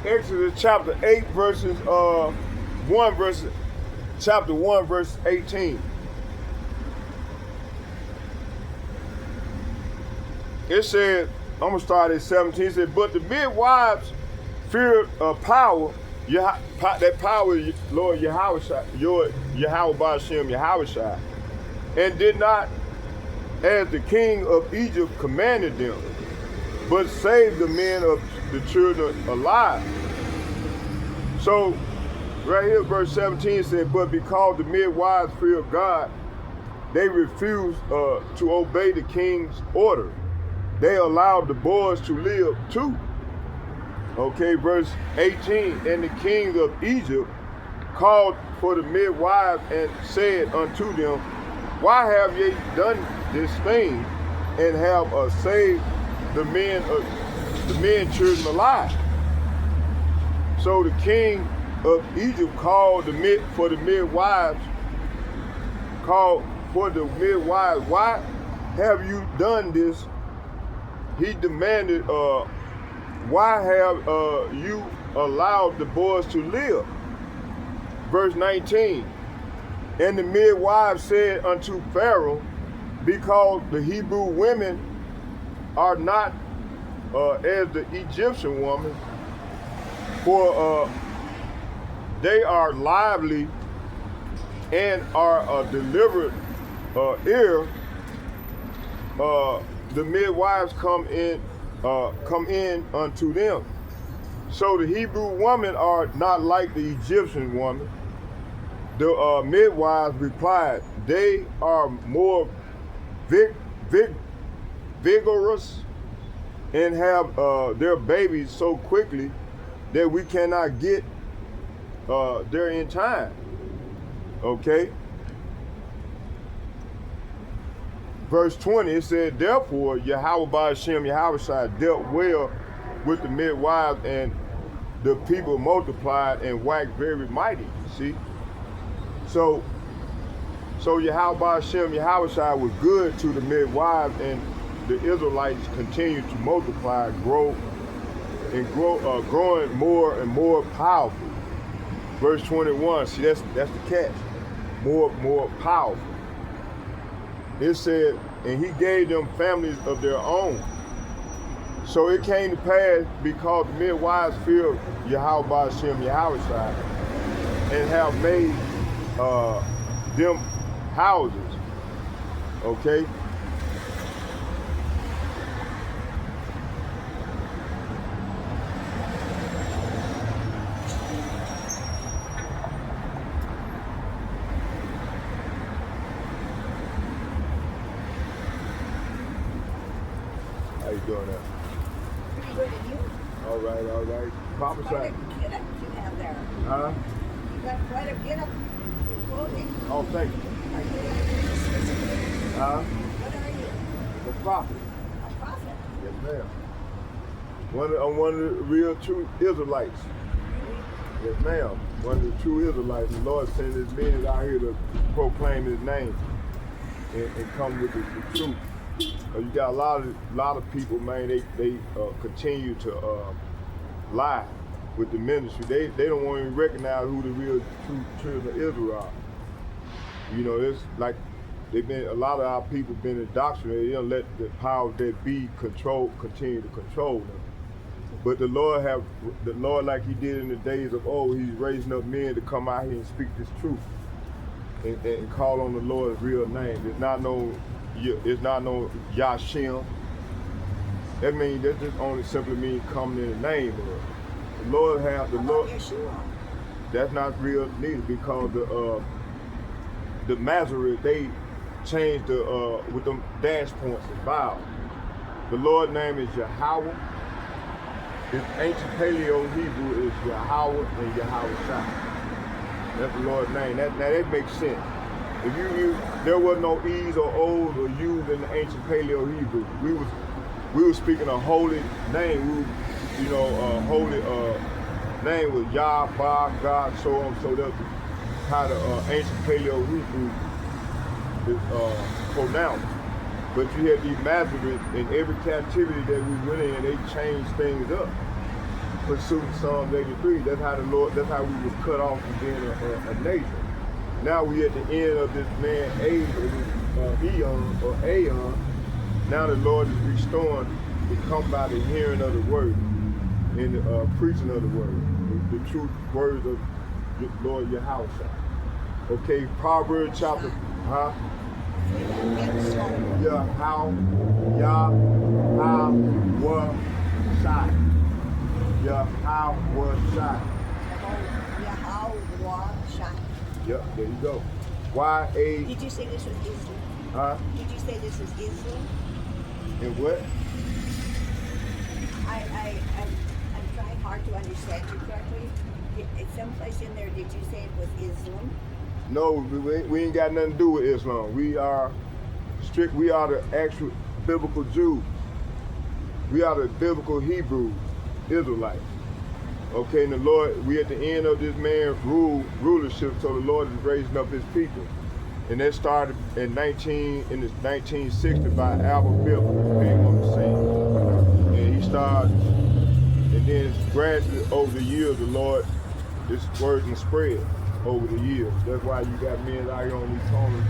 S1: Exodus chapter 8 verses chapter 1 verse 18. It said, I'm gonna start at 17. It said, but the midwives feared power, that power, Lord Yahweh, your Yahweh Ba'ashem Yahweh, and did not, as the king of Egypt commanded them, but saved the men of the children alive. So, right here, verse 17 said, but because the midwives feared God, they refused to obey the king's order. They allowed the boys to live too. Okay, verse 18, and the king of Egypt called for the midwives and said unto them, why have ye done this thing and have saved the men children alive? So the king of Egypt called for the midwives. Why have you done this? He demanded, why have you allowed the boys to live? Verse 19, and the midwives said unto Pharaoh, because the Hebrew women are not as the Egyptian woman, for they are lively and are delivered ear. The midwives come in unto them. So the Hebrew women are not like the Egyptian woman. The midwives replied, they are more vigorous and have their babies so quickly that we cannot get there in time. Okay. Verse 20, it said, therefore Yahweh Ba'ashem Yahweh dealt well with the midwives, and the people multiplied and waxed very mighty. See? So Yahweh Ba'ashem Yahweh was good to the midwives, and the Israelites continued to multiply, growing more and more powerful. Verse 21, see, that's the catch. More powerful. It said, and he gave them families of their own. So it came to pass, because the midwives feared Yahweh Ba'ashem Yahweh and have made them houses. Okay? How you doing there?
S5: Pretty good, and you?
S1: All right. Papa
S5: Quite a
S1: side.
S5: get up you have there.
S1: Huh?
S5: You got quite a get up clothing.
S1: Oh, thank you.
S5: Are you a What are you?
S1: A prophet.
S5: A prophet?
S1: Yes, ma'am. I'm one of the real true Israelites.
S5: Really?
S1: Yes, ma'am. One of the true Israelites. The Lord sent his men out here to proclaim his name and come with the truth. You got a lot of people, man. They continue to lie with the ministry. They don't want to even recognize who the real true children of Israel are. You know, it's like a lot of our people been indoctrinated. They don't let the powers that be continue to control them. But the Lord, like he did in the days of old, he's raising up men to come out here and speak this truth and call on the Lord's real name. It's not no Yashem. That means that just only simply means coming in the name of the Lord. Yeshua. That's not real neither, because the Masoret, they changed the with them dash points and vowels. The Lord's name is Yahweh. This ancient Paleo Hebrew is Yahweh and Yahweh Shai. That's the Lord's name. Now that makes sense. If there was no E's or O's or U's in the ancient Paleo Hebrew. We were speaking a holy name. Holy name was Yah, Ba, God, so on. So that's how the ancient Paleo Hebrew is pronounced. But you had these Masoretes in every captivity that we went in, they changed things up. Pursuing Psalms 83, that's how we was cut off from being a nation. Now we at the end of this man's age, eon or aeon. Now the Lord is restoring to come by the hearing of the word and the preaching of the word, the true words of Lord Yahweh. Okay, Proverbs chapter, Yahweh Shai. Yep, there you go. Y-A.
S5: Did you say this was Islam?
S1: Huh?
S5: Did you say this is Islam?
S1: And what?
S5: I'm trying hard to understand you correctly. It's someplace in there, did you say it was Islam?
S1: No, we ain't got nothing to do with Islam. We are the actual biblical Jews. We are the biblical Hebrew Israelites. Okay, and the Lord, we at the end of this man's rulership, so the Lord is raising up his people. And that started in 1960 by Albert Bill, who came on the scene. And he started, and then gradually over the years, the Lord, this word and spread over the years. That's why you got men out here on these corners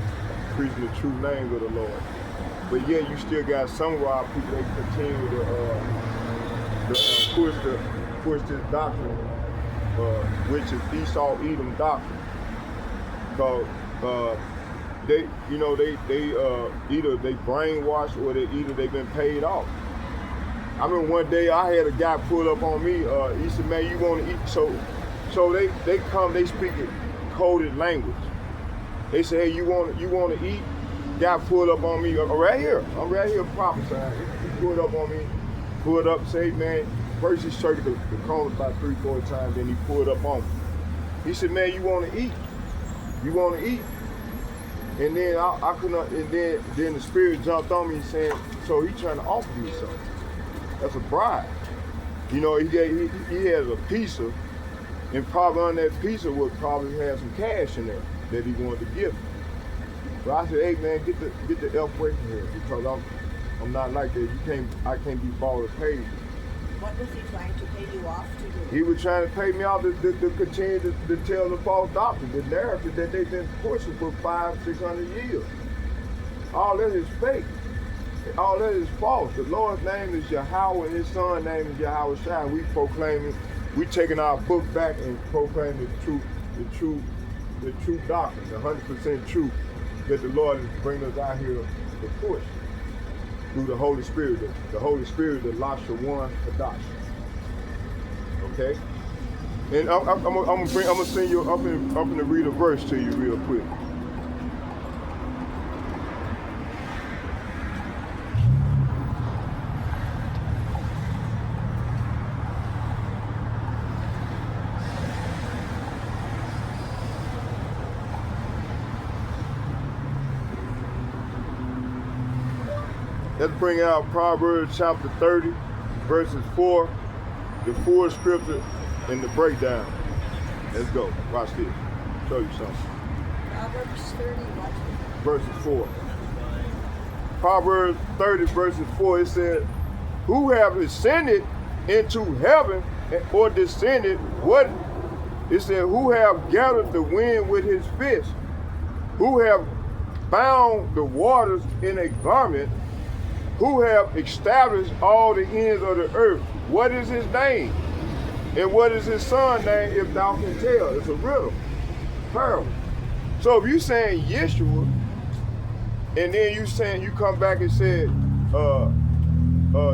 S1: preaching the true name of the Lord. But yeah, you still got some of our people that continue to push this doctrine, which is Esau Edom doctrine. Because they either they brainwashed or they've been paid off. I remember one day I had a guy pull up on me. He said, "Man, you want to eat?" So they come, they speak it coded language. They say, "Hey, you want to eat?" Guy pulled up on me right here. I'm right here prophesying. He pulled up on me, pulled up, say, "Man." First he circled the corner about 3-4 times, then he pulled up on me. He said, "Man, you want to eat? You want to eat?" And then I couldn't. And then the spirit jumped on me saying, "So he trying to offer me something? That's a bribe." He has a pizza, and probably on that pizza would probably have some cash in there that he wanted to give me. So I said, "Hey man, get the F away from here, because I'm not like that. I can't be bought or paid."
S5: What was he trying to pay you off to do?
S1: He was trying to pay me off to continue to tell the false doctrine, the narrative that they've been pushing for 500-600 years. All that is fake. All that is false. The Lord's name is Yahweh and his son's name is Yahweh Shai. We proclaiming, we taking our book back and proclaiming the true doctrine, the 100% truth that the Lord is bringing us out here to push. Through the Holy Spirit, the Lasha one adoption. Okay, and I'm gonna send you. I'm gonna read a verse to you real quick. Let's bring out Proverbs chapter 30, verses 4, the full scripture and the breakdown. Let's go. Watch this. Show you something.
S5: Proverbs 30, what?
S1: Verses 4. Proverbs 30, verses 4, it said, "Who have ascended into heaven or descended, what?" It said, "Who have gathered the wind with his fist? Who have bound the waters in a garment? Who have established all the ends of the earth? What is his name? And what is his son's name, if thou can tell?" It's a riddle, parable. So if you saying Yeshua, and then you come back and said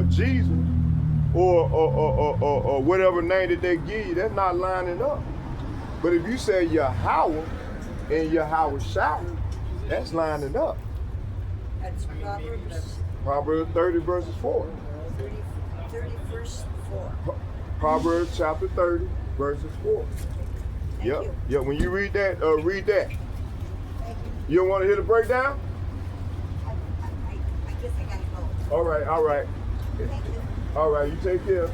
S1: Jesus, or whatever name that they give you, that's not lining up. But if you say Yahweh and Yahweh Shai, That's lining up.
S5: That's Proverbs
S1: Proverbs 30 verses 4.
S5: 30 verse 4.
S1: Proverbs chapter 30 verses 4.
S5: Thank
S1: Yep.
S5: you.
S1: Yeah, when you read that, read that.
S5: Thank you.
S1: You don't want to hear the breakdown?
S5: I guess I gotta go.
S1: All right, all right.
S5: Thank you.
S1: All right, you take care.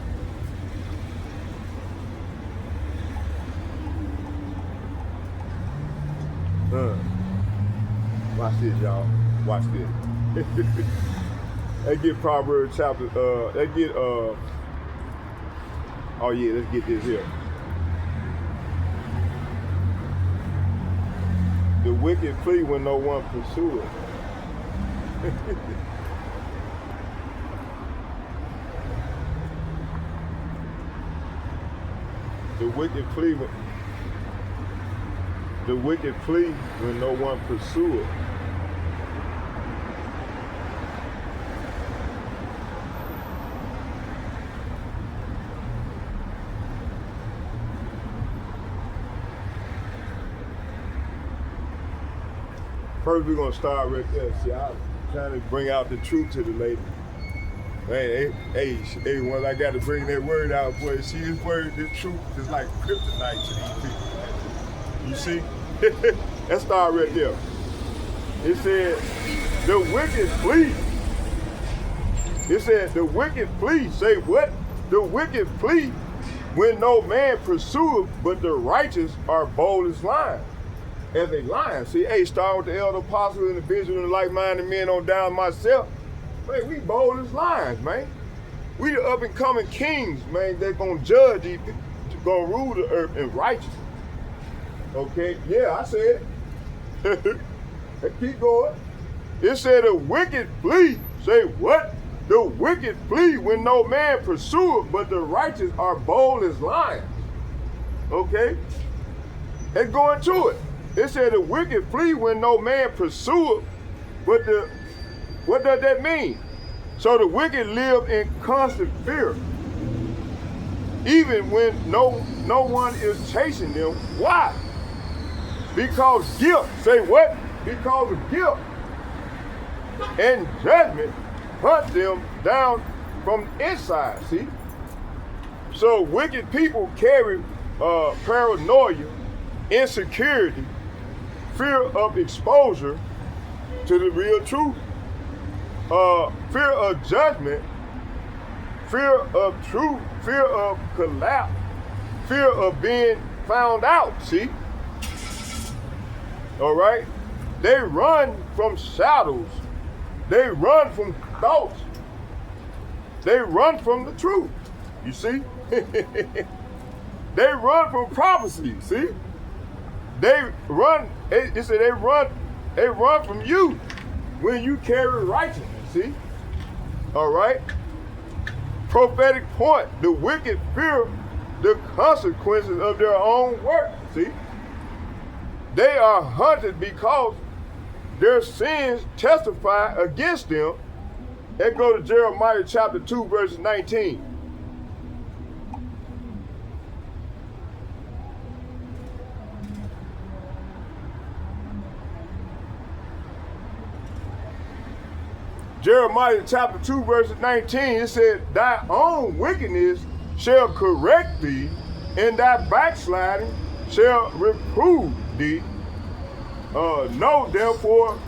S1: Watch this, y'all. Watch this. They get Proverbs chapter, oh yeah, let's get this here. The wicked flee when no one pursues. The wicked flee when no one pursues. First, we're gonna start right there. See, I'm trying to bring out the truth to the lady. Man, hey, once I got to bring that word out, boy, see this word, this truth is like kryptonite to these people. You see? Let's start right there. It said, the wicked flee. It said, the wicked flee. Say what? The wicked flee when no man pursueth, but the righteous are bold as lions. As a lion. See, hey, start with the elder apostle and the bishop and the like-minded men on down myself. Man, we bold as lions, man. We the up and coming kings, man. They're gonna judge these people, gonna rule the earth in righteousness. Okay, yeah, I said it. Let's keep going. It said the wicked flee. Say what? The wicked flee when no man pursueth, but the righteous are bold as lions. Okay? Let's go into it. It said the wicked flee when no man pursueth, but what does that mean? So the wicked live in constant fear, even when no one is chasing them. Why? Because guilt. Say what? Because of guilt and judgment hunt them down from inside. See? So wicked people carry paranoia, insecurity, fear of exposure to the real truth, fear of judgment, fear of truth, fear of collapse, fear of being found out, see? All right? They run from shadows. They run from thoughts. They run from the truth, you see? They run from prophecy, see? They run, it said they run from you when you carry righteousness, see? All right? Prophetic point, the wicked fear the consequences of their own work, see? They are hunted because their sins testify against them. Let's go to Jeremiah chapter 2, verse 19. Jeremiah chapter 2, verse 19, it said, thy own wickedness shall correct thee, and thy backsliding shall reprove thee. Know therefore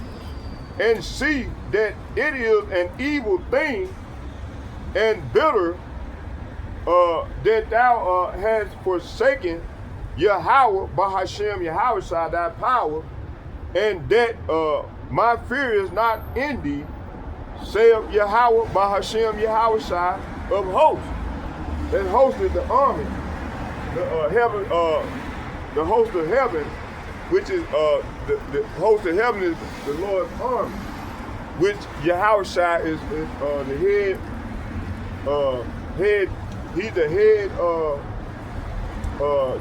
S1: and see that it is an evil thing and bitter that thou hast forsaken Yahweh, Bahashem Yahweh, thy power, and that my fear is not in thee, saith Yahweh, Bahashem Yahweh of hosts. That host is the army, the heaven, the host of heaven, which is the host of heaven is the Lord's army, which Yahweh is the head. He's the head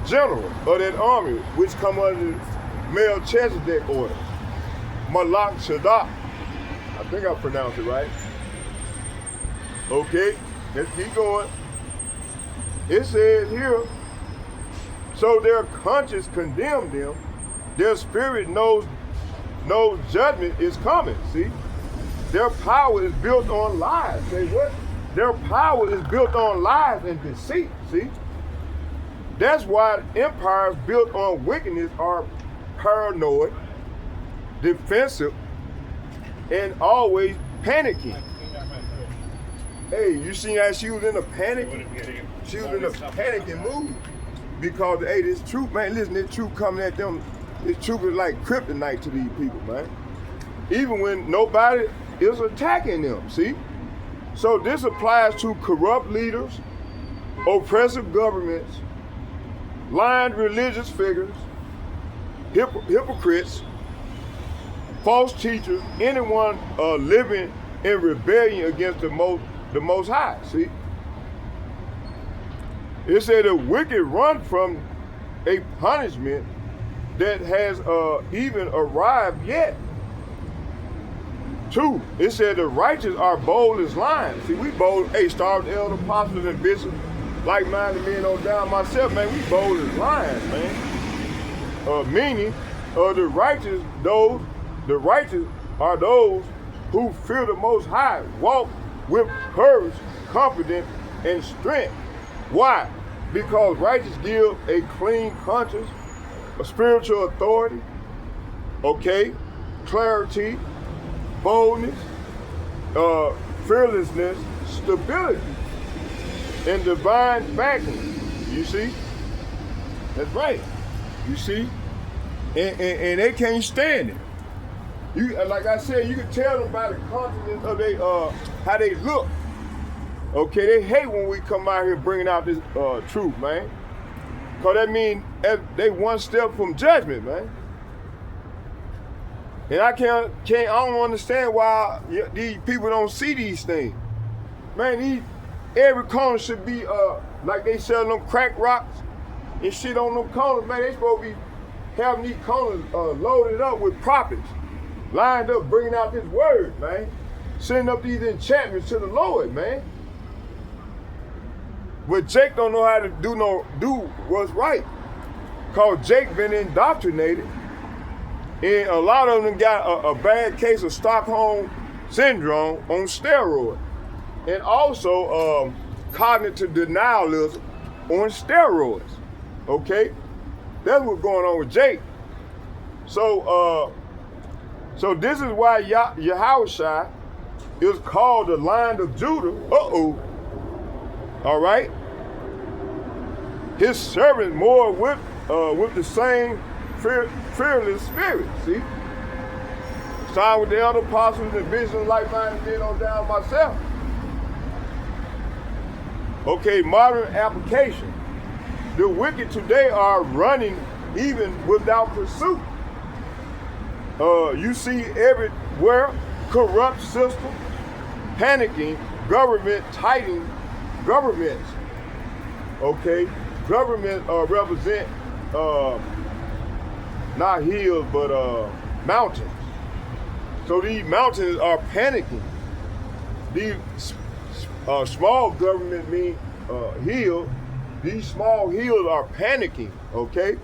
S1: general of that army, which come under Melchizedek order, Malak Shaddai. I think I pronounced it right. Okay, let's keep going. It says here, so their conscience condemned them, their spirit knows no judgment is coming, see? Their power is built on lies. Say what? Their power is built on lies and deceit, see? That's why empires built on wickedness are paranoid, defensive, and always panicking. Hey, you seen how she was in a panic? She was in a panicking mood. Because, hey, this truth, man, listen, this truth coming at them, this truth is like kryptonite to these people, man. Even when nobody is attacking them, see? So this applies to corrupt leaders, oppressive governments, lying religious figures, hypocrites, false teachers, anyone living in rebellion against the Most High, see? It said the wicked run from a punishment that has even arrived yet. 2, it said the righteous are bold as lions. See, we bold, hey, start with elder apostles and bishops, like-minded men on down myself, man, we bold as lions, man. Meaning, the righteous are those who fear the Most High, walk with courage, confidence, and strength. Why? Because righteous give a clean conscience, a spiritual authority, okay, clarity, boldness, fearlessness, stability, and divine backing. You see? That's right. You see? And they can't stand it. You, like I said, you can tell them by the confidence of they, how they look. Okay, they hate when we come out here bringing out this truth, man. Because that means they one step from judgment, man. And I don't understand why these people don't see these things. Man, every corner should be like they sell them crack rocks and shit on them corners, man. They supposed to be having these corners loaded up with prophets, lined up, bringing out this word, man. Sending up these enchantments to the Lord, man. But Jake don't know how to do what's right. Cause Jake been indoctrinated, and a lot of them got a bad case of Stockholm syndrome on steroids, and also cognitive denialism on steroids. Okay, that's what's going on with Jake. So this is why Yahushua is called the Lion of Judah. All right. His servant more with the same fearless spirit. See, signed with the other apostles and bishops, like-minded men on down myself. Okay, modern application. The wicked today are running even without pursuit. You see everywhere corrupt system, panicking, government tightening. Governments, okay, government represent not hills but mountains. So these mountains are panicking. These small government mean hills. These small hills are panicking. Okay.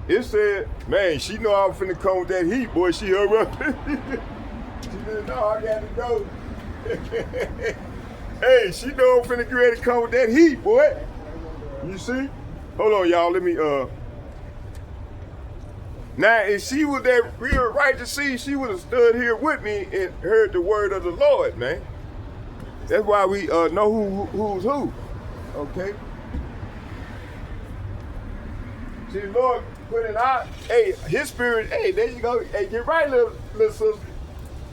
S1: It said, man, she know I was finna come with that heat, boy. She hurry up. She didn't know I got to go. Hey, she know I'm finna get ready to come with that heat, boy. You see? Hold on, y'all. Let me, Now, if she was that real righteous seed, she would have stood here with me and heard the word of the Lord, man. That's why we know who's who. Okay? See, the Lord put it out. Hey, his spirit, hey, there you go. Hey, get right, little sister.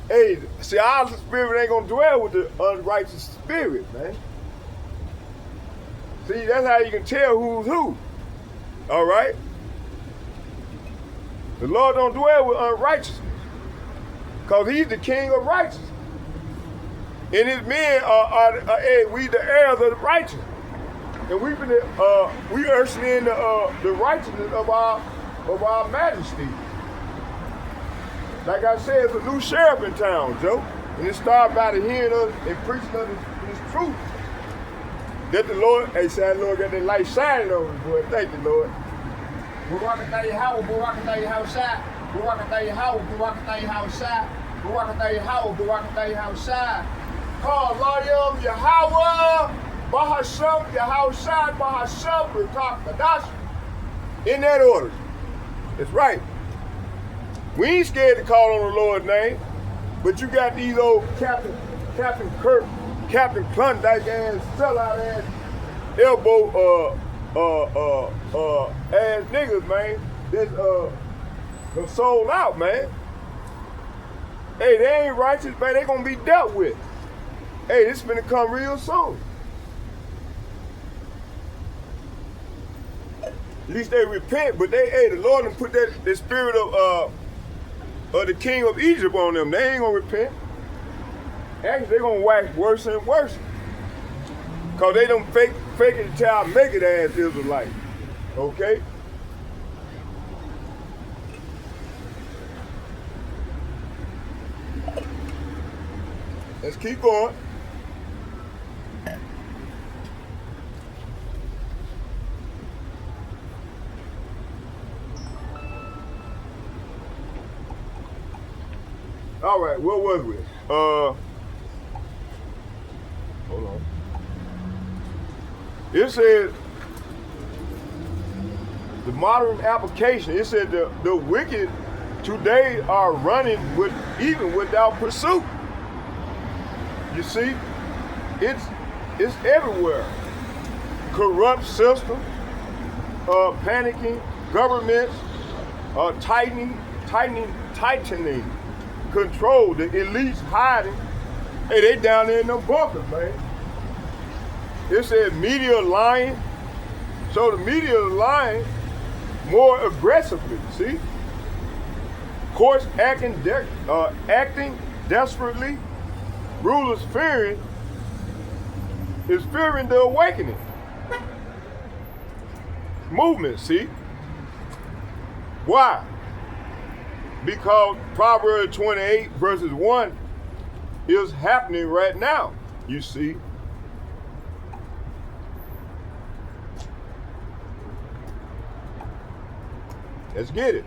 S1: Hey, see, our spirit ain't gonna dwell with the unrighteous spirit, man. See, that's how you can tell who's who. All right? The Lord don't dwell with unrighteousness, because he's the king of righteousness. And his men we the heirs of the righteous. And we ushering in the righteousness of our majesty. Like I said, it's a new sheriff in town, Joe. And it started by the hearing of and preaching of his truth that the Lord, hey, say, Lord, got that light shining on me, boy. Thank you, Lord.
S2: Barakatay Howard, Barakatay Howside, Barakatay Howard, Barakatay Howside, Barakatay Howard, Barakatay Howside.
S1: Call Layam Yahweh, Bahasham, Yahushad, Bahasham, Rekah Kadash. In that order. That's right. We ain't scared to call on the Lord's name, but you got these old Captain Kirk, Captain Klondike ass, sellout ass, elbow ass niggas, man. That's sold out, man. Hey, they ain't righteous, man. They gonna be dealt with. Hey, this finna come real soon. At least they repent, but the Lord done put the spirit of the king of Egypt on them. They ain't gonna repent. Actually, they gonna wax worse and worse. Cause they done fake it till I make it ass Israelite. Okay? Let's keep going. All right, what was we? Hold on. It said the modern application. It said the wicked today are running even without pursuit. You see, it's everywhere. Corrupt system, panicking governments, tightening control. The elites hiding. Hey, they down there in them bunkers, man. It said media lying. So the media is lying more aggressively. See, courts acting desperately. Rulers fearing the awakening. Movement, see? Why? Because Proverbs 28 verses 1 is happening right now, you see. Let's get it.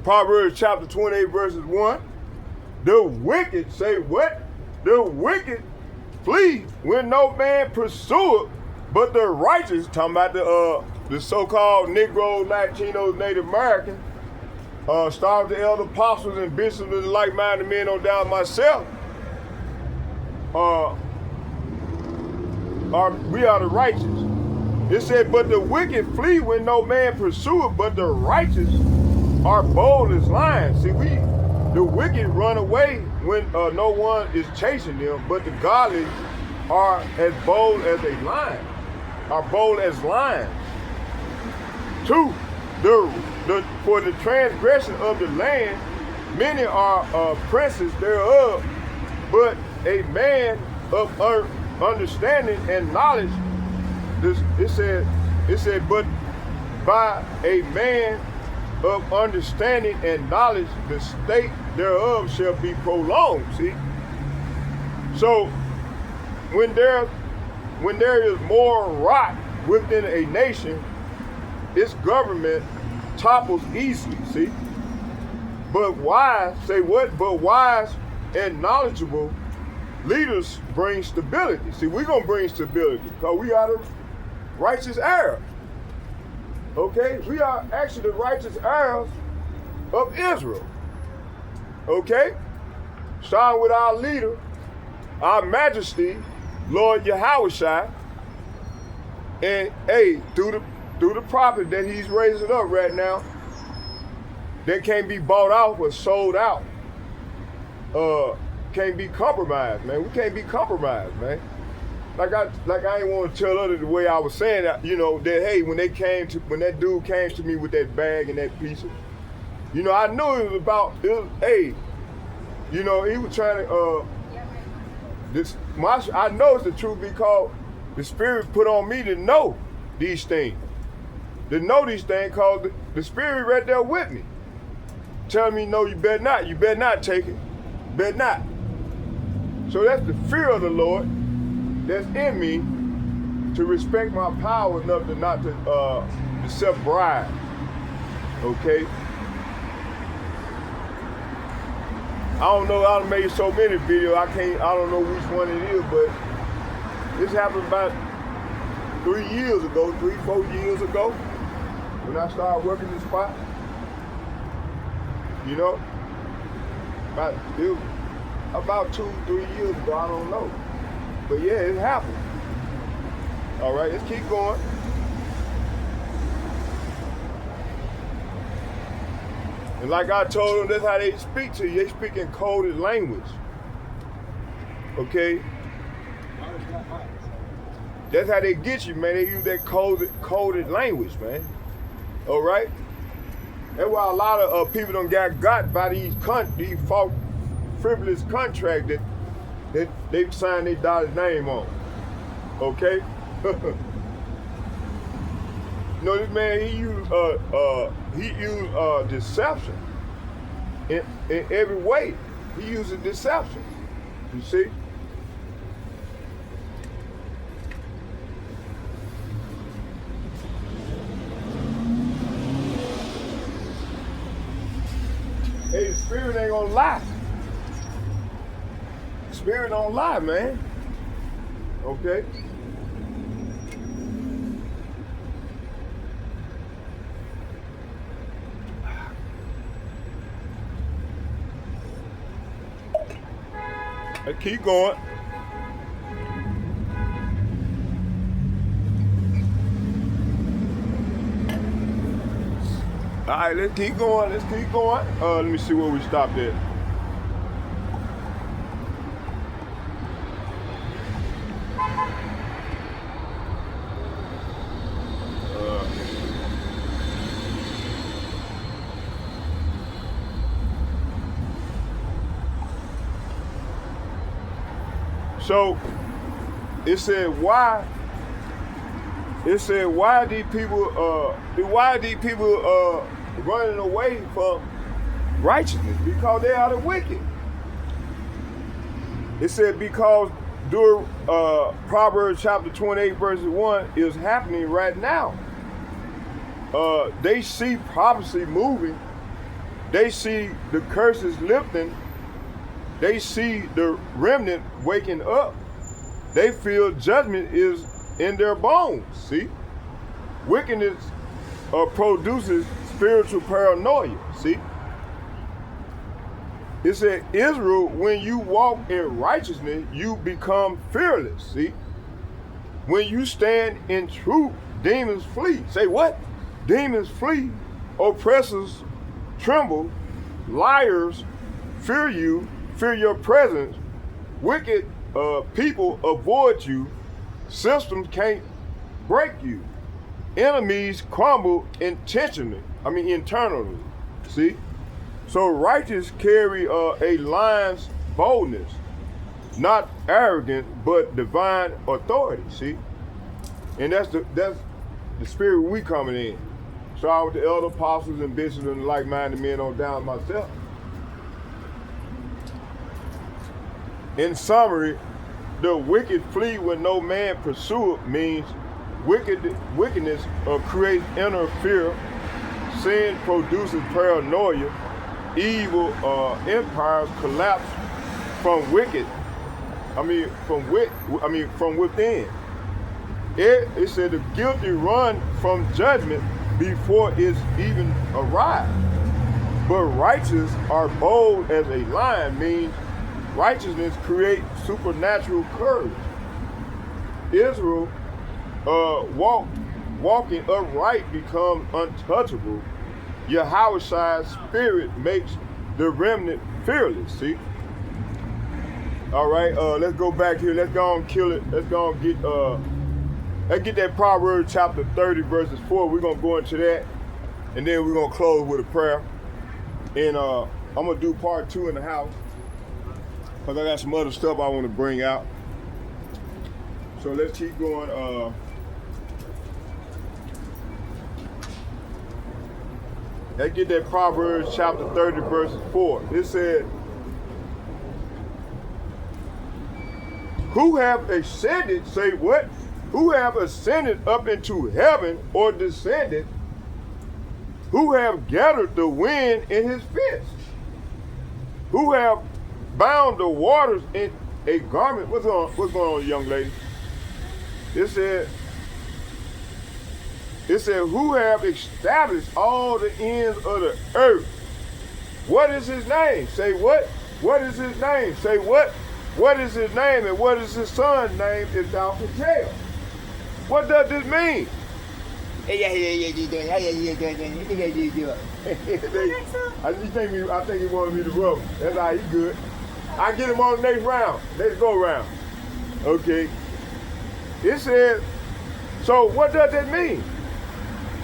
S1: Proverbs chapter 28 verses 1. The wicked say what? The wicked flee when no man pursueth, but the righteous, talking about the so-called Negro, Latinos, Native American, starting with the elder apostles and bishops and like-minded men, no doubt myself, we are the righteous. It said, but the wicked flee when no man pursueth, but the righteous are bold as lions. See, the wicked run away when no one is chasing them, but the godly are as bold as a lion, are bold as lions. 2, for the transgression of the land, many are princes thereof, but a man of understanding and knowledge, it said, but by a man of understanding and knowledge, the state thereof shall be prolonged. See, so when there is more rot within a nation, its government topples easily. See, but wise, say what? But wise and knowledgeable leaders bring stability. See, we're gonna bring stability because we are the righteous heirs. Okay, we are actually the righteous heirs of Israel. Okay, starting with our leader, our Majesty, Lord Yahushua, and through the prophet that he's raising up right now, that can't be bought out or sold out. Can't be compromised, man. We can't be compromised, man. Like I ain't want to tell others the way I was saying that, that hey, when that dude came to me with that bag and that pizza, I knew it was about, he was trying to, I know it's the truth because The Spirit put on me to know these things. To know these things, cause the Spirit right there with me. Telling me, no, you better not take it. You better not. So that's the fear of the Lord that's in me to respect my power enough to not to accept bribes. Okay? I don't know, I done made so many videos, I don't know which one it is, but this happened about 4 years ago, when I started working this spot. You know? About 2-3 years ago, I don't know. But yeah, it happened. All right, let's keep going. And like I told them, that's how they speak to you. They speak in coded language. Okay? That's how they get you, man. They use that coded language, man. All right? That's why a lot of people don't got by these false, frivolous contracts that they signed their daughter's name on. Okay? You know, this man, he used deception in every way. He uses deception. You see? Hey, the Spirit ain't gonna lie. The Spirit don't lie, man. Okay? Let's keep going. All right, let's keep going. Let me see where we stopped at. So it said why these people running away from righteousness? Because they are the wicked. It said because during Proverbs chapter 28 verse 1 is happening right now. They see prophecy moving. They see the curses lifting. They see the remnant waking up. They feel judgment is in their bones, see? Wickedness produces spiritual paranoia, see? It said, Israel, when you walk in righteousness, you become fearless, see? When you stand in truth, demons flee. Say what? Demons flee, oppressors tremble, liars fear you, fear your presence, wicked people avoid you, systems can't break you, enemies crumble internally, see? So righteous carry a lion's boldness, not arrogant, but divine authority, see? And that's the spirit we coming in. So I with the elder apostles and bishops and like-minded men on down myself. In summary, the wicked flee when no man pursue it means wickedness creates inner fear, sin produces paranoia, evil empires collapse from within. It said the guilty run from judgment before it's even arrived. But righteous are bold as a lion means righteousness creates supernatural courage. Israel walking upright becomes untouchable. Yahweh's spirit makes the remnant fearless, see? All right, let's go back here. Let's go and kill it. Let's go and get that Proverbs chapter 30 verses 4. We're going to go into that, and then we're going to close with a prayer. And I'm going to do part 2 in the house, because I got some other stuff I want to bring out. So let's keep going. Let's get that Proverbs chapter 30, verse 4. It said, who have ascended, say what? Who have ascended up into heaven or descended? Who have gathered the wind in his fist? Who have bound the waters in a garment? What's going on, young lady? It said, who have established all the ends of the earth? What is his name? Say what? What is his name? Say what? What is his name and what is his son's name if thou can tell? What does this mean? I think he wanted me to rub. That's how he good. I get him on the next round. Let's go round. Okay. It said, so what does that mean?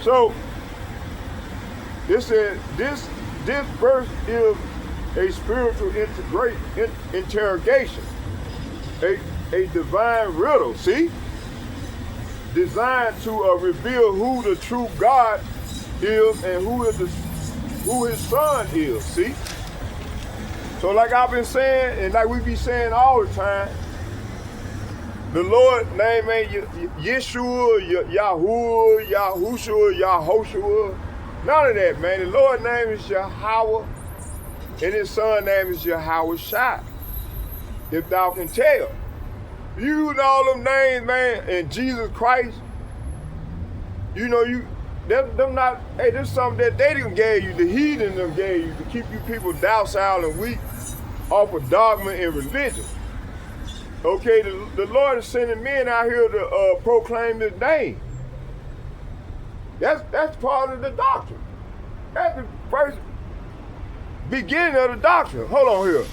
S1: So it said this verse is a spiritual interrogation, a divine riddle, see? Designed to reveal who the true God is and who his son is, see? So like I've been saying, and like we be saying all the time, the Lord's name ain't Yeshua, Yahuwah, Yahushua, Yahoshua. None of that, man. The Lord's name is Yahweh, and his son's name is Yahweh Shai. If thou can tell. You and all them names, man, and Jesus Christ, you know, them not, hey, this is something that they done gave you, the heathen them gave you to keep you people docile and weak off of dogma and religion. Okay, the Lord is sending men out here to proclaim his name. That's part of the doctrine. That's the first beginning of the doctrine. Hold on here.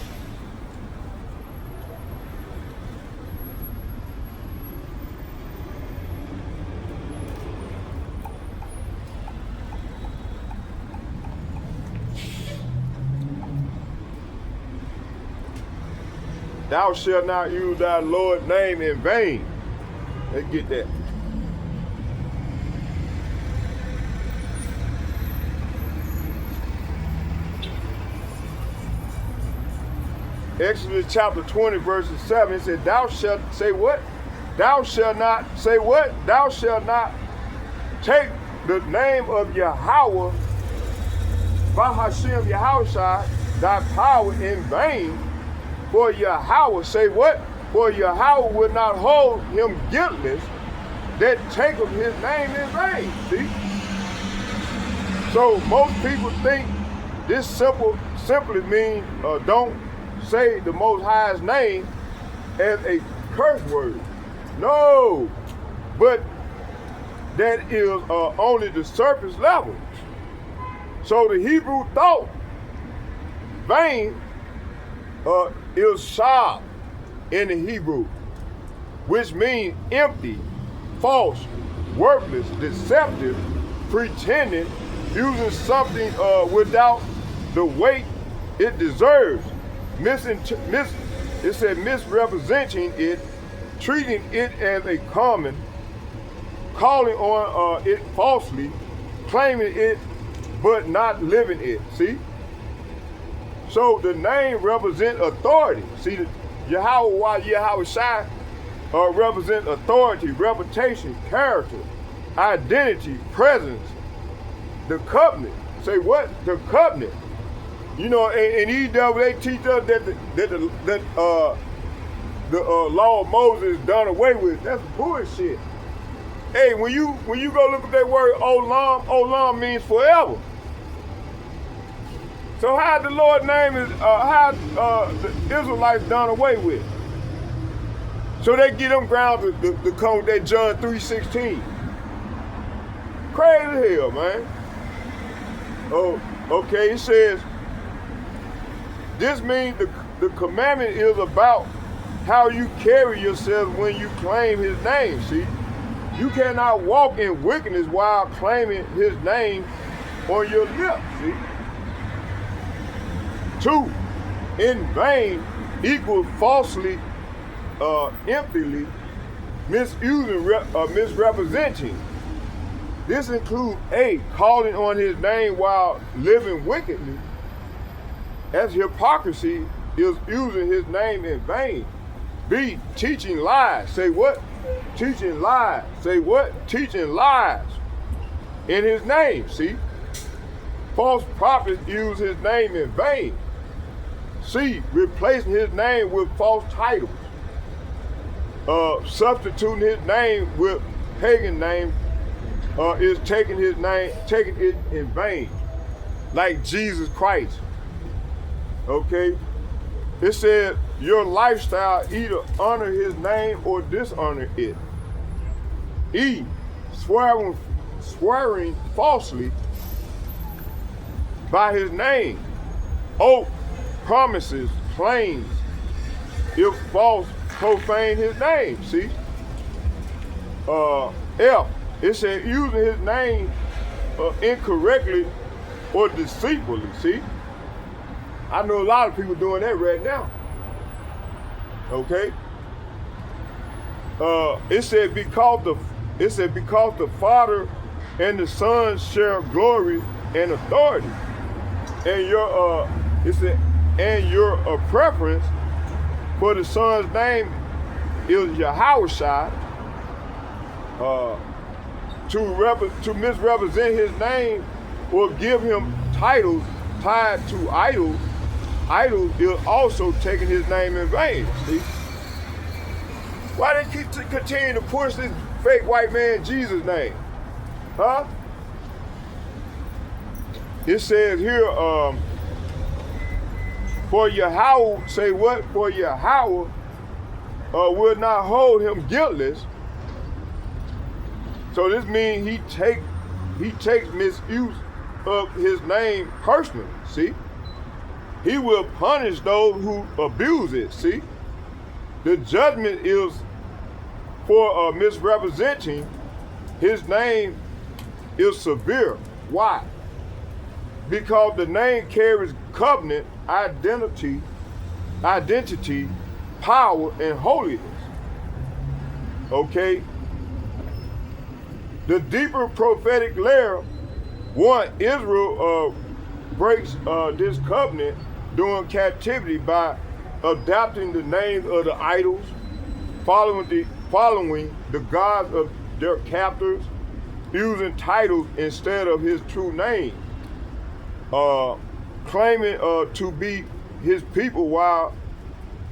S1: Thou shalt not use thy Lord's name in vain. Let's get that. Exodus chapter 20, verses 7, it said, thou shalt say what? Thou shalt not say what? Thou shalt not take the name of Yahweh, Bahashem Yahushai, thy power in vain. For Yahweh, say what? For Yahweh will not hold him guiltless that taketh his name in vain. See? So most people think this simply means don't say the Most High's name as a curse word. No, but that is only the surface level. So the Hebrew thought vain is shab in the Hebrew, which means empty, false, worthless, deceptive, pretending, using something without the weight it deserves, it said misrepresenting it, treating it as a common, calling on it falsely, claiming it but not living it. See? So the name represents authority. See, Yahweh Shai represents authority, reputation, character, identity, presence, the covenant. Say what? The covenant. You know, and EW, they teach us that the law of Moses is done away with. That's bullshit. Hey, when you go look at that word olam means forever. So how the Lord's name is, the Israelites done away with? So they get them grounds to come with that John 3:16. Crazy hell, man. Oh, okay, it says, this means the commandment is about how you carry yourself when you claim his name, see? You cannot walk in wickedness while claiming his name on your lips, see? 2, in vain equals falsely, emptily, misusing, misrepresenting. This includes A, calling on his name while living wickedly. As hypocrisy is using his name in vain. B, teaching lies. Say what? Teaching lies. Say what? Teaching lies in his name. See? False prophets use his name in vain. C, replacing his name with false titles. Substituting his name with pagan name is taking his name, taking it in vain. Like Jesus Christ. Okay? It said your lifestyle either honor his name or dishonor it. E, swearing falsely by his name. O, promises, claims, if false, profane his name. See? F, it said using his name incorrectly or deceitfully. See? I know a lot of people doing that right now. Okay? It said because the Father and the Son share glory and authority, and your preference for the Son's name is Yahushua. To misrepresent his name or give him titles tied to idols is also taking his name in vain. See? Why they keep continue to push this fake white man Jesus name? Huh? It says here, for Yahweh, say what? For Yahweh will not hold him guiltless. So this means he takes misuse of his name personally. See? He will punish those who abuse it. See? The judgment is for misrepresenting his name is severe. Why? Because the name carries covenant, identity, power, and holiness. Okay? The deeper prophetic layer, one, Israel breaks this covenant during captivity by adopting the names of the idols, following the gods of their captors, using titles instead of his true name, claiming to be his people while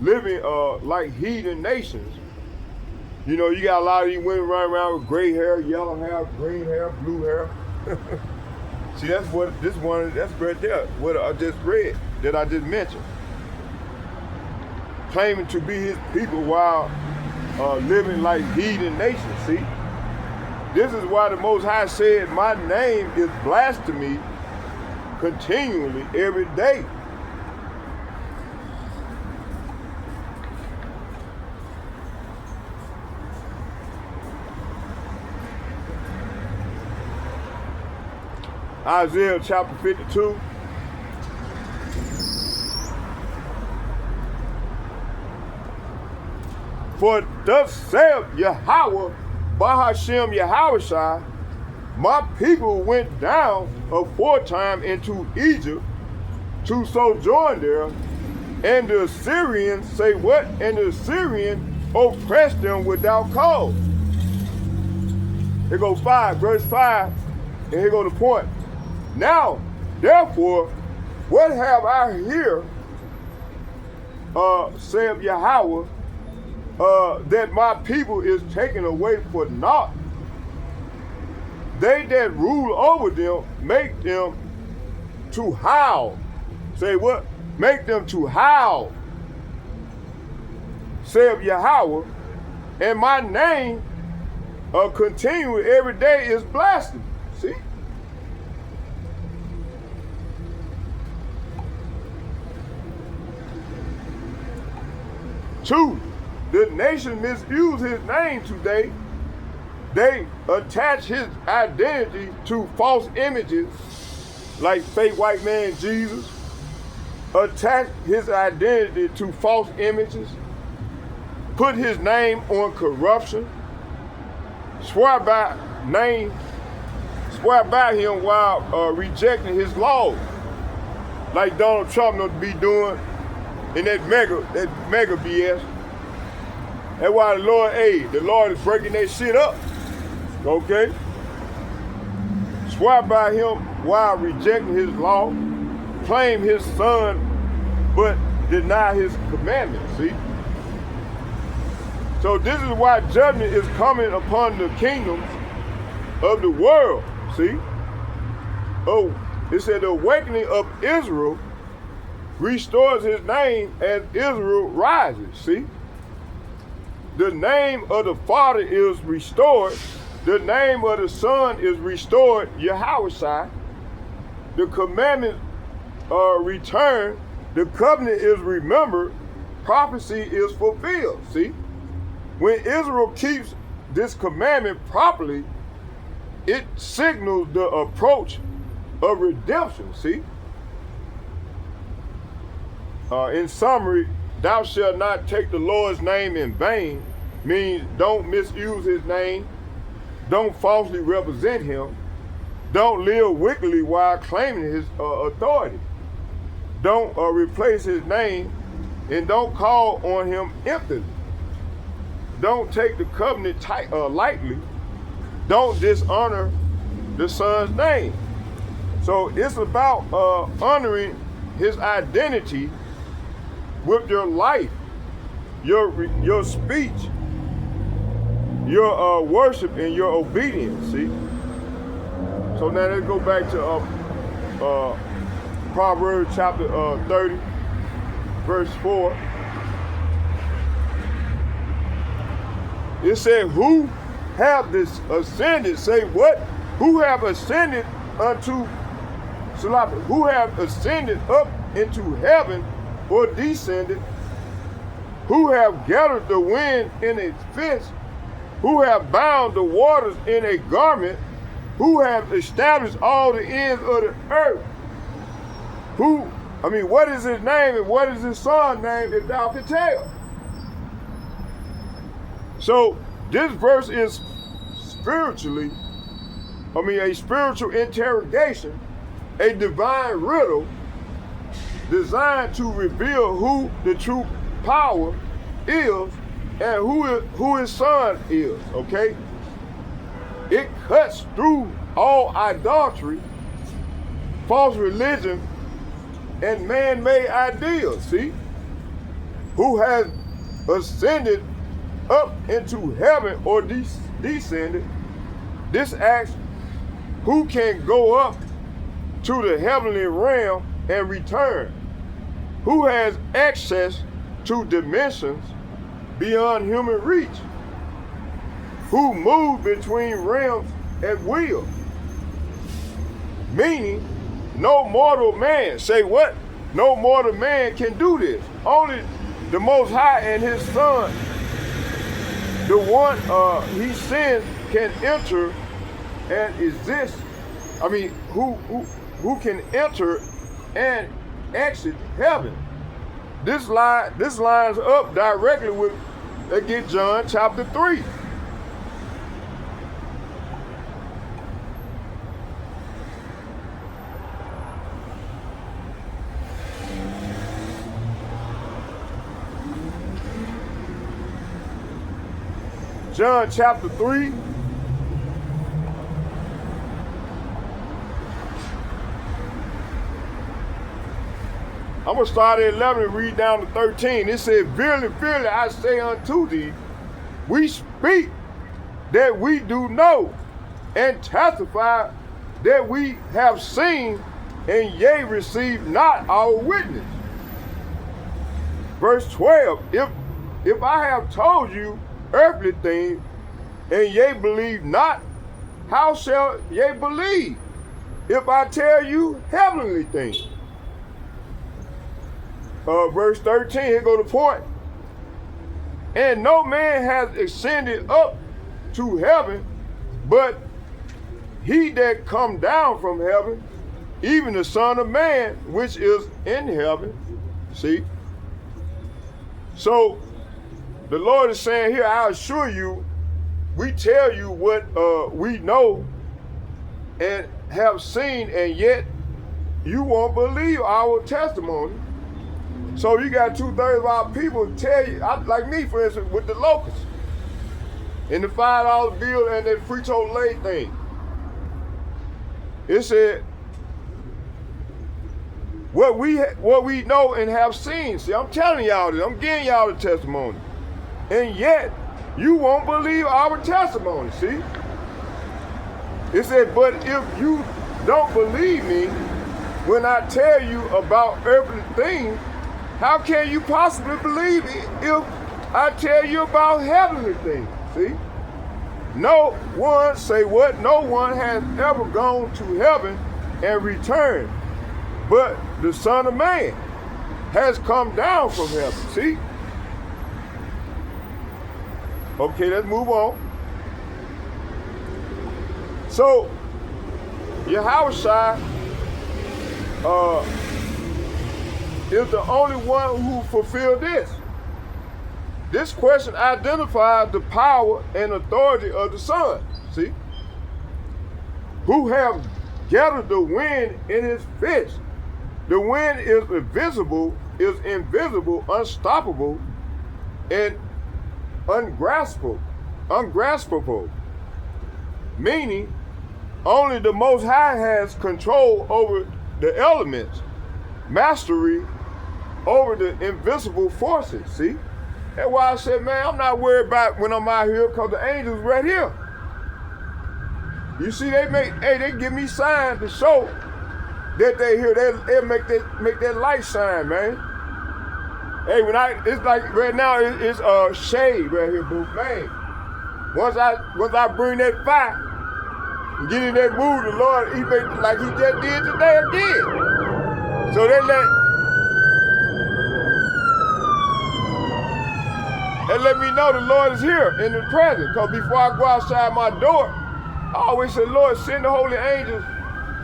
S1: living like heathen nations. You know, you got a lot of these women running around with gray hair, yellow hair, green hair, blue hair. See, that's right there, what I just read, that I just mentioned. Claiming to be his people while living like heathen nations, see? This is why the Most High said, my name is blasphemy continually every day. Isaiah chapter 52. For thus saith Yahweh, Bahashem Yahushua, my people went down aforetime into Egypt to sojourn there, and the Assyrians, say what? And the Assyrian oppressed them without cause. Here goes 5, verse 5, and here goes the point. Now, therefore, what have I here, saith Yahweh, that my people is taken away for naught? They that rule over them make them to howl. Say what? Make them to howl, saith Yahweh, and my name continually every day is blasphemy. See? Two, the nation misuse his name today. They attach his identity to false images like fake white man Jesus. Attach his identity to false images. Put his name on corruption, swear by him while rejecting his laws, like Donald Trump will be doing in that mega BS. That's why the Lord is breaking that shit up. Okay? Swear by him while rejecting his law, claim his son, but deny his commandments. See? So this is why judgment is coming upon the kingdoms of the world. See? Oh, it said the awakening of Israel restores his name as Israel rises. See? The name of the Father is restored. The name of the Son is restored, Yahushua. The commandments are returned. The covenant is remembered. Prophecy is fulfilled. See? When Israel keeps this commandment properly, it signals the approach of redemption. See? In summary, thou shalt not take the Lord's name in vain, means don't misuse his name, don't falsely represent him, don't live wickedly while claiming his authority, don't replace his name, and don't call on him emptily. Don't take the covenant lightly. Don't dishonor the Son's name. So it's about honoring his identity with your life, your speech, your worship, and your obedience. See. So now let's go back to Proverbs chapter 30, verse 4. It said, who have this ascended? Say what? Who have ascended unto Salapa? Who have ascended up into heaven or descended? Who have gathered the wind in a fist? Who have bound the waters in a garment? Who have established all the ends of the earth? What is his name and what is his son's name, if thou can tell? So this verse is a spiritual interrogation, a divine riddle designed to reveal who the true power is and who his son is, okay? It cuts through all idolatry, false religion, and man-made ideas, see? Who has ascended up into heaven or descended? This asks, who can go up to the heavenly realm and return? Who has access to dimensions beyond human reach? Who moves between realms at will? Meaning, no mortal man, say what? No mortal man can do this. Only the Most High and his Son, the one he sends, can enter and exist. Who can enter and exit heaven? This lines up directly with, let's get John chapter 3. John chapter 3. I'm going to start at 11 and read down to 13. It says, verily, verily, I say unto thee, we speak that we do know, and testify that we have seen, and yea, receive not our witness. Verse 12, if I have told you earthly things, and ye believe not, how shall ye believe if I tell you heavenly things? Verse 13, here go the point. And no man has ascended up to heaven, but he that come down from heaven, even the Son of Man, which is in heaven. See? So, the Lord is saying here, I assure you, we tell you what we know and have seen, and yet you won't believe our testimony. So you got 2/3 of our people tell you, like me, for instance, with the locusts, and the $5 bill and that Frito-Lay thing. It said, what we know and have seen. See, I'm telling y'all this. I'm giving y'all the testimony. And yet, you won't believe our testimony, see? It said, but if you don't believe me when I tell you about earthly things, how can you possibly believe it if I tell you about heavenly things, see? No one, say what? No one has ever gone to heaven and returned, but the Son of Man has come down from heaven, see? Okay, let's move on. So, Yahushua is the only one who fulfilled this. This question identifies the power and authority of the Son, see? Who have gathered the wind in his fist. The wind is invisible, unstoppable, and ungraspable, meaning only the Most High has control over the elements, mastery over the invisible forces, see? That's why I said, man, I'm not worried about when I'm out here, because the angels right here. You see, they give me signs to show that they here. They make that light shine, man. Hey, it's like right now, it's shade right here, boo, man. Once I bring that fire, and get in that mood, the Lord, he make like he just did today again. So they let me know the Lord is here in the presence. Because before I go outside my door, I always say, Lord, send the holy angels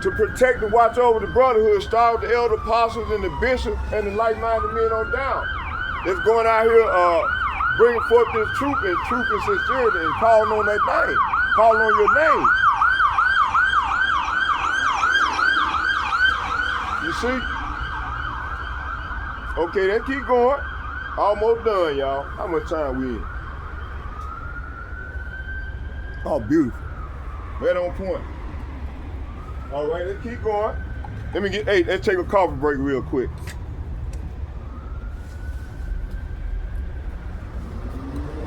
S1: to protect and watch over the brotherhood, start with the elder apostles and the bishop and the like-minded men on down. That's going out here bringing forth this truth and sincerity and calling on that name, calling on your name. You see? Okay, let's keep going. Almost done, y'all. How much time we in? Oh, beautiful. Right on point. All right, let's keep going. Let's take a coffee break real quick.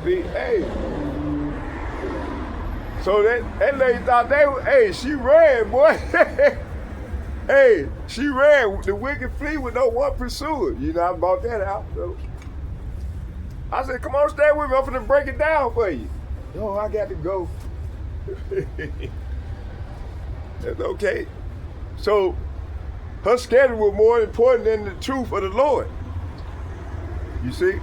S1: See, hey. So that lady thought she ran, boy. Hey, she ran. The wicked flee with no one pursuer. You know, I bought that out, so. I said, come on, stay with me. I'm finna break it down for you. No, I got to go. That's okay. So her schedule was more important than the truth of the Lord. You see?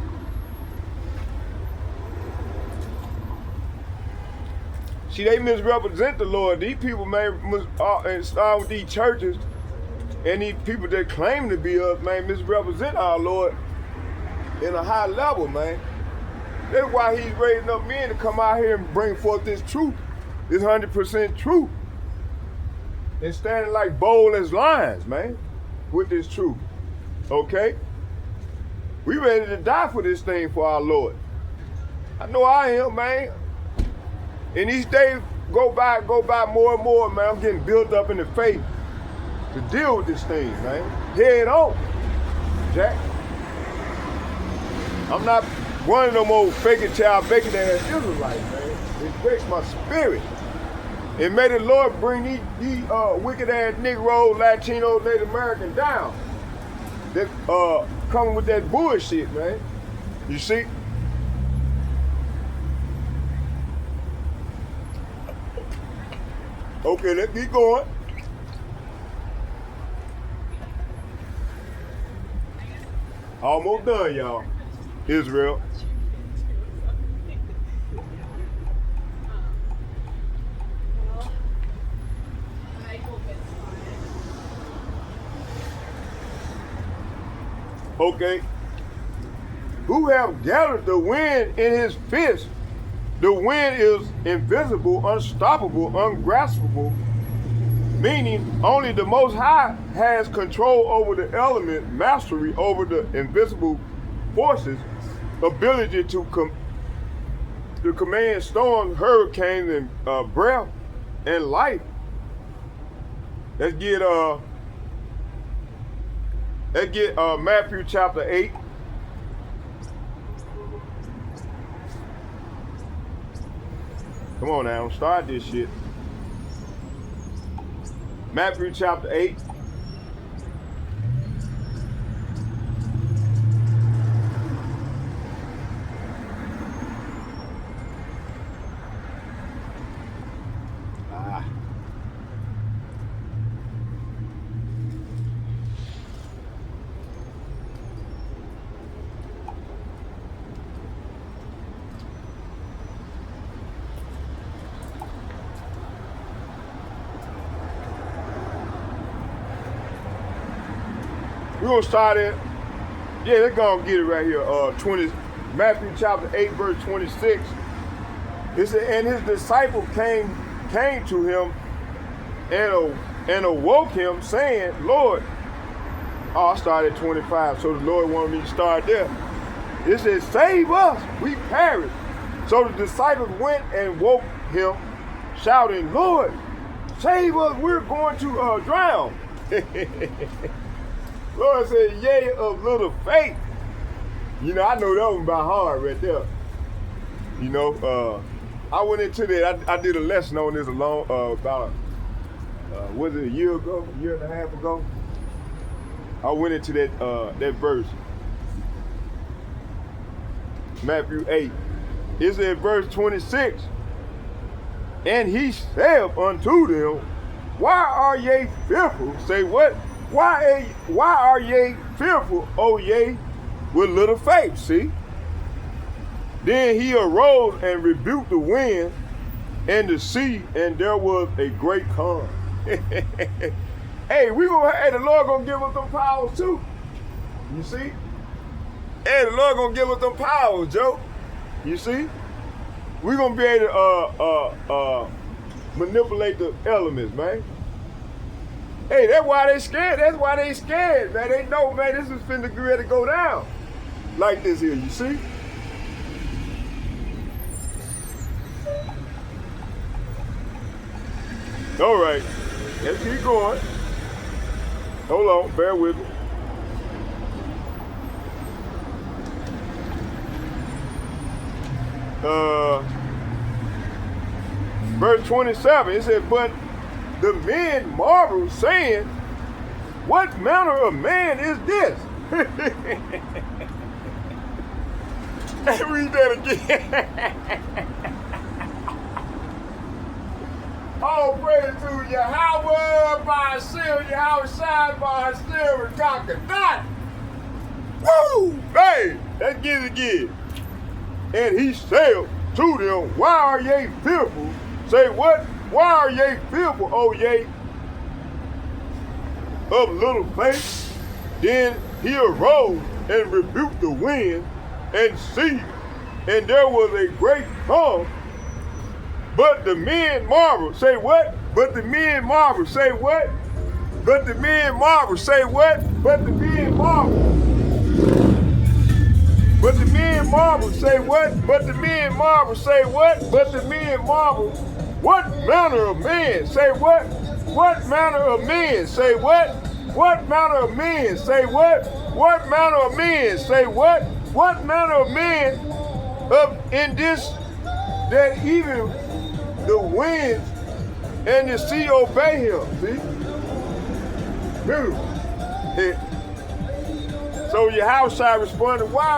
S1: See, they misrepresent the Lord. These people, man, start with these churches, and these people that claim to be us, man, misrepresent our Lord in a high level, man. That's why he's raising up men to come out here and bring forth this truth, this 100% truth, and standing like bold as lions, man, with this truth. Okay? We ready to die for this thing for our Lord. I know I am, man. And each day go by more and more, man. I'm getting built up in the faith to deal with this thing, man. Head on, Jack. I'm not one of them old faking child bacon ass Israelites, man. It breaks my spirit. And may the Lord bring these wicked ass Negro, Latinos, Native American down. That coming with that bullshit, man. You see? Okay, let's keep going. Almost done, y'all. Israel. Okay. Who have gathered the wind in his fist. The wind is invisible, unstoppable, ungraspable, meaning only the Most High has control over the element, mastery over the invisible forces, ability to command storms, hurricanes, and breath and life. Let's get Matthew chapter 8. Come on now, start this shit. Matthew chapter 8. We're gonna start it. Yeah, let's go and get it right here. Matthew chapter 8, verse 26. It said, and his disciple came to him and awoke him, saying, Lord, I started at 25, so the Lord wanted me to start there. It says, save us, we perish. So the disciples went and woke him, shouting, Lord, save us, we're going to drown. Lord said, yea, of little faith. You know, I know that one by heart right there. You know, I went into that. I did a lesson on this about, was it a year ago, a year and a half ago? I went into that verse. Matthew 8. It said verse 26. And he said unto them, why are ye fearful? Say what? Why are ye fearful, O ye with little faith? See? Then he arose and rebuked the wind and the sea, and there was a great calm. Hey, the Lord gonna give us them powers too. You see? Hey, the Lord gonna give us them powers, Joe. You see? We're gonna be able to manipulate the elements, man. Hey, that's why they scared. That's why they scared, man. They know, man, this is finna get ready to go down. Like this here, you see? All right, let's keep going. Hold on, bear with me. Verse 27, it said, but the men marveled, saying, what manner of man is this? Read that again. Oh, praise to Yahweh by Hashem, Yahweh shine by Hashem, and conquer not. Woo! Hey, let's get it again. And he said to them, why are ye fearful? Say what? Why are ye fearful, O ye of little faith? Then he arose and rebuked the wind and sea, and there was a great calm. But the men marveled. Say what? But the men marveled. Say what? But the men marveled. Say what? But the men marveled. But the men marveled. Say what? But the men marveled. Say what? But the men marveled. What manner of man? Say what? What manner of men? Say what? What manner of men? Say what? What manner of men? Say what? What manner of men in this that even the winds and the sea obey him? See? Beautiful. So Yahushua responded, why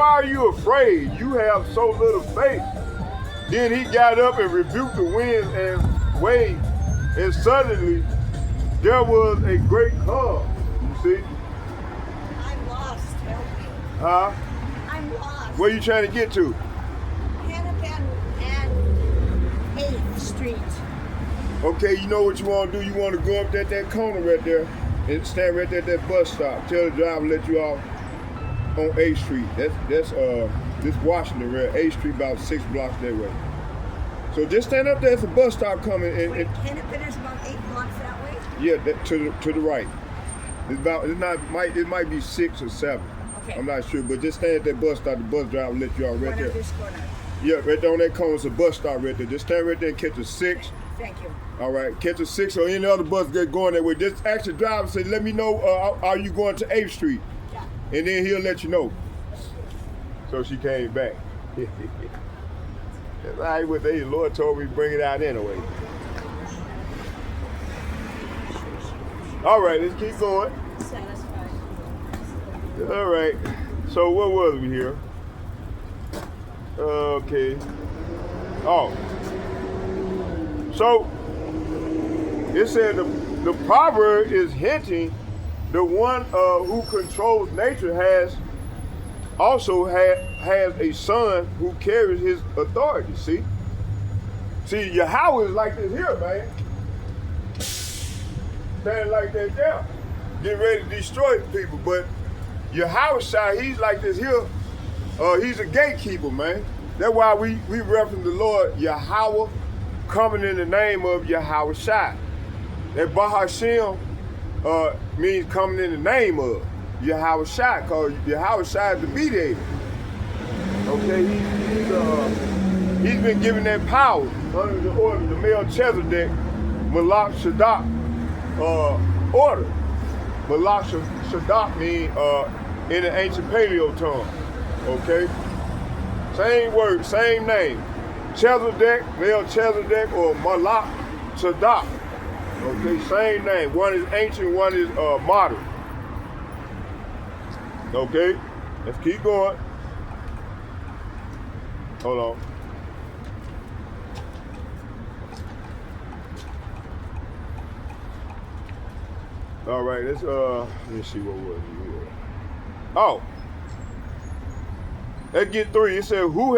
S1: are you afraid? You have so little faith. Then he got up and rebuked the wind and wave, and suddenly there was a great calm. You see?
S5: I'm lost, help me.
S1: Huh?
S5: I'm lost.
S1: Where you trying to get to?
S5: Hennepin and 8th Street.
S1: Okay, you know what you want to do? You want to go up that corner right there and stand right there at that bus stop. Tell the driver to let you off on 8th Street. That's This Washington Red, 8th Street, about 6 blocks that way. So just stand up there. It's a bus stop coming.
S5: Wait, can it finish about 8 blocks that way?
S1: Yeah, to the right. It might be 6 or 7.
S5: Okay.
S1: I'm not sure, but just stand at that bus stop. The bus driver will let you out right
S5: When
S1: there.
S5: I'm just gonna.
S1: Yeah, right there on that corner, it's a bus stop right there. Just stand right there and catch a 6.
S5: Thank you.
S1: All right, catch a 6 or any other bus get going that way. Just ask the driver and say, let me know, are you going to 8th Street?
S5: Yeah.
S1: And then he'll let you know. So she came back. That's all right with the Lord told me to bring it out anyway. All right, let's keep going.
S5: Satisfied.
S1: All right, so what was we here? Okay. Oh. So, it said the proverb is hinting the one who controls nature has a son who carries his authority, see? See, Yahweh is like this here, man. Standing like that there. Getting ready to destroy people, but Yahweh, he's like this here. He's a gatekeeper, man. That's why we reference the Lord Yahweh coming in the name of Yahweh Shai. That Bahashem means coming in the name of Yahweh Shai, because Yahweh Shai is the mediator. Okay, he's been given that power under the order, the Melchizedek, Malak Shadak order. Malak Shadak means in the ancient Paleo tongue. Okay? Same word, same name. Chezedek, Melchizedek, or Malak Shadak. Okay, same name. One is ancient, one is modern. Okay, let's keep going. Hold on. All right, let's see what was it here. Oh, let's get 3. It said, who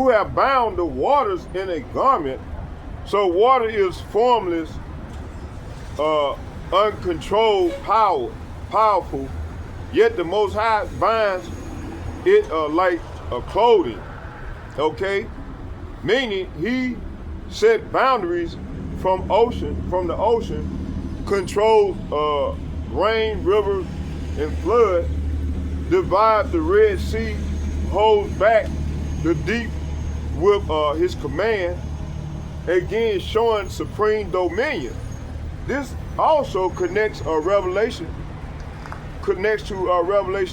S1: have bound the waters in a garment, so water is formless, uncontrolled, powerful, yet the Most High binds it like a clothing. Okay, meaning he set boundaries from the ocean, controls rain, river, and flood, divide the Red Sea, holds back the deep with his command, again showing supreme dominion. This also connects to Revelation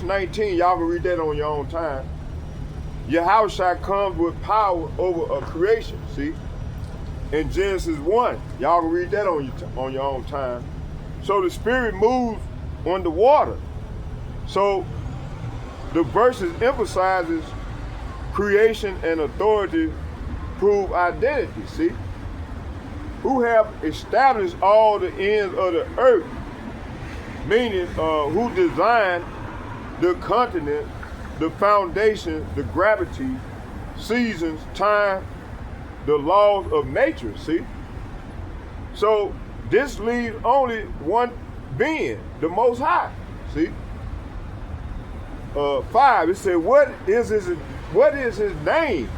S1: 19. Y'all can read that on your own time. Yahushua comes with power over a creation, see? In Genesis 1, y'all can read that on your own time. So the Spirit moves on the water. So the verses emphasizes creation and authority prove identity, see? Who have established all the ends of the earth, meaning who designed the continent, the foundation, the gravity, seasons, time, the laws of nature, see? So this leaves only one being, the Most High, see? 5, it said, what is his name?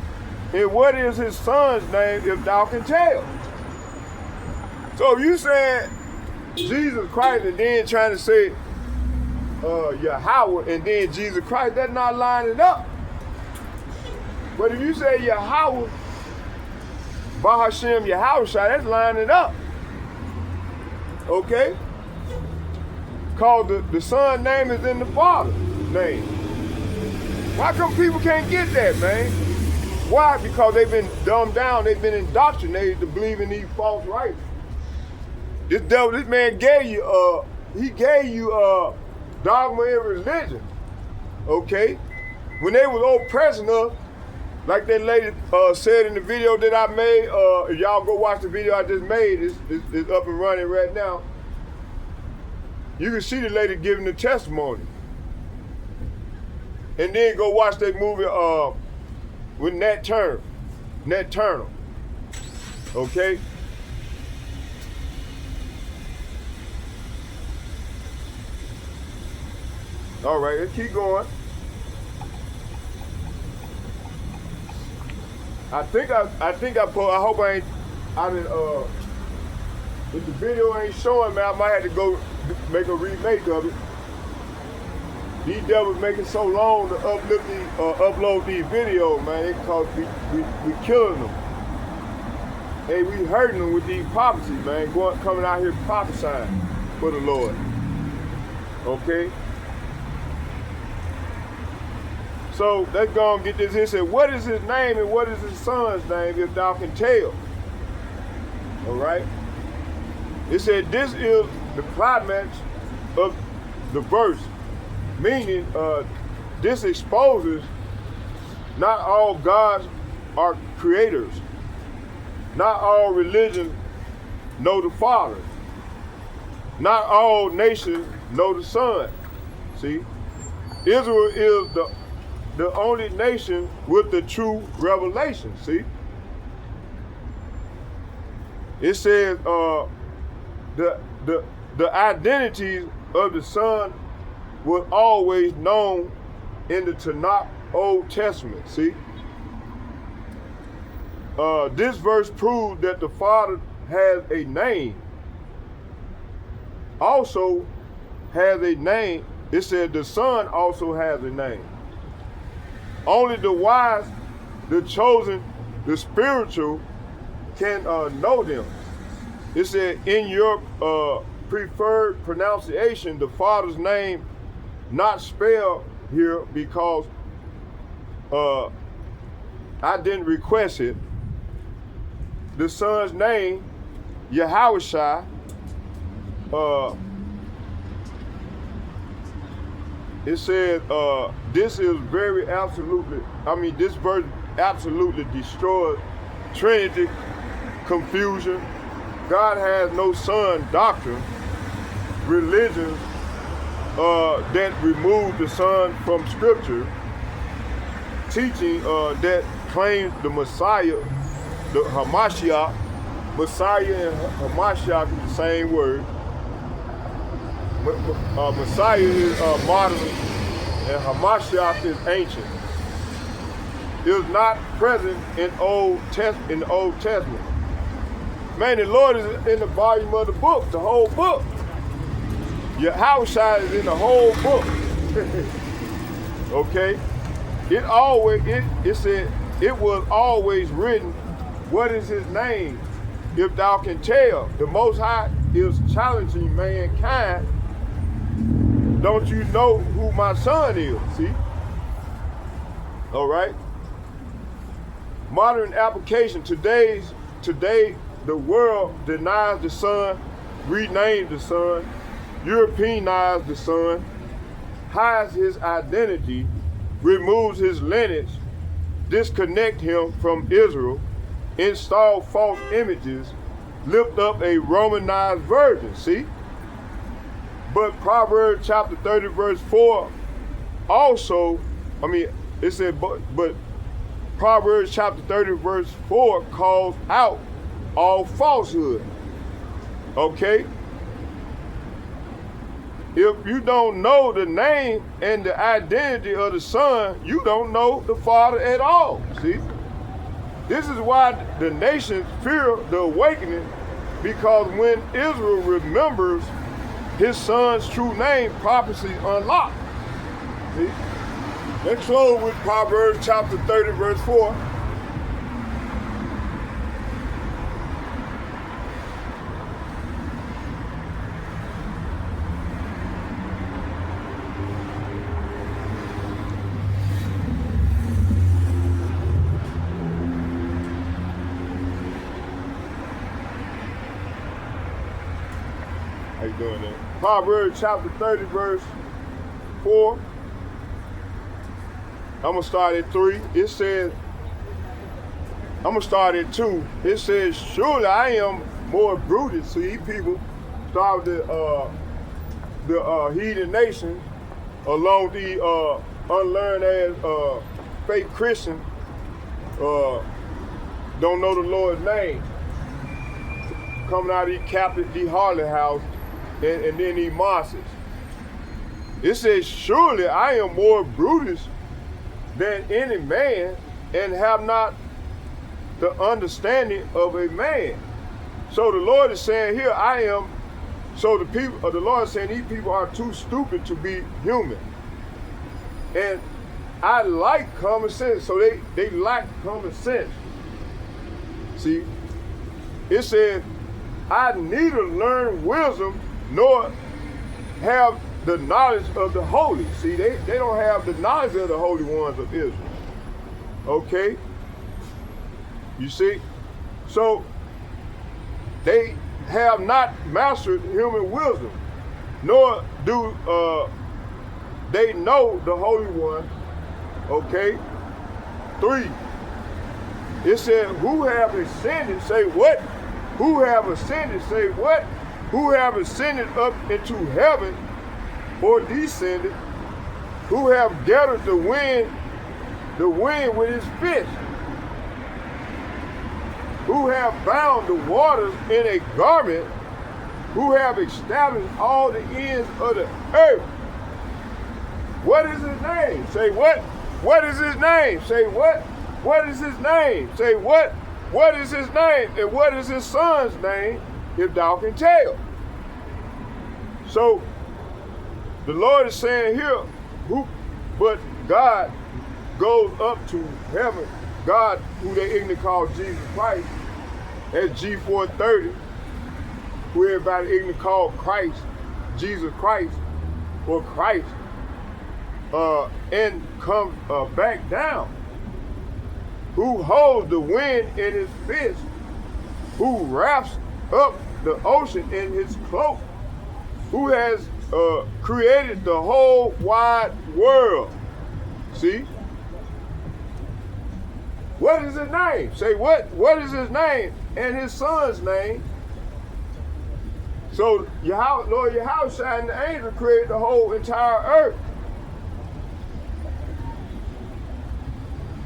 S1: And what is his son's name, if thou can tell? So if you said Jesus Christ and then trying to say Yahweh and then Jesus Christ, that's not lining up. But if you say Yahweh, Bahashem Yahweh, that's lining up. Okay? Because the son name is in the father's name. Why come people can't get that, man? Why? Because they've been dumbed down, they've been indoctrinated to believe in these false rights. This man gave you dogma and religion, okay? When they was oppressing us, like that lady said in the video that I made, if y'all go watch the video I just made, it's up and running right now. You can see the lady giving the testimony. And then go watch that movie with Nat Turner, okay? All right, let's keep going. I think I put. I hope I ain't. I didn't. If the video ain't showing, man, I might have to go make a remake of it. These devils making so long to upload these videos, man. It cause we killing them. Hey, we hurting them with these prophecies, man. Coming out here prophesying for the Lord. Okay. So let's go and get this. It said, what is his name and what is his son's name, if thou can tell? All right. It said, this is the climax of the verse, meaning this exposes not all gods are creators. Not all religions know the Father. Not all nations know the Son. See? Israel is the only nation with the true revelation. See? It says the identities of the Son was always known in the Tanakh Old Testament. See? This verse proves that the Father has a name. Also has a name. It said the Son also has a name. Only the wise, the chosen, the spiritual can know them. It said in your preferred pronunciation, the Father's name not spelled here because I didn't request it. The Son's name, Yahushua, it said this is very absolutely, this verse absolutely destroys Trinity confusion. God has no son doctrine, religions that remove the Son from Scripture, teaching that claims the Messiah, the Hamashiach, Messiah and Hamashiach is the same word. Messiah is modern and Hamashiach is ancient. It is not present in the Old Testament. Man, the Lord is in the volume of the book, the whole book. Yahushua is in the whole book. Okay? It said it was always written, what is his name, if thou can tell? The Most High is challenging mankind. Don't you know who my son is? See? All right? Modern application. Today, the world denies the Son, renames the Son, Europeanized the Son, hides his identity, removes his lineage, disconnect him from Israel, install false images, lift up a Romanized version, see? But Proverbs chapter 30 verse 4 also, it said, but Proverbs chapter 30 verse 4 calls out all falsehood, okay? If you don't know the name and the identity of the Son, you don't know the Father at all, see? This is why the nations fear the awakening, because when Israel remembers his Son's true name, prophecy unlocked. See? Let's close with Proverbs chapter 30 verse 4. How you doing there? Proverbs chapter 30 verse 4. I'm gonna start at 3. It says, I'm gonna start at 2. It says, surely I am more brutal. See, people start the heathen nations along the unlearned as fake Christians don't know the Lord's name. Coming out of these captive, these harlot house, and then these mosques. It says, surely I am more brutish than any man, and have not the understanding of a man. So the Lord is saying here, I am, so the people, the Lord is saying these people are too stupid to be human. And I like common sense, so they lack common sense. See, it said, I neither learn wisdom nor have the knowledge of the holy. See, they don't have the knowledge of the holy ones of Israel. Okay? You see? So, they have not mastered human wisdom, nor do they know the Holy One. Okay? 3. It said, who have ascended, say what? Who have ascended, say what? Who have ascended up into heaven or descended? Who have gathered the wind with his fist? Who have bound the waters in a garment? Who have established all the ends of the earth? What is his name? Say what? What is his name? Say what? What is his name? Say what? What is his name? And what is his son's name, if thou can tell? So the Lord is saying here, but God goes up to heaven. God, who they ignorantly call Jesus Christ, as G430, who everybody ignorantly call Christ, Jesus Christ, or Christ, and comes back down. Who holds the wind in his fist, who wraps up the ocean in his cloak, who has created the whole wide world. See? What is his name? Say what? What is his name and his son's name? So Lord Yahushua and the angel created the whole entire earth.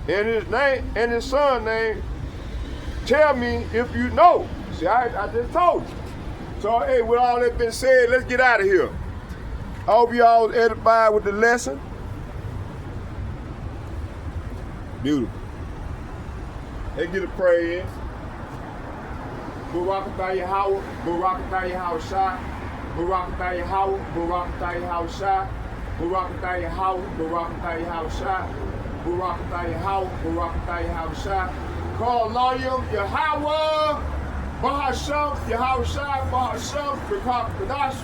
S1: And his name and his son's name, tell me if you know. See, I just told you. So, hey, with all that been said, let's get out of here. I hope you all was edified with the lesson. Beautiful. Let's get a prayer in. Barakatah Yahweh, Barakatah Yahushua, Barakatah Yahweh, Barakatah Yahushua, Barakatah Yahweh, Barakatah Yahushua, Barakatah Yahweh, Barakatah Yahushua. Call Loyal Yahweh, Bahasham, Yahushua, Bahasham, Kadash.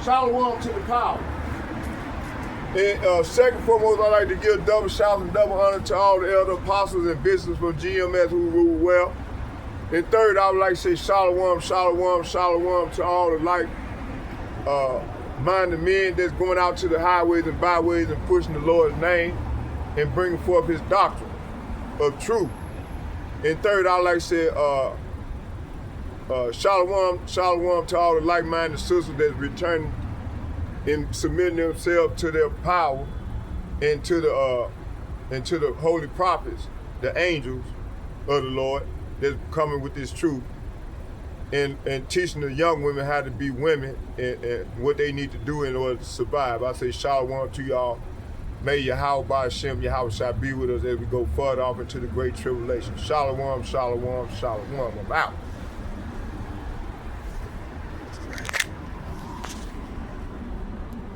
S1: Shalom to the power. And second and foremost, I'd like to give double shout and double honor to all the elder apostles and bishops from GMS who rule well. And third, I would like to say shalom, shalom, shalom to all the like-minded men that's going out to the highways and byways and pushing the Lord's name and bringing forth his doctrine of truth. And third, I would like to say shalom, shalom to all the like-minded sisters that's returning and submitting themselves to their power and to the holy prophets, the angels of the Lord that's coming with this truth and teaching the young women how to be women and what they need to do in order to survive. I say shalom to y'all. May Yahweh Ba'Shem, Yahweh shall be with us as we go further off into the great tribulation. Shalom, shalom, shalom. I'm out.